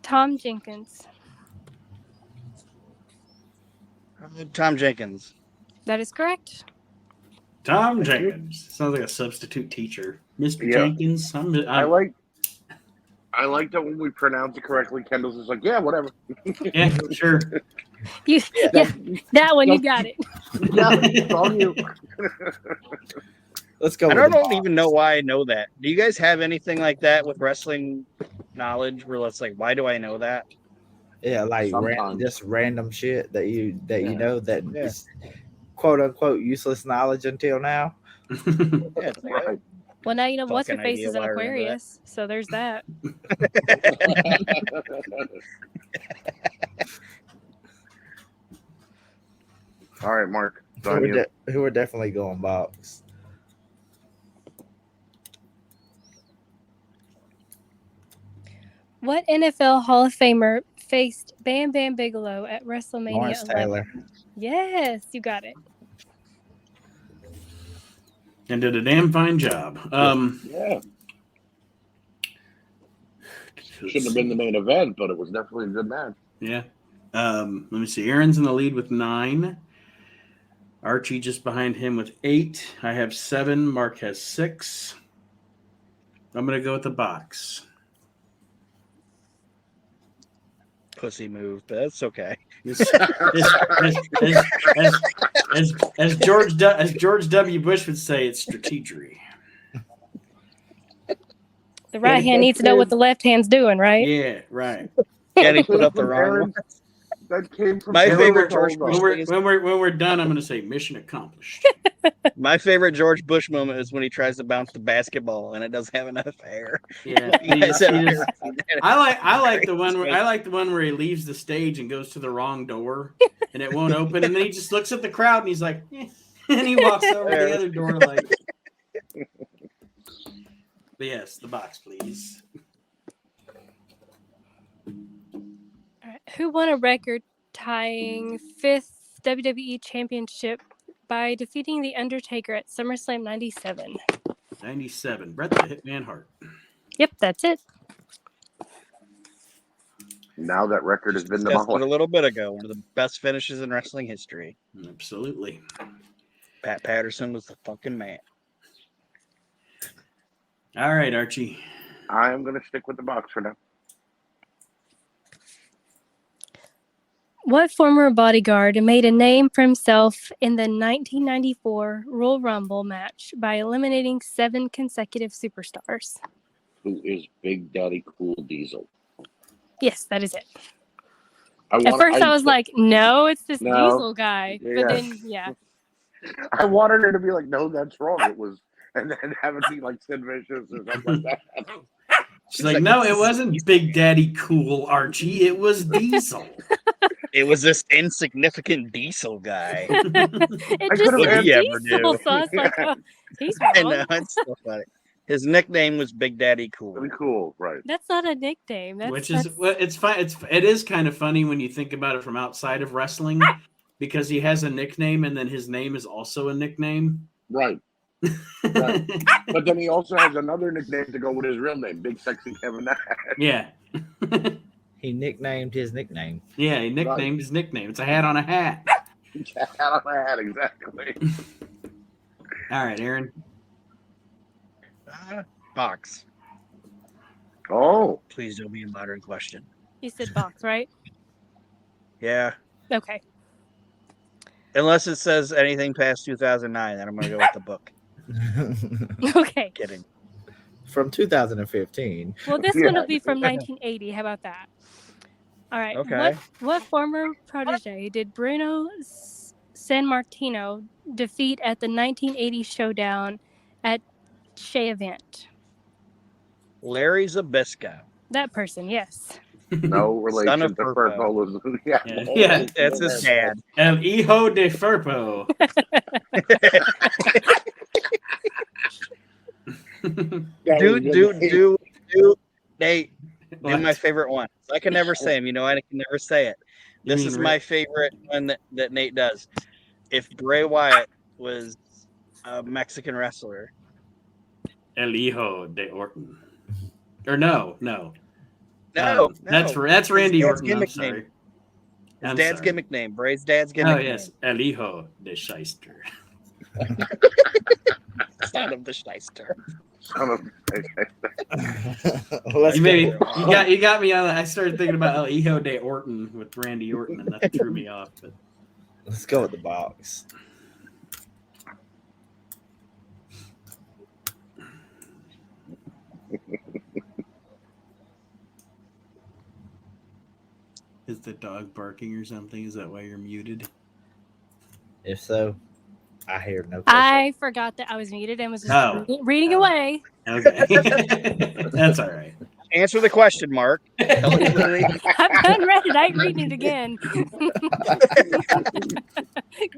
Tom Jenkins. Tom Jenkins. That is correct. Tom Jenkins. Sounds like a substitute teacher. Mr. Yeah. Jenkins. I like that when we pronounce it correctly, Kendall's just like, yeah, whatever. Yeah, sure. Yeah, that one, you got it. Yeah, it's on you. Let's go. I with don't the even know why I know that. Do you guys have anything like that with wrestling knowledge where it's like, why do I know that? Yeah, like Sometimes. just random shit that you Yeah. know that Yeah. is quote unquote useless knowledge until now. Yeah, it's like, Right. Well, now you know what's her Fucking face idea is an why I remember that. Aquarius, so there's that. All right, Mark. It's on you. Who are definitely going box. What NFL Hall of Famer faced Bam Bam Bigelow at WrestleMania Lawrence 11? Taylor. Yes, you got it. And did a damn fine job. Yeah. Shouldn't have been the main event, but it was definitely a good match. Yeah. Let me see. Aaron's in the lead with 9. Archie just behind him with 8. I have 7. Mark has 6. I'm going to go with the box. pussy move, but that's okay. As George W. Bush would say, it's strategery. The right hand needs to know what the left hand's doing, right? Yeah, right. Yeah, he put up the wrong one. That came from My When favorite we're- George when Bush. we're done, I'm going to say mission accomplished. My favorite George Bush moment is when he tries to bounce the basketball and it doesn't have enough air. Yeah, You guys have ever seen that? I like the one where he leaves the stage and goes to the wrong door and it won't open, and then he just looks at the crowd and he's like, eh, and he walks over to the other door like. But yes, the box, please. All right. Who won a record-tying 5th WWE Championship by defeating The Undertaker at SummerSlam 97? 97. Bret the Hitman Hart. Yep, that's it. Now that record has been Just a demolished. little bit ago, one of the best finishes in wrestling history. Absolutely. Pat Patterson was the fucking man. All right, Archie. I am going to stick with the box for now. What former bodyguard made a name for himself in the 1994 Royal Rumble match by eliminating 7 consecutive superstars? Who is Big Daddy Cool Diesel? Yes, that is it. At first, I was like, no, it's this No. Diesel guy. Yeah. But then, yeah. I wanted her to be like, no, that's wrong. It was, and then have it be like Sid Vicious or something like that. She's like, no, it wasn't Big Daddy Cool, Archie. It was Diesel. It was this insignificant diesel guy. It I just could've said ever Diesel, knew. so I was like, oh, he's I wrong. know, it's so funny. His nickname was Big Daddy Cool. Really cool, right? That's not a nickname. Which is well, it's fine. It is kind of funny when you think about it from outside of wrestling, because he has a nickname and then his name is also a nickname. Right. Right. But then he also has another nickname to go with his real name, Big Sexy Kevin Nash. Yeah. He nicknamed his nickname. Yeah, he nicknamed his nickname. It's a hat on a hat. Hat on a hat, exactly. All right, Aaron. Box. Oh, Please don't be a modern question. You said box, right? Yeah. Okay. Unless it says anything past 2009, then I'm going to go with the book. Okay. Kidding. From 2015. Well, this one will be from 1980. How about that? All right. Okay. What former protege did Bruno Sammartino defeat at the 1980 showdown at Shea Event? Larry Zbyszko. That person, yes. no relation Son to of Firpo. Firpo. Yeah. Yeah. That's his dad. El Hijo de Firpo. Do Nate. Do What? my favorite one. I can never say him. I can never say it. You This mean is Rick? my favorite one that Nate does. If Bray Wyatt was a Mexican wrestler, El Hijo de Orton. Or no. no, That's His Randy dad's Orton. I'm gimmick sorry. name. I'm His dad's sorry. gimmick name. Bray's dad's gimmick Oh yes, El Hijo de Shyster. name. Son of the Shyster. Son of Let's You go. got me on. I started thinking about El Hijo de Orton with Randy Orton, and that threw me off. But Let's go with the box. is the dog barking or something? Is that why you're muted? If so, I hear no. I forgot that I was muted and was just Oh. reading away. Okay, that's all right. Answer the question, Mark. Tell it clearly. I've done read it. I ain't reading it again.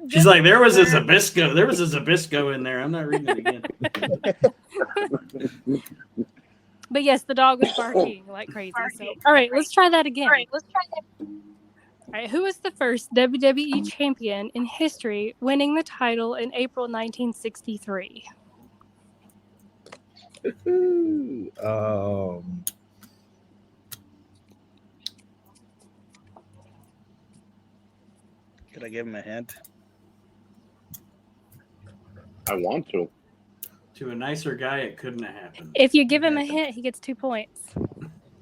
She's like, there was a Zbyszko. There was a Zbyszko in there. I'm not reading it again. But yes, the dog was barking like crazy. So, all right, let's try that again. All right, who was the first WWE champion in history winning the title in April 1963? Could I give him a hint? I want to. To a nicer guy, it couldn't have happened. If you give him a hint, he gets 2 points.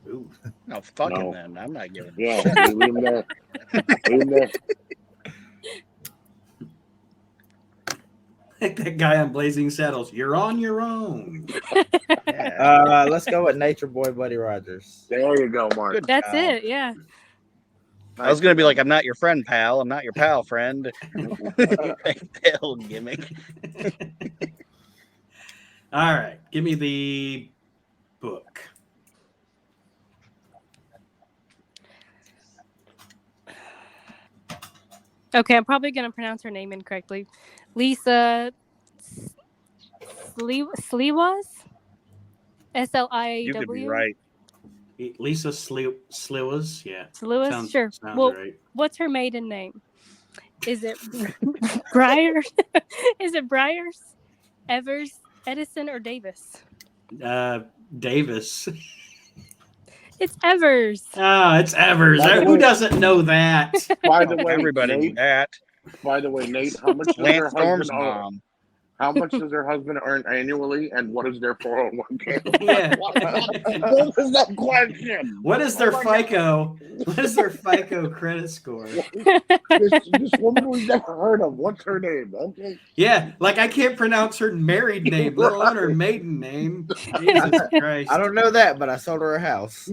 Ooh. No, fuck him No. then. I'm not giving him. Yeah, leave him there. Leave him there. Like that guy on Blazing Saddles. You're on your own. Yeah. Let's go with Nature Boy Buddy Rogers. There you go, Mark. Good That's job. it. Yeah. I was gonna be like, I'm not your friend, pal. I'm not your pal, friend. That whole gimmick. All right, give me the book. Okay, I'm probably going to pronounce her name incorrectly. Lisa Sliwas? S-L-I-A-W? You could be right. Lisa Sliwas. Yeah. Sliwas? Sure. Sounds Well, right. what's her maiden name? Is it Breyer? Is it Bryers, Evers, Edison, or Davis? Davis. It's Evers. Oh, it's Evers. By the Who way- doesn't know that? By the way, Everybody knew Nate, that. by the way, Nate, how much does her Lance Storm's husband earn? mom. How much does her husband earn annually, and what is their 401k? Yeah. What is that question? What is their Oh my God. FICO? What is their FICO credit score? This woman we've never heard of. What's her name? Okay. Yeah, like I can't pronounce her married name, let alone her maiden name. Jesus Christ. I don't know that, but I sold her a house.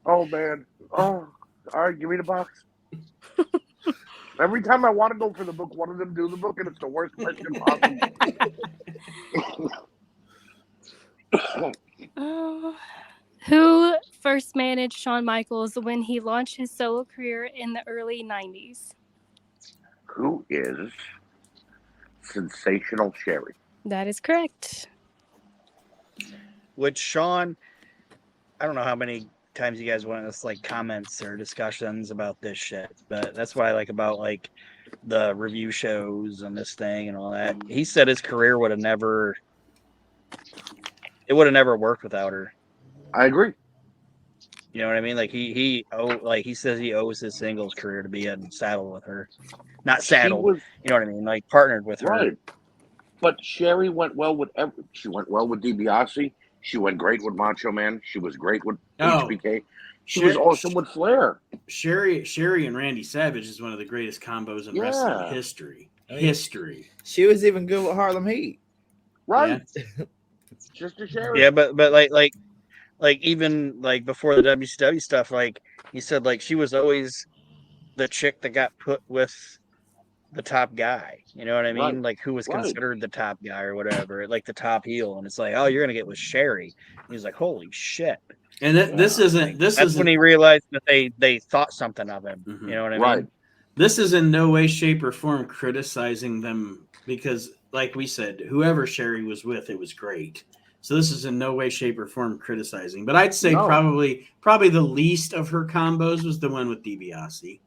Oh man. Oh, all right. Give me the box. Every time I want to go for the book, one of them do the book, and it's the worst question possible. Who first managed Shawn Michaels when he launched his solo career in the early 90s? Who is Sensational Sherry. That is correct. Which Sean, I don't know how many times you guys want us like comments or discussions about this shit, but that's what I like about like the review shows and this thing and all that. He said his career would have never worked without her. I agree. You know what I mean? Like he says he owes his singles career to be in saddle with her. Not saddle, you know what I mean? Like partnered with her. Right. But Sherry went well with she went well with DiBiase. She went great with Macho Man. She was great with HBK. She was awesome with Flair. Sherry and Randy Savage is one of the greatest combos in wrestling history. She was even good with Harlem Heat. Right. Yeah. Just a Sherry. Yeah, but like even like before the WCW stuff, like he said, like she was always the chick that got put with the top guy. You know what I mean? Right. Like who was considered the top guy or whatever, like the top heel. And it's like, oh, you're gonna get with Sherry. And he's like, holy shit. And that's when he realized that they thought something of him. Mm-hmm. You know what I mean? Right. This is in no way, shape, or form criticizing them because, like we said, whoever Sherry was with, it was great. So this is in no way, shape, or form criticizing. But I'd say probably the least of her combos was the one with DiBiase.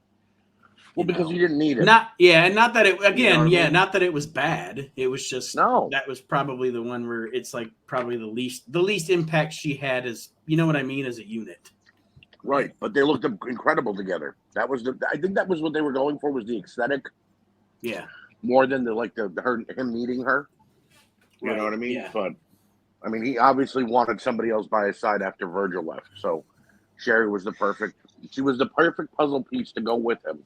Well, because you didn't need it. Not that it not that it was bad. It was just that was probably the one where it's like probably the least impact she had as, you know what I mean, as a unit. Right, but they looked incredible together. That was I think that was what they were going for, was the aesthetic. Yeah. More than him meeting her. You know what I mean? Yeah. But I mean, he obviously wanted somebody else by his side after Virgil left. So Sherry was the perfect puzzle piece to go with him.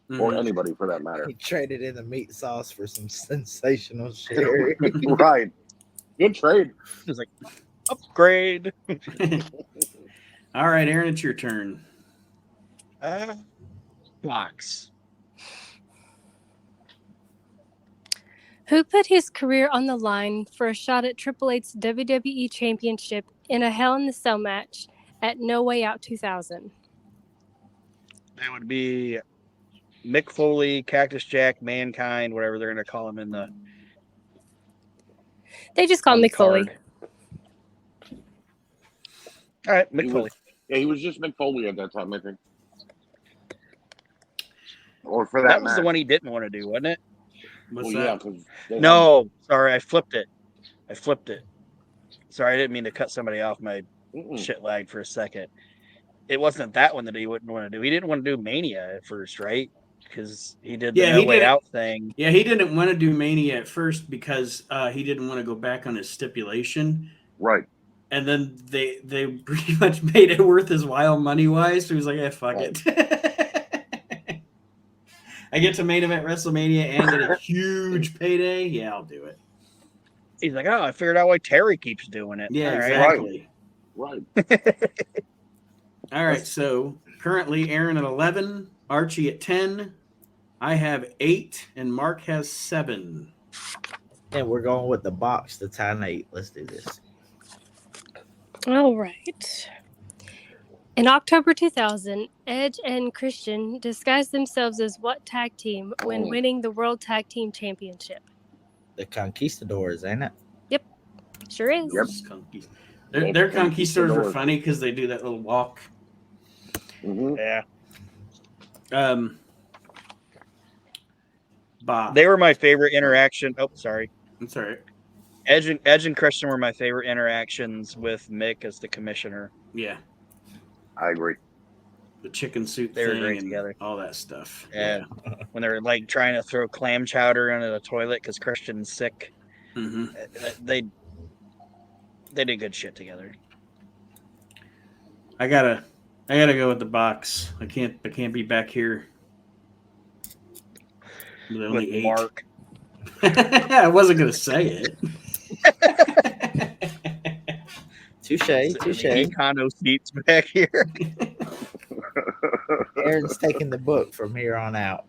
Mm-hmm. Or anybody for that matter. He traded in the meat sauce for some sensational Sherry. Right. Good trade. It was like, upgrade. All right, Aaron, it's your turn. Box. Who put his career on the line for a shot at Triple H's WWE Championship in a Hell in a Cell match at No Way Out 2000? That would be Mick Foley, Cactus Jack, Mankind, whatever they're going to call him in the. They just call him Mick Foley. All right, Mick Foley. He was just Mick Foley at that time, I think. Or for that was the one he didn't want to do, wasn't it? What's that? No, sorry, I flipped it. Sorry, I didn't mean to cut somebody off. My shit lagged for a second. It wasn't that one that he wouldn't want to do. He didn't want to do Mania at first, right? Because he did the No Way Out thing. Yeah, he didn't want to do Mania at first because he didn't want to go back on his stipulation. Right. And then they pretty much made it worth his while money-wise. So he was like, fuck it. I get to main event WrestleMania and get a huge payday. Yeah, I'll do it. He's like, I figured out why Terry keeps doing it. Yeah, exactly. Right. All right, so currently Aaron at 11, Archie at 10. I have 8, and Mark has 7. And we're going with the box to tie 8. Let's do this. All right. In October 2000, Edge and Christian disguised themselves as what tag team when winning the World Tag Team Championship? The Conquistadors, ain't it? Yep, sure is. Yep. Their Conquistadors are funny because they do that little walk. Mm-hmm. Yeah. Bob. They were my favorite interaction. Oh, sorry. I'm sorry. Edge and Christian were my favorite interactions with Mick as the commissioner. Yeah. I agree. The chicken soup they were thing great and together. All that stuff. Yeah. When they were like trying to throw clam chowder into the toilet because Christian's sick. Mm-hmm. They did good shit together. I gotta go with the box. I can't be back here with only 8. Mark. I wasn't gonna say it. Touche. Condo seats back here. Aaron's taking the book from here on out.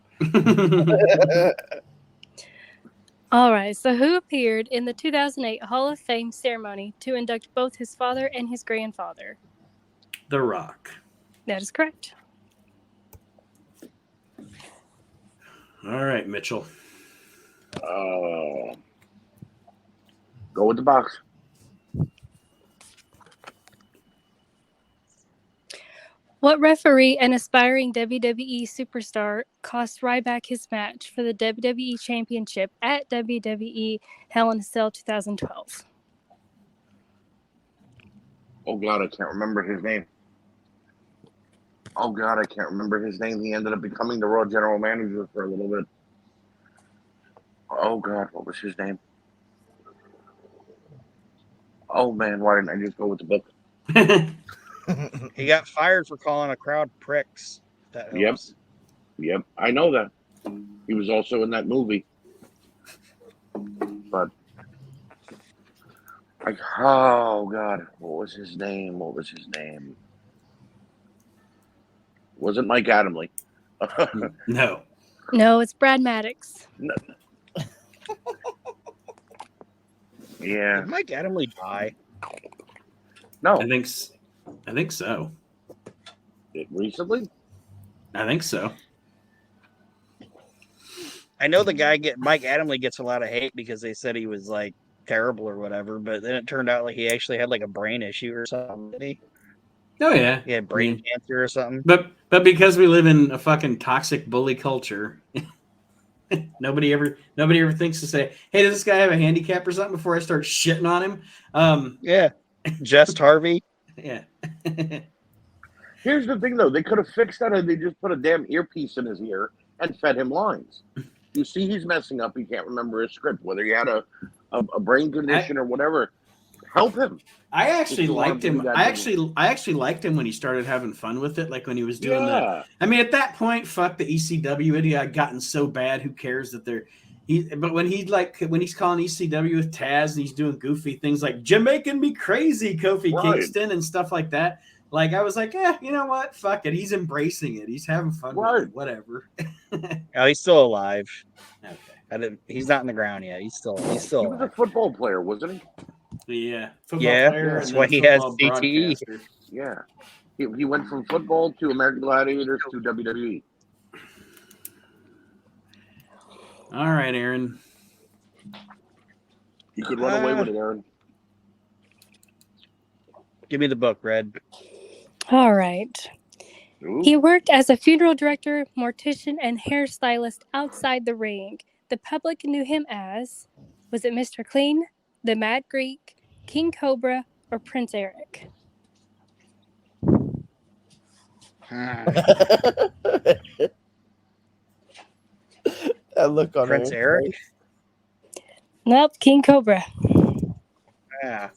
All right, so who appeared in the 2008 Hall of Fame ceremony to induct both his father and his grandfather? The Rock. That is correct. All right, Mitchell. Go with the box. What referee and aspiring WWE superstar cost Ryback his match for the WWE Championship at WWE Hell in a Cell 2012? Oh, God, I can't remember his name. He ended up becoming the Raw General Manager for a little bit. Oh, God, what was his name? Oh, man, why didn't I just go with the book? He got fired for calling a crowd pricks. That helps. Yep, I know that. He was also in that movie. But, oh, God, what was his name? Wasn't Mike Adamle. No. No, it's Brad Maddox. Yeah. Did Mike Adamle die? No. I think so. Recently? I think so. I know the guy Mike Adamle gets a lot of hate because they said he was like terrible or whatever, but then it turned out like he actually had like a brain issue or something. Didn't he? Oh yeah. He had brain cancer or something. But because we live in a fucking toxic bully culture, nobody ever thinks to say, "Hey, does this guy have a handicap or something?" before I start shitting on him. Yeah. Just Harvey. Yeah. Here's the thing, though. They could have fixed that and they just put a damn earpiece in his ear and fed him lines. You see he's messing up. He can't remember his script, whether he had a brain condition or whatever. Help him. I actually liked him. I actually liked him when he started having fun with it, like when he was doing the. I mean, at that point, fuck the ECW. It had gotten so bad. Who cares that they're. But when he's calling ECW with Taz and he's doing goofy things like "Jamaican me crazy" Kofi Kingston and stuff like that, like I was like, you know what? Fuck it. He's embracing it. He's having fun with it. Whatever. Oh, he's still alive. Okay. He's not in the ground yet. He's still. He was a football player, wasn't he? Yeah. Football player. That's why he has CTE. Yeah. He went from football to American Gladiators to WWE. All right, Aaron. You could run away with it, Aaron. Give me the book, Red. All right. Ooh. He worked as a funeral director, mortician, and hairstylist outside the ring. The public knew him as, was it Mr. Clean, the Mad Greek, King Cobra, or Prince Eric? That look on Prince Eric? Nope, King Cobra. Yeah.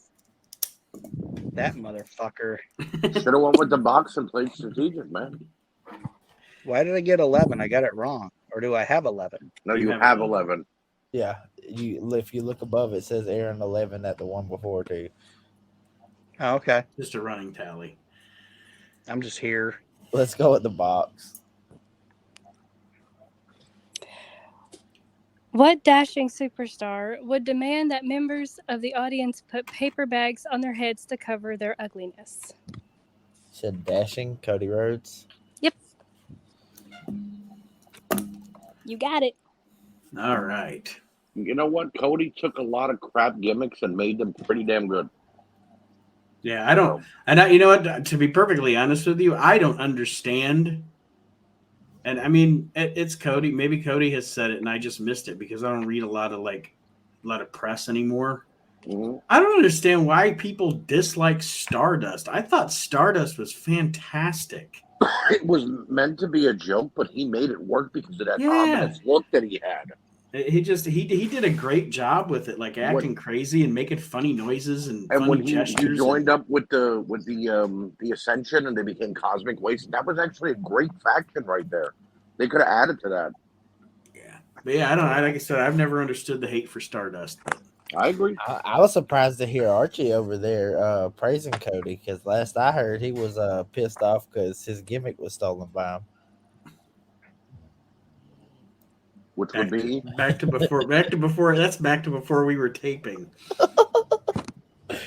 That motherfucker. Should have went with the box and played strategic, man. Why did I get 11? I got it wrong. Or do I have 11? No, you have 11. Yeah, if you look above, it says Aaron 11 at the one before too. Oh, okay. Just a running tally. I'm just here. Let's go with the box. What dashing superstar would demand that members of the audience put paper bags on their heads to cover their ugliness? Said dashing Cody Rhodes. Yep. You got it. All right. You know what? Cody took a lot of crap gimmicks and made them pretty damn good. Yeah, I don't. And you know what? To be perfectly honest with you, I don't understand. And I mean, it's Cody. Maybe Cody has said it, and I just missed it because I don't read a lot of press anymore. Mm-hmm. I don't understand why people dislike Stardust. I thought Stardust was fantastic. It was meant to be a joke, but he made it work because of that ominous look that he had. He did a great job with it, like acting crazy and making funny noises and funny when gestures. He joined up with the Ascension and they became Cosmic Waste. That was actually a great faction right there. They could have added to that. Yeah, but yeah, I don't know. Like I said, I've never understood the hate for Stardust. I agree. I was surprised to hear Archie over there praising Cody because last I heard he was pissed off because his gimmick was stolen by him. Which would be back to before. That's back to before we were taping.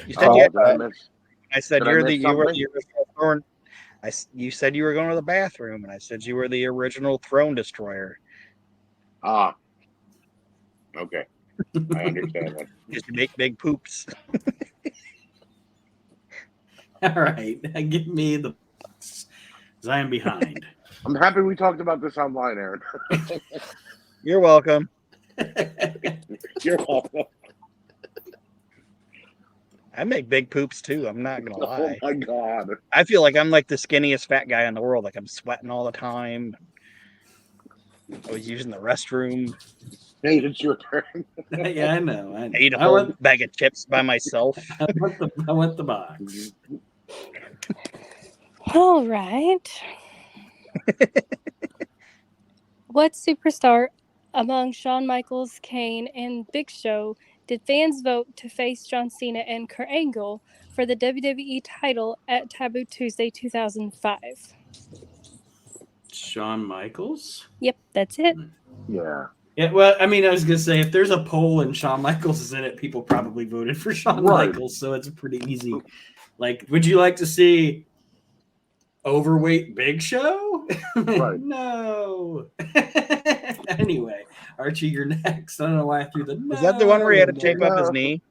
You said I said you were the original throne. You said you were going to the bathroom, and I said you were the original throne destroyer. Ah. Okay. I understand that. Just make big poops. All right. Give me the box, 'cause I am behind. I'm happy we talked about this online, Aaron. You're welcome. You're welcome. I make big poops too. I'm not gonna Oh lie. my God. I feel like I'm like the skinniest fat guy in the world. Like I'm sweating all the time. I was using the restroom. Hey, it's your turn. Yeah, I know. I ate a I whole want, bag of chips by myself. I want the box. All right. What superstar among Shawn Michaels, Kane, and Big Show did fans vote to face John Cena and Kurt Angle for the WWE title at Taboo Tuesday 2005? Shawn Michaels? Yep, that's it. Yeah. Yeah, well, I mean, I was going to say, if there's a poll and Shawn Michaels is in it, people probably voted for Shawn Right. Michaels, so it's pretty easy. Like, would you like to see overweight Big Show? Right. No. Anyway, Archie, you're next. I don't know why I threw the Was that the one where he had to no. tape up his knee?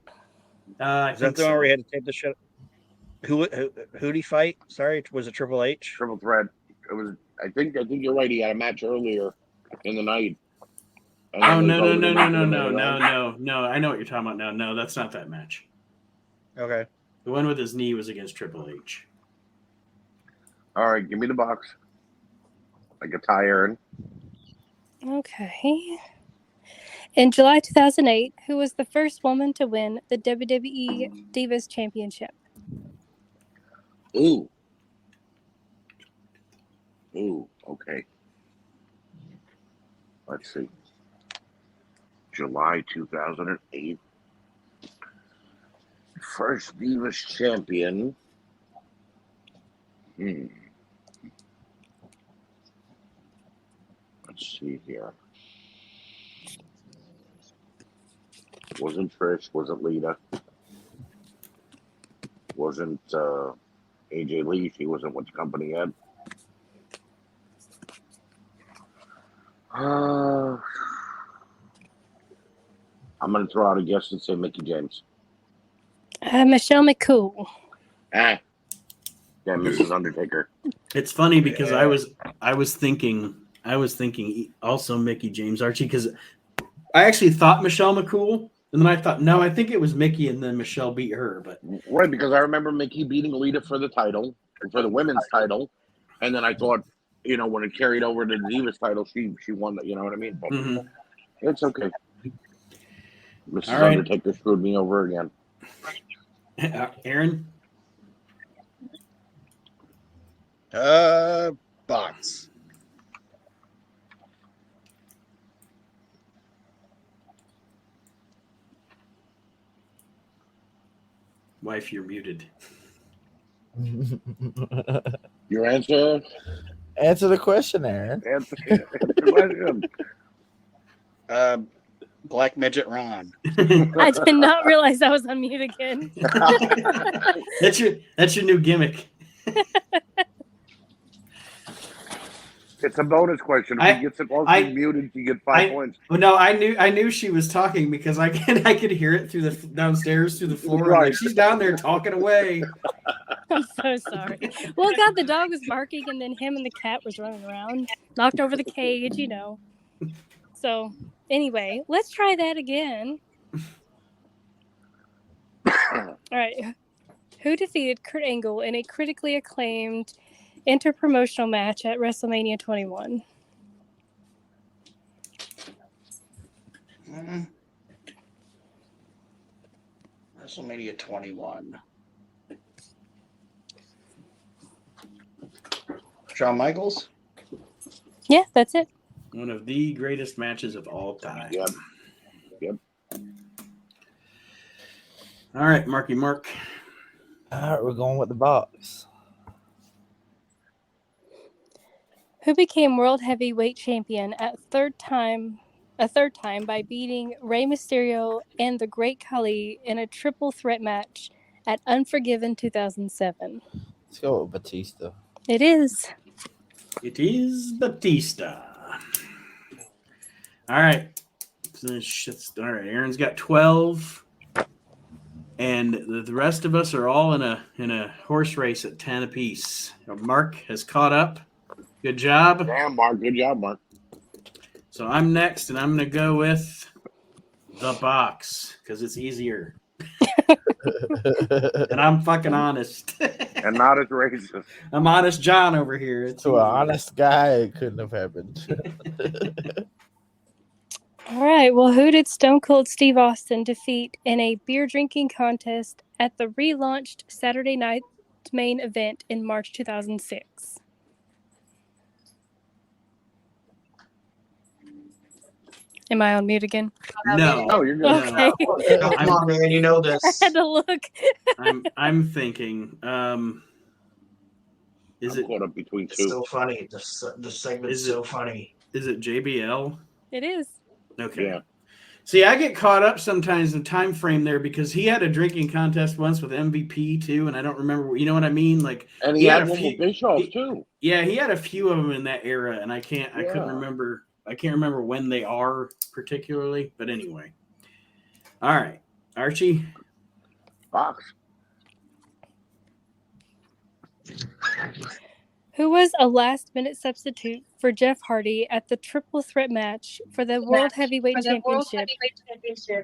I Is think that the so. one where he had to tape the shit? Who'd he fight? Sorry, was it Triple H? Triple threat. It was. I think you're right. He had a match earlier in the night. And Oh, then no. they voted him into the main event. No. I know what you're talking about now. No, that's not that match. Okay. The one with his knee was against Triple H. All right, give me the box. Like a tie, Aaron. Okay. In July 2008, who was the first woman to win the WWE Divas Championship? Ooh. Okay. Let's see. July 2008. First Divas champion. Let's see here. Wasn't Trish, wasn't Lita. Wasn't AJ Lee, she wasn't with the company yet. I'm going to throw out a guess and say Mickey James. Michelle McCool. Yeah, Mrs. Undertaker. It's funny because I was thinking also Mickey James, Archie, because I actually thought Michelle McCool, and then I thought, no, I think it was Mickey, and then Michelle beat her. But Right, because I remember Mickey beating Lita for the title, for the women's title, and then I thought, when it carried over to the Divas title, she won that. You know what I mean? But it's okay. Mrs. All right. Undertaker screwed me over again. Aaron, Box. wife, you're muted. Your answer? Answer the question, Aaron. Answer the question. Black Midget Ron. I did not realize I was on mute again. That's your new gimmick. It's a bonus question. If he gets it while she's muted, you get 5 points. No, I knew she was talking because I could hear it through the downstairs through the floor. Right. Like, she's down there talking away. I'm so sorry. Well, God, the dog was barking, and then him and the cat was running around, knocked over the cage, So, anyway, let's try that again. All right. Who defeated Kurt Angle in a critically acclaimed interpromotional match at WrestleMania 21? WrestleMania 21. Shawn Michaels? Yeah, that's it. One of the greatest matches of all time. Yep. All right, Marky Mark. All right, we're going with the box. Who became World Heavyweight Champion a third time by beating Rey Mysterio and the Great Khali in a triple threat match at Unforgiven 2007? Let's go with Batista. It is. It is Batista. All right. Shit's all right. Aaron's got 12, and the rest of us are all in a horse race at 10 apiece. Mark has caught up. Good job. Damn, Mark. Good job, Mark. So I'm next, and I'm going to go with the box because it's easier. And I'm fucking honest. And not as racist. I'm honest John over here. It's To an easier. honest guy, it couldn't have happened. All right. Well, who did Stone Cold Steve Austin defeat in a beer drinking contest at the relaunched Saturday Night Main event in March 2006? Am I on mute again? No. Oh, you're good. Okay. Come on, man. You know this. I had to look. I'm thinking. Is I'm it caught up between It's two. so funny. The segment's Is it- so funny. is it JBL? It is. Okay. Yeah. See, I get caught up sometimes in time frame there because he had a drinking contest once with MVP too, and I don't remember. You know what I mean? Like, And he He had had a one few- with Bischoff, he- too. yeah, he had a few of them in that era, and I couldn't Yeah. remember. I can't remember when they are particularly, but anyway. All right, Archie. Fox. Who was a last-minute substitute for Jeff Hardy at the triple threat match for the World Heavyweight Championship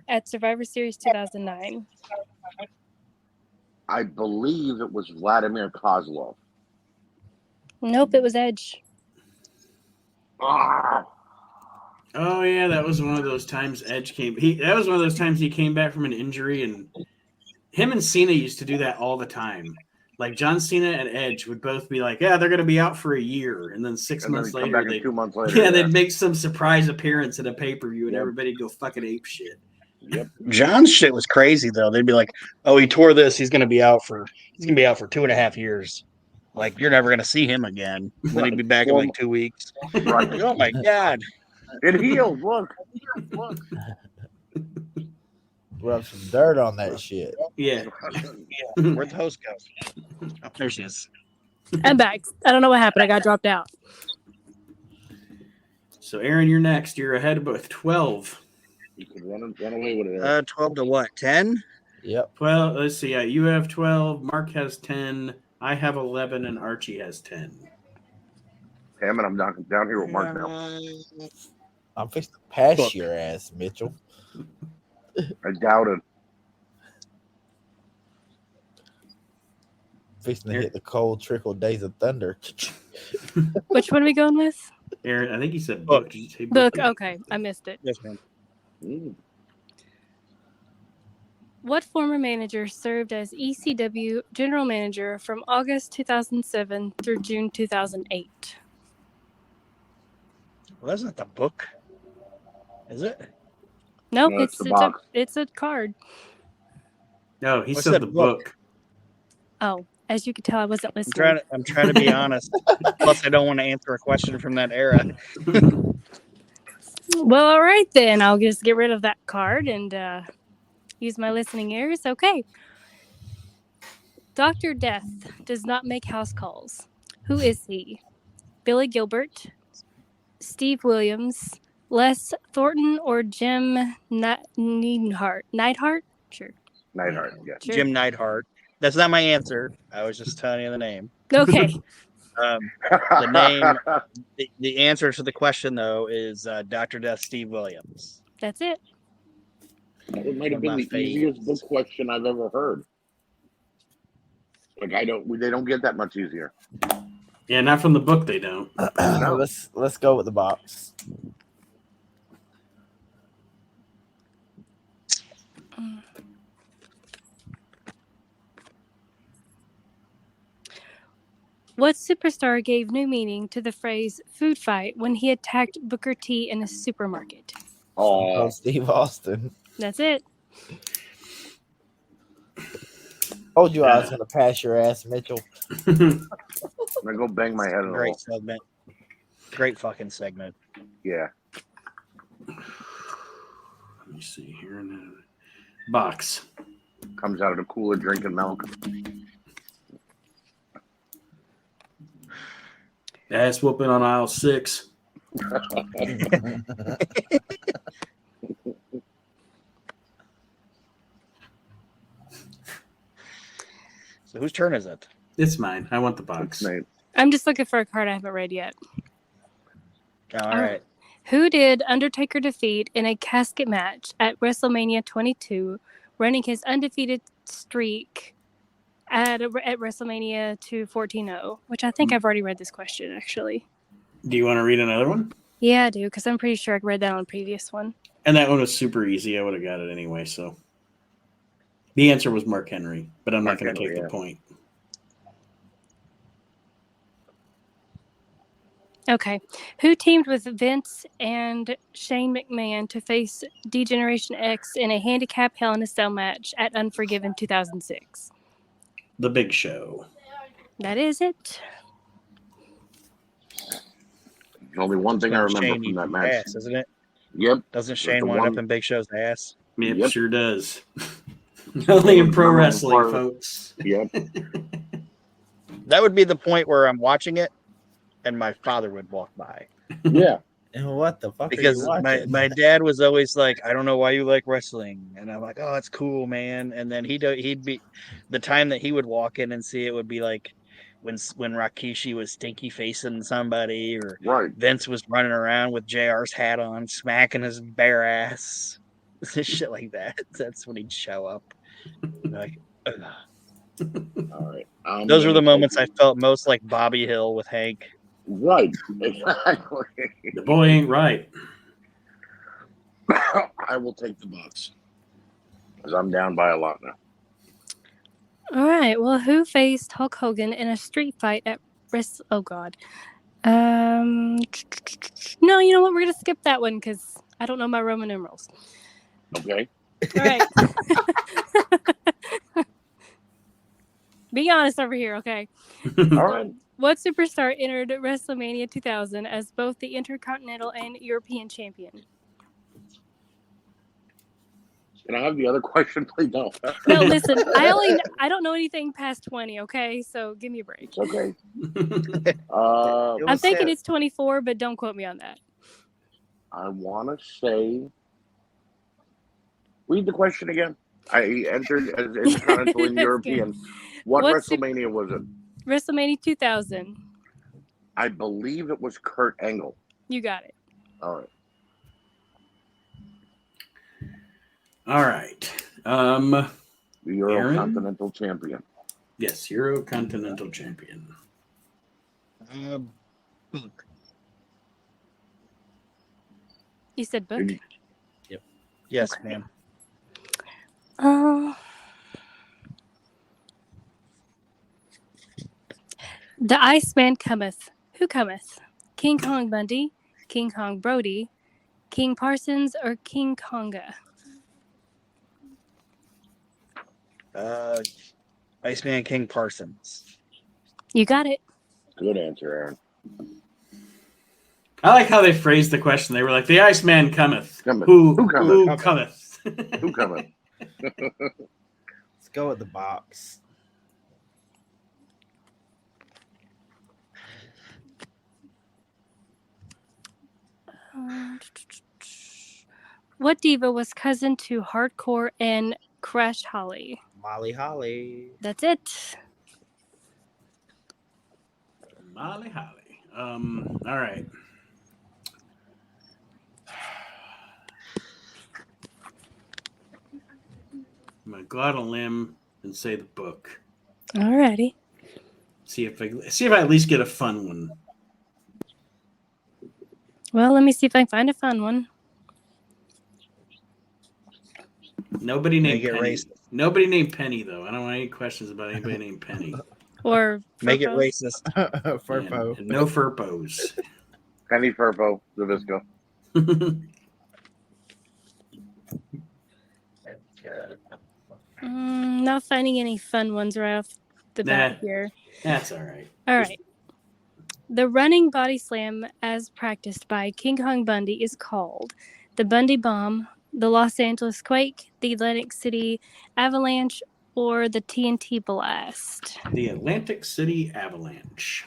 at Survivor Series 2009? I believe it was Vladimir Kozlov. Nope, it was Edge. Ah, Oh yeah, that was one of those times Edge came. That was one of those times he came back from an injury, and him and Cena used to do that all the time. Like John Cena and Edge would both be like, "Yeah, they're going to be out for a year," and then 6 and then months he come later, back they in 2 months later. yeah, they'd make some surprise appearance at a pay per view, and Yep. everybody'd go fucking ape shit. Yep. John's shit was crazy though. They'd be like, "Oh, he tore this. He's gonna be out for 2.5 years. Like you're never gonna see him again." And then he'd be back in like 2 weeks. Right. Like, oh my god! It healed. Look. Rub some dirt on that shit. Yeah. Where'd the host go? Oh, there she is. I'm back. I don't know what happened. I got dropped out. So Aaron, you're next. You're ahead with 12. You could run away with it. 12 to what? 10? Yep. Well, let's see. Yeah, you have 12. Mark has 10. I have 11, and Archie has 10. Damn it, I'm down here with Mark now. I'm fixing to pass Look. your ass, Mitchell. I doubt it. Fixing to hit the cold trickle days of thunder. Which one are we going with? Aaron, I think he said Book. book. Did you say Book. Okay, I missed it. Yes, ma'am. Mm. What former manager served as ECW general manager from August 2007 through June 2008? Well, that's not the book, is it? Nope, No, it's the box. it's a card. No, he What's said that the book? book. Oh, as you could tell, I wasn't listening. I'm trying to be honest. Plus, I don't want to answer a question from that era. Well, all right then. I'll just get rid of that card and use my listening ears. Okay. Dr. Death does not make house calls. Who is he? Billy Gilbert, Steve Williams, Les Thornton, or Jim Neidhart? Neidhart? Sure. Neidhart, yeah. Sure. Jim Neidhart. That's not my answer. I was just telling you the name. Okay. The name, the answer to the question though is Dr. Death Steve Williams. That's it. It might have One been of the my easiest favorites. book question I've ever heard. Like they don't get that much easier. Yeah, not from the book, they don't. No. Let's go with the box. What superstar gave new meaning to the phrase food fight when he attacked Booker T in a supermarket? Oh, Steve Austin. That's it. Told you I was gonna pass your ass, Mitchell. I'm gonna go bang my head in the Great wall. segment. Great fucking segment. Yeah. Let me see here. Box. Comes out of the cooler drinking milk. Ass whooping on aisle 6. Whose turn is it? It's mine. I want the box. It's Nate. I'm just looking for a card I haven't read yet. All right. Who did Undertaker defeat in a casket match at WrestleMania 22, running his undefeated streak at WrestleMania 214-0, which I think I've already read this question, actually. Do you want to read another one? Yeah, I do, because I'm pretty sure I read that on a previous one. And that one was super easy. I would have got it anyway. So the answer was Mark Henry, but I'm not going to take the point. Okay. Who teamed with Vince and Shane McMahon to face D-Generation X in a handicap Hell in a Cell match at Unforgiven 2006? The Big Show. That is it. There's only one thing I remember Shane from eats that his match. ass, isn't it? Yep. Doesn't That's Shane the wind one- up in Big Show's ass? Yep, sure does. Only in pro wrestling, folks. Yep. That would be the point where I'm watching it and my father would walk by. Yeah. And what the fuck? Because are you watching? my dad was always like, I don't know why you like wrestling. And I'm like, oh, it's cool, man. And then he'd be, the time that he would walk in and see it would be like when Rikishi was stinky facing somebody, or Right. Vince was running around with JR's hat on, smacking his bare ass. Shit like that. That's when he'd show up. Like, ugh. All right. Those were the moments I felt most like Bobby Hill with Hank. Right. Exactly. The boy ain't right. I will take the box because I'm down by a lot now. All right. Well, who faced Hulk Hogan in a street fight at Oh God. No, you know what? We're gonna skip that one because I don't know my Roman numerals. Okay. All right. Be honest over here, okay? All right. What superstar entered WrestleMania 2000 as both the Intercontinental and European champion? Can I have the other question, please? No. No, listen. I don't know anything past 20. Okay, so give me a break. It's okay. I'm thinking it's 24, but don't quote me on that. I want to say. Read the question again. I entered as Intercontinental and That's European. What What's WrestleMania was it? WrestleMania 2000. I believe it was Kurt Angle. You got it. All right. All right. The Euro Aaron? Continental Champion. Yes, Euro Continental Champion. Book. You said book. Yes, Okay. ma'am. The Iceman cometh. Who cometh? King Kong Bundy, King Kong Brody, King Parsons, or King Konga? Iceman King Parsons. You got it. Good answer, Aaron. I like how they phrased the question. They were like, "The Iceman cometh. Cometh. Who Who cometh? Who cometh?" Who coming? Let's go with the box. What diva was cousin to Hardcore and Crash Holly? Molly Holly. That's it. Molly Holly. All right. I'm gonna go out on a limb and say the book. Alrighty. See if I at least get a fun one. Well, let me see if I can find a fun one. Nobody named Make it Penny. racist. Nobody named Penny though. I don't want any questions about anybody named Penny. Or Make it Firpos. racist. Firpo. And no Firpos. Penny Firpo, Zabisco. Not finding any fun ones right off the bat here. That's all right. All right. The running body slam as practiced by King Kong Bundy is called the Bundy Bomb, the Los Angeles Quake, the Atlantic City Avalanche, or the TNT Blast. The Atlantic City Avalanche.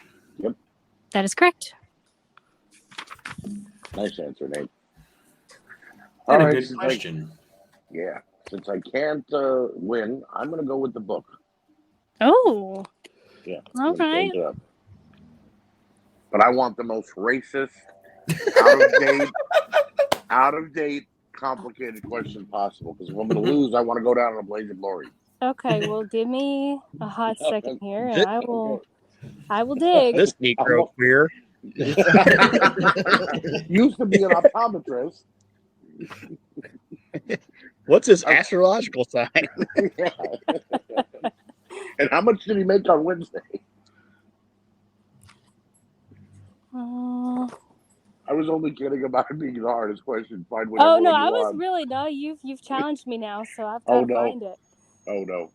That is correct. Nice answer, Nate. And a right, good since question. Since I can't win, I'm going to go with the book. Oh, Yeah. all let's right. change it up. But I want the most racist, out of date, complicated question possible. Because if I'm going to lose, I want to go down in a blaze of glory. Okay, well, give me a hot second here, and This- I will dig. This Negro queer. Used to be an optometrist. What's his astrological sign? And how much did he make on Wednesday? I was only kidding about it being the hardest question. Find whatever Oh no, one you I was want. really no. You've challenged me now, so I've got to find it. Oh no.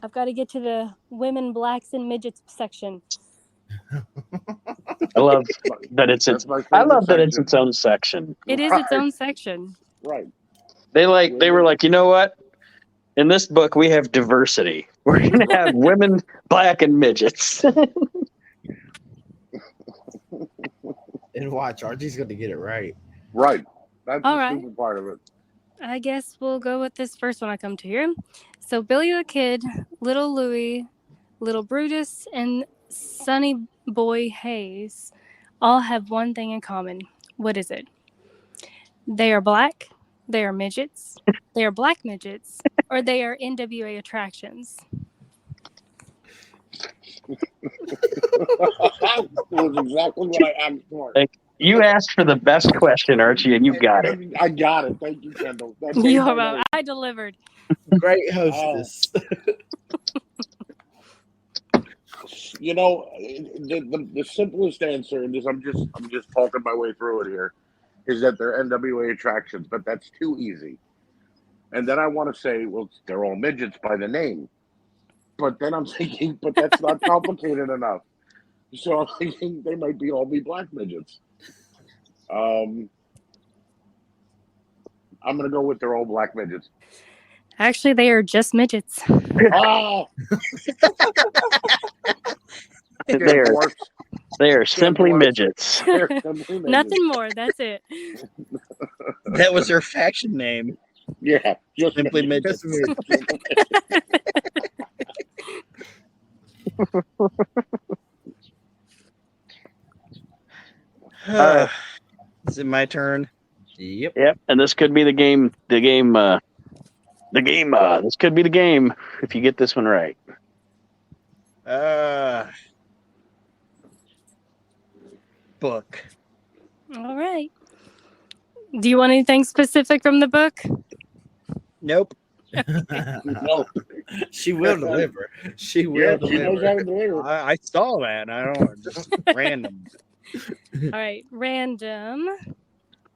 I've got to get to the women, blacks, and midgets section. I love that it's That's its. my I favorite love that it's section. its own section. It is its own section. Right. They were like, you know what? In this book, we have diversity. We're gonna have women, black, and midgets. And watch, Archie's going to get it right. Right. That's All the right. stupid part of it. I guess we'll go with this first one I come to here. So Billy the Kid, Little Louie, Little Brutus, and Sonny Boy Hayes all have one thing in common. What is it? They are black, they are midgets, they are black midgets, or they are NWA attractions. That was exactly what I asked for. You asked for the best question, Archie, and you got it. I got it. Thank you, Kendall. That made You my are, day. I delivered. Great hostess. You know, the simplest answer, and this I'm just talking my way through it here, is that they're NWA attractions, but that's too easy. And then I want to say, well, they're all midgets by the name. But then I'm thinking, but that's not complicated enough. So I'm thinking they might all be black midgets. I'm gonna go with they're all black midgets. Actually, they are just midgets. Oh, They are simply midgets. They're simply midgets. Nothing more. That's it. That was their faction name. Yeah, just Simply midgets. right. Is it my turn? Yep. Yep, and this could be the game. This could be the game if you get this one right. Book. All right. Do you want anything specific from the book? Nope. No. She will deliver. She will Yeah, she knows how deliver. to deliver. I saw that. I don't know. Just random. All right. Random.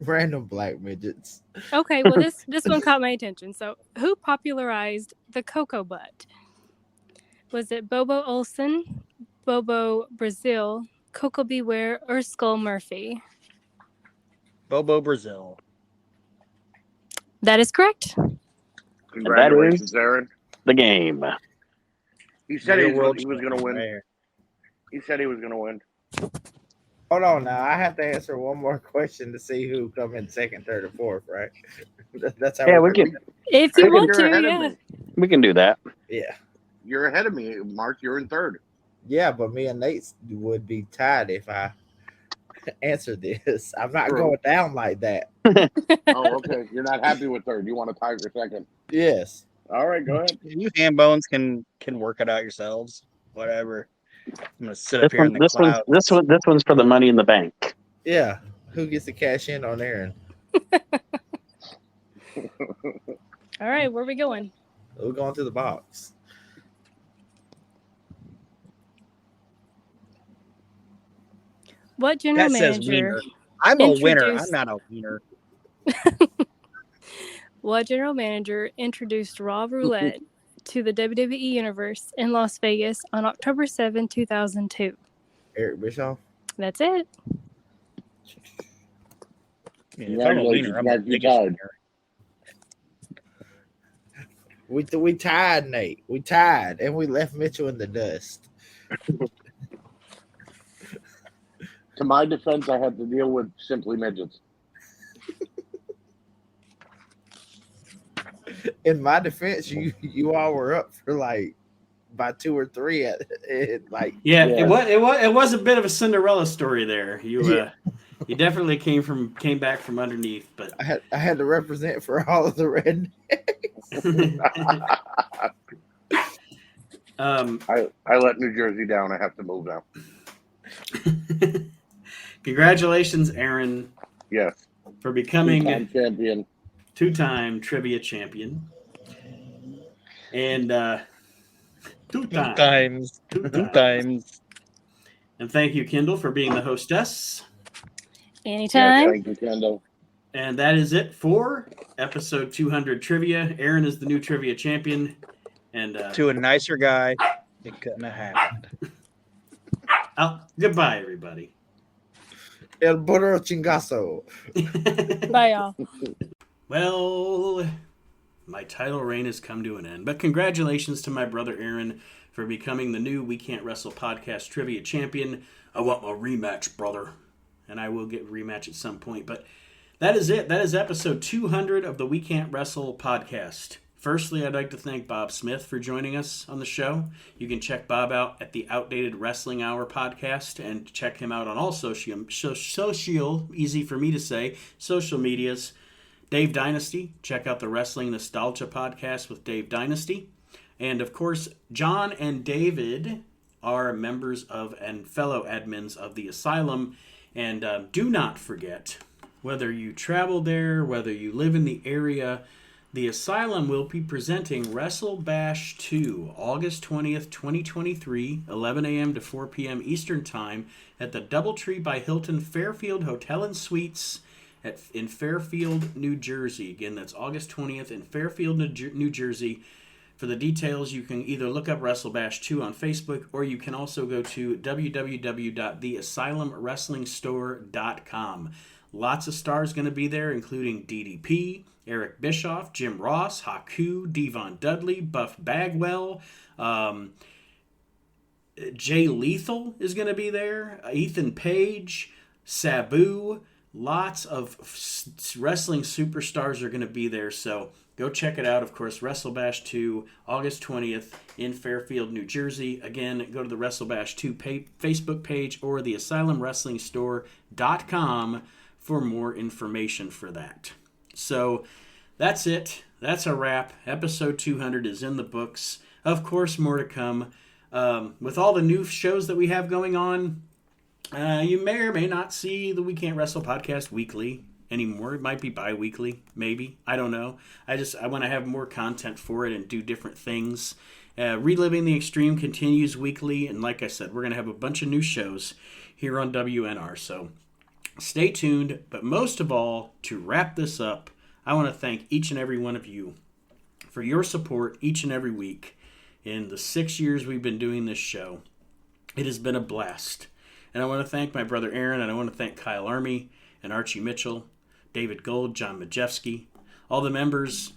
Random black midgets. Okay, well this one caught my attention. So, who popularized the cocoa butt? Was it Bobo Olson, Bobo Brazil, Coco Beware, or Skull Murphy? Bobo Brazil. That is correct. Congratulations, Aaron. The game. He said he was World going to win. champion. He said he was going to win. Hold on now. I have to answer one more question to see who come in second, third, or fourth, right? That's how Yeah, we we can. If you want You're to, ahead of yeah. me. We can do that. Yeah. You're ahead of me, Mark. You're in third. Yeah, but me and Nate would be tied if I answered this. I'm not True. going down like that. Oh, okay. You're not happy with third. You want to tie for second. Yes. All right, go ahead. You hand bones can work it out yourselves. Whatever. I'm gonna sit up This here in one, the this one, clouds. this one's for the money in the bank. Yeah. Who gets to cash in on Aaron? All right, where are we going? We're going to the box. What general That says manager? wiener. I'm a winner. I'm introduced- not a wiener. What general manager introduced Raw Roulette to the WWE Universe in Las Vegas on October 7, 2002? Eric Bischoff. That's it. I mean, if I'm a wiener, I'm the Mark, you biggest tied. wiener. We tied, Nate. We tied, and we left Mitchell in the dust. To my defense, I had to deal with simply midgets. In my defense, you all were up for like by 2 or 3 like Yeah, it was a bit of a Cinderella story there. You you definitely came back from underneath, but I had to represent for all of the rednecks. I let New Jersey down. I have to move now. Congratulations, Aaron. Yes. For becoming Two-time champion. Two-time trivia champion. And two times. And thank you, Kendall, for being the hostess. Anytime. Yeah, thank you, Kendall. And that is it for episode 200 trivia. Aaron is the new trivia champion. And to a nicer guy, it couldn't have happened. Goodbye, everybody. El burro chingazo. Bye, y'all. Well, my title reign has come to an end. But congratulations to my brother Aaron for becoming the new We Can't Wrestle Podcast trivia champion. I want my rematch, brother. And I will get a rematch at some point. But that is it. That is episode 200 of the We Can't Wrestle Podcast. Firstly, I'd like to thank Bob Smith for joining us on the show. You can check Bob out at the Outdated Wrestling Hour podcast and check him out on all social, easy for me to say, social medias. Dave Dynasty, check out the Wrestling Nostalgia podcast with Dave Dynasty. And of course, John and David are members of and fellow admins of the Asylum. And do not forget, whether you travel there, whether you live in the area, the Asylum will be presenting Wrestle Bash 2, August 20th, 2023, 11 a.m. to 4 p.m. Eastern Time at the Doubletree by Hilton Fairfield Hotel and Suites in Fairfield, New Jersey. Again, that's August 20th in Fairfield, New Jersey. For the details, you can either look up Wrestle Bash 2 on Facebook, or you can also go to www.theasylumwrestlingstore.com. Lots of stars going to be there, including DDP, Eric Bischoff, Jim Ross, Haku, Devon Dudley, Buff Bagwell, Jay Lethal is going to be there, Ethan Page, Sabu. Lots of wrestling superstars are going to be there, so go check it out. Of course, Wrestle Bash 2, August 20th in Fairfield, New Jersey. Again, go to the Wrestle Bash 2 Facebook page or the asylumwrestlingstore.com for more information for that. So that's it. That's a wrap. Episode 200 is in the books. Of course, more to come. With all the new shows that we have going on, you may or may not see the We Can't Wrestle podcast weekly anymore. It might be bi-weekly, maybe. I don't know. I want to have more content for it and do different things. Reliving the Extreme continues weekly, and like I said, we're going to have a bunch of new shows here on WNR, so stay tuned. But most of all, to wrap this up, I want to thank each and every one of you for your support each and every week. In the 6 years we've been doing this show, it has been a blast. And I want to thank my brother Aaron, and I want to thank Kyle Army and Archie Mitchell, David Gold, John Majefski, all the members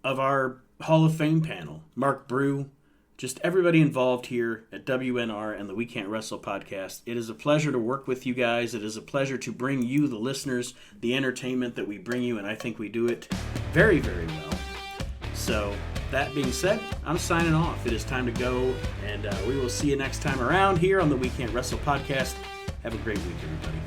of our Hall of Fame panel, Mark Brew, just everybody involved here at WNR and the We Can't Wrestle podcast. It is a pleasure to work with you guys. It is a pleasure to bring you, the listeners, the entertainment that we bring you, and I think we do it very, very well. So that being said, I'm signing off. It is time to go, and we will see you next time around here on the We Can't Wrestle podcast. Have a great week, everybody.